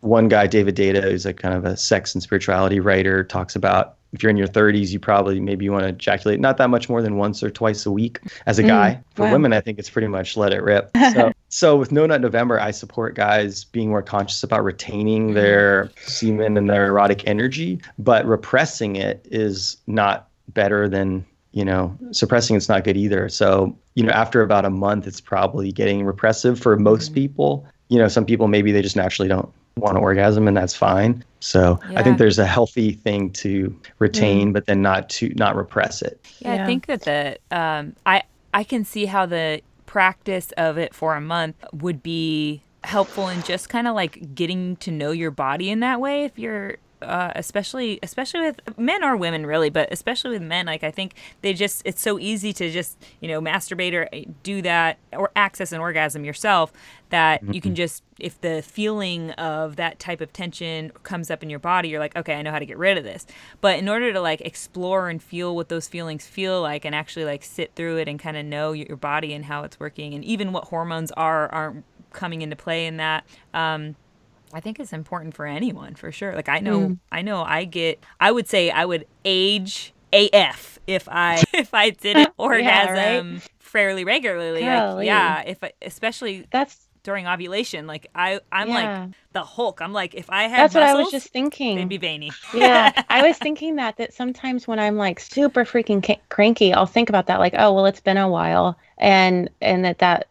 one guy, David Data, who's like kind of a sex and spirituality writer, talks about if you're in your 30s, you probably maybe want to ejaculate not that much more than once or twice a week as a guy. For women, I think it's pretty much let it rip. So with No Nut November, I support guys being more conscious about retaining their semen and their erotic energy, but repressing it is not better than, suppressing it's not good either. So, after about a month, it's probably getting repressive for most people. Some people, maybe they just naturally don't want to orgasm, and that's fine. So I think there's a healthy thing to retain, but then not repress it. Yeah, I think that I can see how the practice of it for a month would be helpful in just kind of like getting to know your body in that way. If you're especially with men or women really, but especially with men, like I think it's so easy to just, masturbate or do that or access an orgasm yourself that you can just, if the feeling of that type of tension comes up in your body, you're like, okay, I know how to get rid of this. But in order to like explore and feel what those feelings feel like and actually like sit through it and kind of know your body and how it's working and even what hormones aren't coming into play in that, I think it's important for anyone, for sure. Like I would say I would age AF if I didn't orgasm fairly regularly. Especially that's during ovulation. Like I'm like the Hulk. I'm like, if I had that's muscles, what I was just thinking. They'd be veiny. Yeah, I was thinking that sometimes when I'm like super freaking cranky, I'll think about that. Like, oh well, it's been a while, and that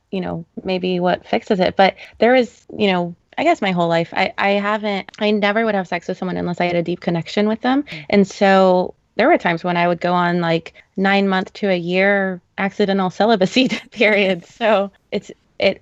maybe what fixes it. But there is I guess my whole life, I never would have sex with someone unless I had a deep connection with them. And so there were times when I would go on like 9 month to a year accidental celibacy periods. So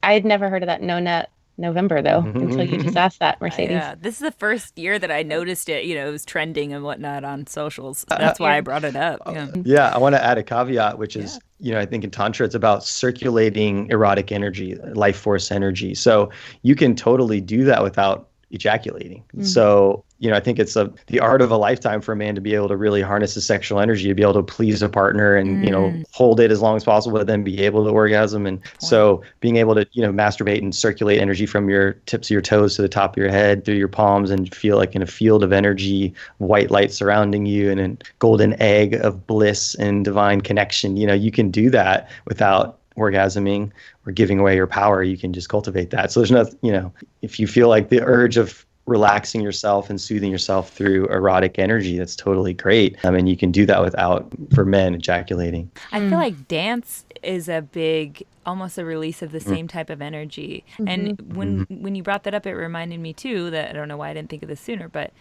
I'd never heard of that No Nut November though, until you just asked that, Mercedes. This is the first year that I noticed it, it was trending and whatnot on socials. That's why I brought it up. I want to add a caveat, which is, I think in Tantra, it's about circulating erotic energy, life force energy. So you can totally do that without ejaculating. So, I think it's the art of a lifetime for a man to be able to really harness his sexual energy, to be able to please a partner and, hold it as long as possible, but then be able to orgasm. And so being able to, masturbate and circulate energy from your tips of your toes to the top of your head, through your palms, and feel like in a field of energy, white light surrounding you and a golden egg of bliss and divine connection. You can do that without orgasming or giving away your power. You can just cultivate that. So there's nothing, if you feel like the urge of relaxing yourself and soothing yourself through erotic energy. That's totally great. I mean, you can do that without, for men, ejaculating. I feel like dance is a big, almost a release of the same type of energy. And when you brought that up, it reminded me too that, I don't know why I didn't think of this sooner, but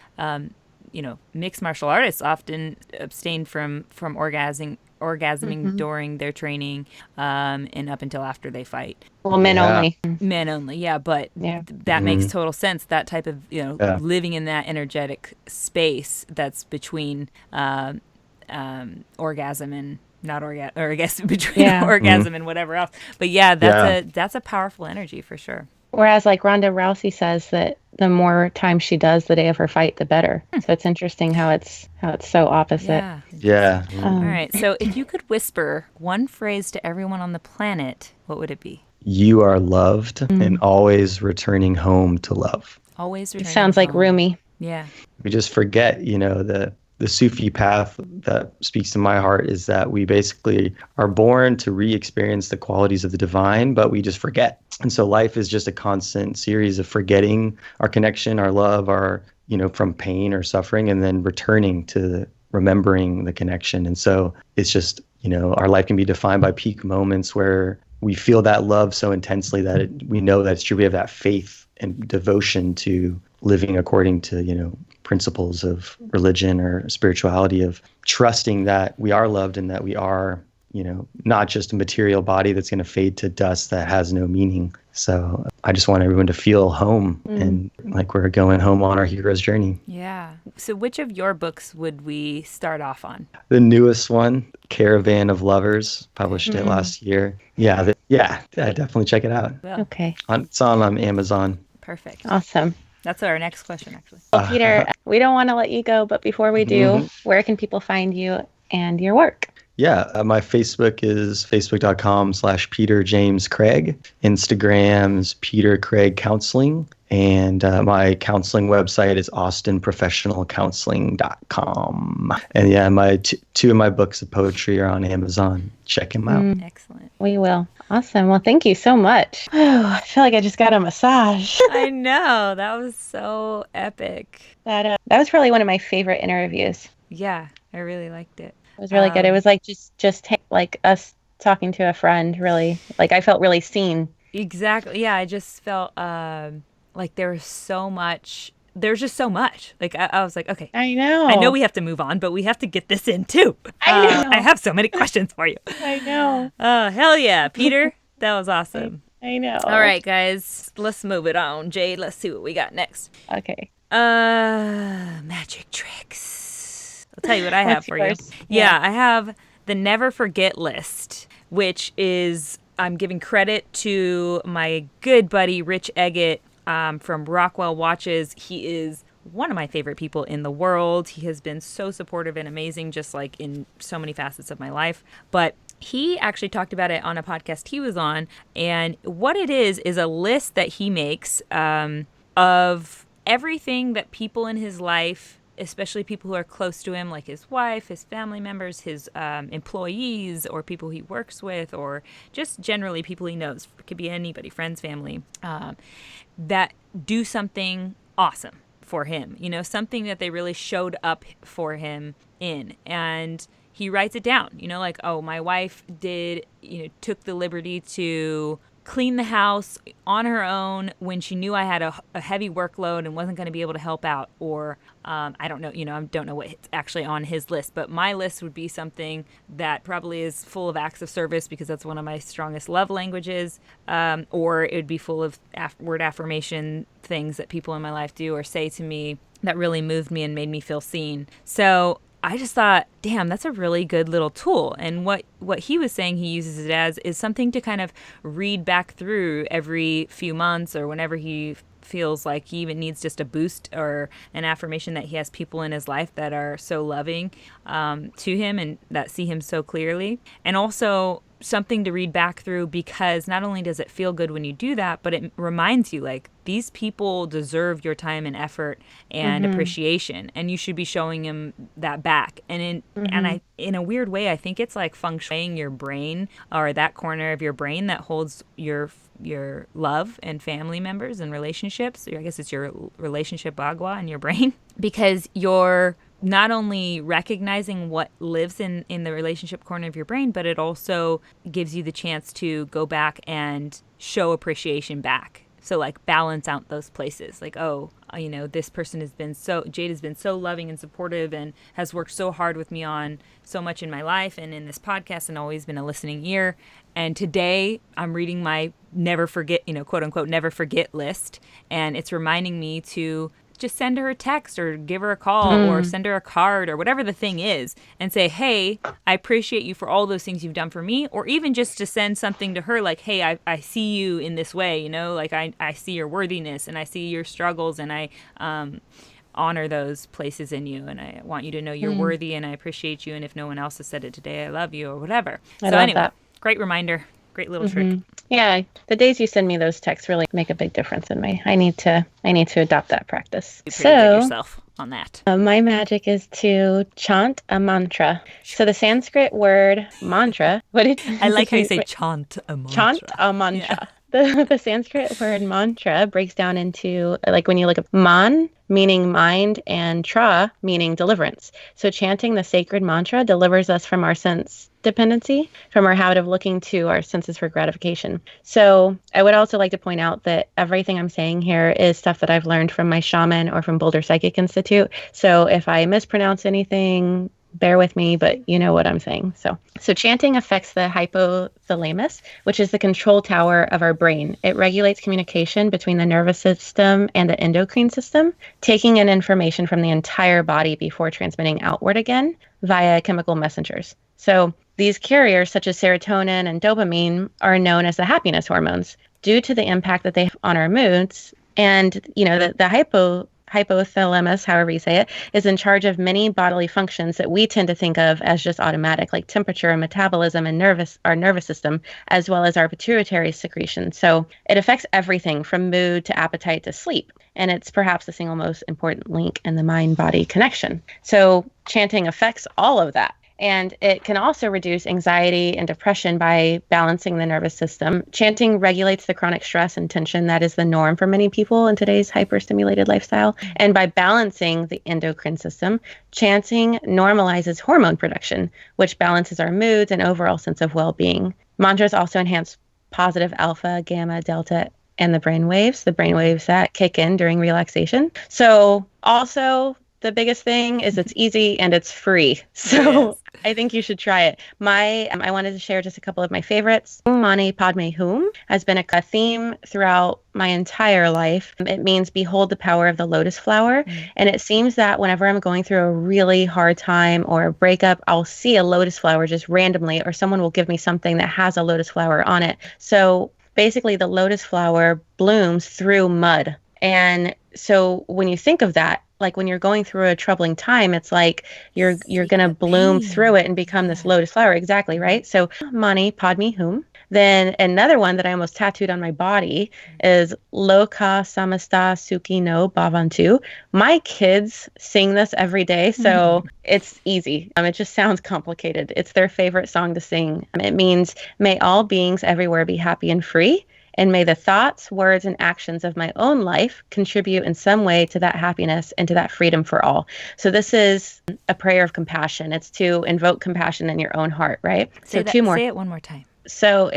mixed martial artists often abstain from orgasming during their training and up until after they fight. Well, men only. Men only, yeah, but that makes total sense. That type of, living in that energetic space that's between orgasm and not orgasm, or I guess between orgasm and whatever else. But that's a powerful energy for sure. Whereas like Ronda Rousey says that the more time she does the day of her fight, the better. So it's interesting how it's so opposite. Yeah. All right. So if you could whisper one phrase to everyone on the planet, what would it be? You are loved and always returning home to love. Always returning Sounds like home. Rumi. Yeah. We just forget, the Sufi path that speaks to my heart is that we basically are born to re-experience the qualities of the divine, but we just forget. And so life is just a constant series of forgetting our connection, our love, our, from pain or suffering, and then returning to remembering the connection. And so it's just, our life can be defined by peak moments where we feel that love so intensely that we know that it's true. We have that faith and devotion to living according to, principles of religion or spirituality, of trusting that we are loved and that we are, not just a material body that's going to fade to dust that has no meaning. So I just want everyone to feel home and like we're going home on our hero's journey. Yeah. So which of your books would we start off on? The newest one, Caravan of Lovers, published it last year. Yeah, definitely check it out. Well, Okay. It's on Amazon. perfect. Awesome. That's our next question, actually. Peter, we don't want to let you go, but before we do, where can people find you and your work? Yeah, my Facebook is facebook.com/Peter James Craig. Instagram's Peter Craig Counseling. And my counseling website is austinprofessionalcounseling.com. And my two of my books of poetry are on Amazon. Check them out. Excellent. We will. Awesome. Well, thank you so much. I feel like I just got a massage. I know. That was so epic. That was probably one of my favorite interviews. Yeah, I really liked it. It was really good. It was like just like us talking to a friend, really. Like I felt really seen. Exactly. Yeah, I just felt like there was so much. There's just so much. Like I was like, okay. I know. I know we have to move on, but we have to get this in too. I know. I have so many questions for you. I know. Hell yeah, Peter. That was awesome. I know. All right, guys. Let's move it on. Jade, let's see what we got next. Okay. Magic tricks. I'll tell you what I have for you. Yeah, I have the Never Forget list, which is, I'm giving credit to my good buddy, Rich Eggett, from Rockwell Watches. He is one of my favorite people in the world. He has been so supportive and amazing, just like in so many facets of my life. But he actually talked about it on a podcast he was on. And what it is a list that he makes of everything that people in his life, especially people who are close to him, like his wife, his family members, his employees, or people he works with, or just generally people he knows. It could be anybody, friends, family, that do something awesome for him. Something that they really showed up for him in. And he writes it down, like, oh, my wife took the liberty to clean the house on her own when she knew I had a heavy workload and wasn't going to be able to help out. Or I don't know, I don't know what's actually on his list, but my list would be something that probably is full of acts of service because that's one of my strongest love languages. Or it would be full of word affirmation things that people in my life do or say to me that really moved me and made me feel seen. So I just thought, damn, that's a really good little tool. And what he was saying he uses it as is something to kind of read back through every few months or whenever he feels like he even needs just a boost or an affirmation that he has people in his life that are so loving to him and that see him so clearly. And also something to read back through, because not only does it feel good when you do that, but it reminds you, like, these people deserve your time and effort and appreciation, and you should be showing them that back. And in a weird way, I think it's like feng shuiing your brain, or that corner of your brain that holds your love and family members and relationships. I guess it's your relationship agua in your brain, because you're not only recognizing what lives in the relationship corner of your brain, but it also gives you the chance to go back and show appreciation back. So like balance out those places. Like, oh, you know, this person Jade has been so loving and supportive and has worked so hard with me on so much in my life and in this podcast, and always been a listening ear. And today I'm reading my never forget, quote unquote, never forget list. And it's reminding me to just send her a text or give her a call or send her a card or whatever the thing is, and say, hey, I appreciate you for all those things you've done for me. Or even just to send something to her like, hey, I see you in this way, like I see your worthiness and I see your struggles, and I honor those places in you, and I want you to know you're worthy, and I appreciate you, and if no one else has said it today, I love you, or whatever. I love that. Great reminder. Great little trick. Yeah, the days you send me those texts really make a big difference in me. I need to adopt that practice. You good yourself on that. My magic is to chant a mantra. So the Sanskrit word mantra. I like how you say chant a mantra. Chant a mantra. Yeah. The Sanskrit word mantra breaks down into, like, when you look at man, meaning mind, and tra, meaning deliverance. So chanting the sacred mantra delivers us from our sense dependency, from our habit of looking to our senses for gratification. So I would also like to point out that everything I'm saying here is stuff that I've learned from my shaman or from Boulder Psychic Institute. So if I mispronounce anything, bear with me, but you know what I'm saying. So chanting affects the hypothalamus, which is the control tower of our brain. It regulates communication between the nervous system and the endocrine system, taking in information from the entire body before transmitting outward again via chemical messengers. So these carriers, such as serotonin and dopamine, are known as the happiness hormones due to the impact that they have on our moods. And, the hypothalamus, however you say it, is in charge of many bodily functions that we tend to think of as just automatic, like temperature and metabolism and our nervous system, as well as our pituitary secretion. So it affects everything from mood to appetite to sleep. And it's perhaps the single most important link in the mind-body connection. So chanting affects all of that. And it can also reduce anxiety and depression by balancing the nervous system. Chanting regulates the chronic stress and tension that is the norm for many people in today's hyperstimulated lifestyle. And by balancing the endocrine system, chanting normalizes hormone production, which balances our moods and overall sense of well-being. Mantras also enhance positive alpha, gamma, delta, and the brainwaves that kick in during relaxation. So also, the biggest thing is it's easy and it's free. So yes. I think you should try it. I wanted to share just a couple of my favorites. Mani Padme Hum has been a theme throughout my entire life. It means behold the power of the lotus flower. And it seems that whenever I'm going through a really hard time or a breakup, I'll see a lotus flower just randomly, or someone will give me something that has a lotus flower on it. So basically the lotus flower blooms through mud. And so when you think of that, like when you're going through a troubling time, it's like you're going to bloom through it and become this lotus flower. Exactly, right? So Mani Padme Hum. Then another one that I almost tattooed on my body is Loka Samasta Sukhi no Bhavantu. My kids sing this every day, so it's easy. It just sounds complicated. It's their favorite song to sing. It means, may all beings everywhere be happy and free. And may the thoughts, words, and actions of my own life contribute in some way to that happiness and to that freedom for all. So this is a prayer of compassion. It's to invoke compassion in your own heart, right? Say it one more time. So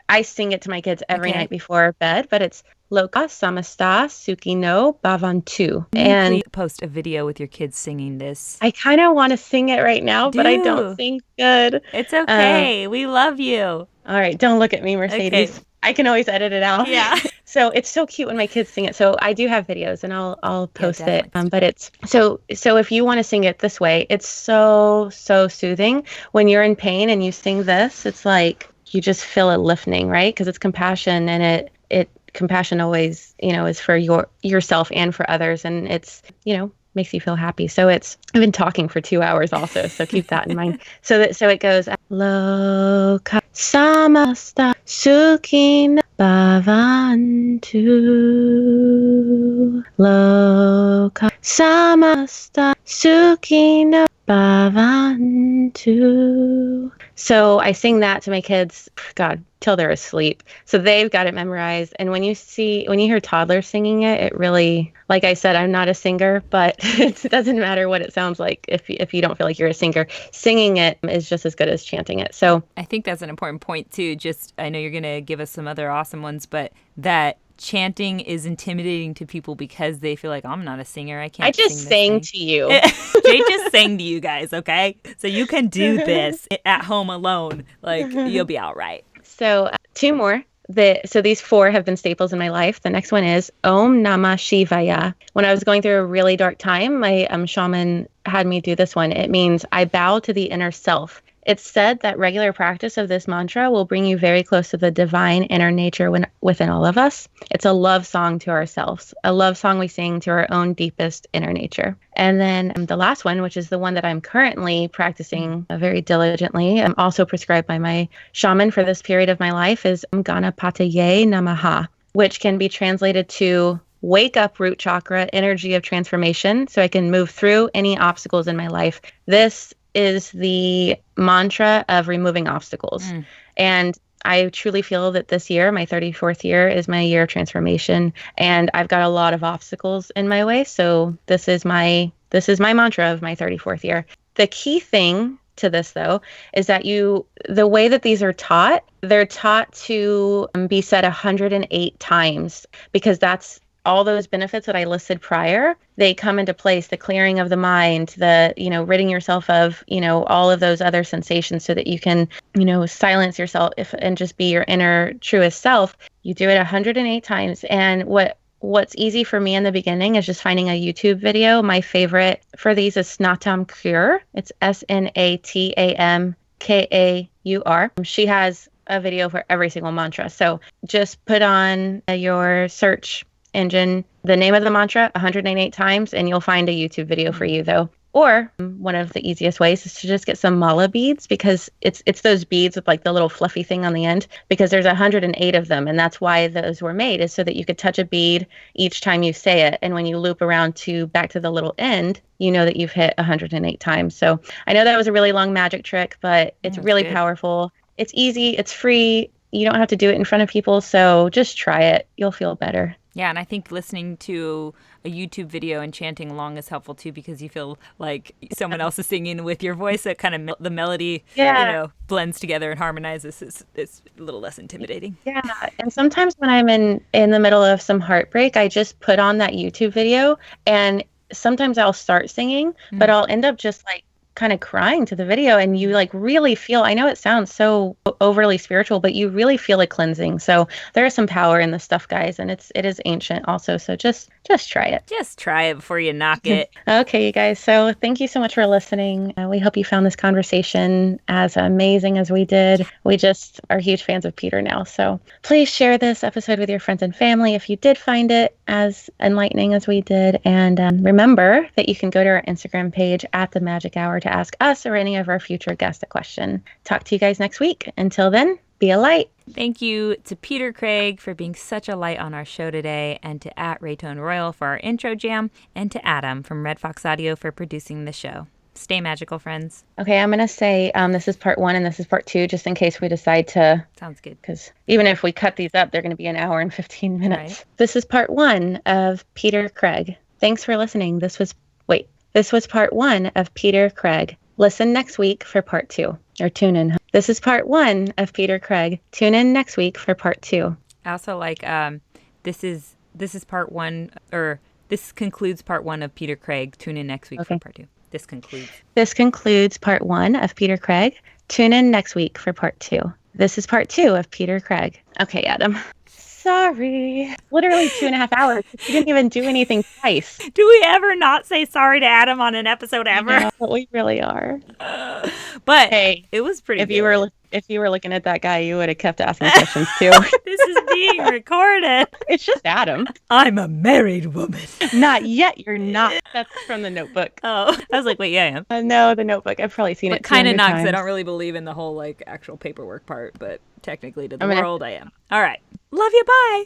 I sing it to my kids every night before bed, but it's Loka Samasta Sukhi no Bhavantu. And please post a video with your kids singing this. I kind of want to sing it right now, but I don't sing good. It's okay. We love you. All right. Don't look at me, Mercedes. Okay. I can always edit it out. Yeah. So it's so cute when my kids sing it. So I do have videos and I'll post it. But it's so if you want to sing it this way, it's so soothing. When you're in pain and you sing this, it's like you just feel it lifting, right? Because it's compassion, and compassion always, is for yourself and for others. And it's, makes you feel happy. So I've been talking for 2 hours also, so keep that in mind. So it goes, Loka samasta sukhin bhavantu. Loka samasta sukhin bhavantu. So I sing that to my kids, God, till they're asleep. So they've got it memorized. And when you hear toddlers singing it, it really, like I said, I'm not a singer, but it doesn't matter what it sounds like if you don't feel like you're a singer. Singing it is just as good as chanting it. So I think that's an important point too. Just, I know you're going to give us some other awesome ones, but that chanting is intimidating to people because they feel like, I'm not a singer. I can't. I just sang to you. Jay just sang to you guys, okay? So you can do this at home alone. Like, you'll be all right. So 2 more. So these 4 have been staples in my life. The next one is Om Namah Shivaya. When I was going through a really dark time, my shaman had me do this one. It means I bow to the inner self. It's said that regular practice of this mantra will bring you very close to the divine inner nature within all of us. It's a love song to ourselves, a love song we sing to our own deepest inner nature. And then the last one, which is the one that I'm currently practicing very diligently, I'm also prescribed by my shaman for this period of my life, is Ganapataye Namaha, which can be translated to wake up root chakra, energy of transformation, so I can move through any obstacles in my life. This is the mantra of removing obstacles. And I truly feel that this year, my 34th year, is my year of transformation, and I've got a lot of obstacles in my way. So this is my mantra of my 34th year. The key thing to this, though, is that the way that these are taught, they're taught to be said 108 times, because that's all those benefits that I listed prior, they come into place. The clearing of the mind, ridding yourself of, all of those other sensations so that you can, silence yourself and just be your inner truest self. You do it 108 times. And what's easy for me in the beginning is just finding a YouTube video. My favorite for these is Snatam Kaur. It's Snatamkaur. She has a video for every single mantra. So just put on your search engine the name of the mantra 108 times, and you'll find a YouTube video for you, though. Or one of the easiest ways is to just get some mala beads, because it's those beads with like the little fluffy thing on the end, because there's 108 of them, and that's why those were made, is so that you could touch a bead each time you say it, and when you loop around back to the little end, you know that you've hit 108 times. So I know that was a really long magic trick, but it's really powerful. It's easy, it's free, you don't have to do it in front of people, so just try it. You'll feel better. Yeah, and I think listening to a YouTube video and chanting along is helpful too, because you feel like someone else is singing with your voice. So kind of the melody, blends together and harmonizes. It's a little less intimidating. Yeah, and sometimes when I'm in the middle of some heartbreak, I just put on that YouTube video, and sometimes I'll start singing, but I'll end up just like kind of crying to the video, and you like really feel, I know it sounds so overly spiritual, but you really feel a cleansing. So there is some power in this stuff, guys, and it is ancient also. So just try it. Just try it before you knock it. Okay, you guys. So thank you so much for listening. We hope you found this conversation as amazing as we did. We just are huge fans of Peter now. So please share this episode with your friends and family if you did find it as enlightening as we did. And remember that you can go to our Instagram page at The Magic Hour to ask us or any of our future guests a question. Talk to you guys next week. Until then, be a light. Thank you to Peter Craig for being such a light on our show today, and to @Raytone Royal for our intro jam, and to Adam from Red Fox Audio for producing the show. Stay magical, friends. Okay, I'm going to say this is part 1 and this is part 2, just in case we decide to. Sounds good. Because even if we cut these up, they're going to be an hour and 15 minutes. Right. This is part 1 of Peter Craig. Thanks for listening. This was part 1 of Peter Craig. Listen next week for part 2. Or tune in. This is part 1 of Peter Craig. Tune in next week for part 2. I also like this is part 1, or this concludes part 1 of Peter Craig. Tune in next week for part 2. This concludes part 1 of Peter Craig. Tune in next week for part 2. This is part 2 of Peter Craig. Okay, Adam. Sorry. Literally 2.5 hours. You didn't even do anything twice. Do we ever not say sorry to Adam on an episode ever? Yeah, but we really are. But hey, it was pretty good. If you were If you were looking at that guy, you would have kept asking questions too. This is being recorded. It's just Adam. I'm a married woman. Not yet. You're not. That's from The Notebook. Oh, I was like, wait, yeah, I am. No, The Notebook. I've probably seen it. Kind of not, because I don't really believe in the whole like actual paperwork part, but technically to the world, I am. All right. Love you. Bye.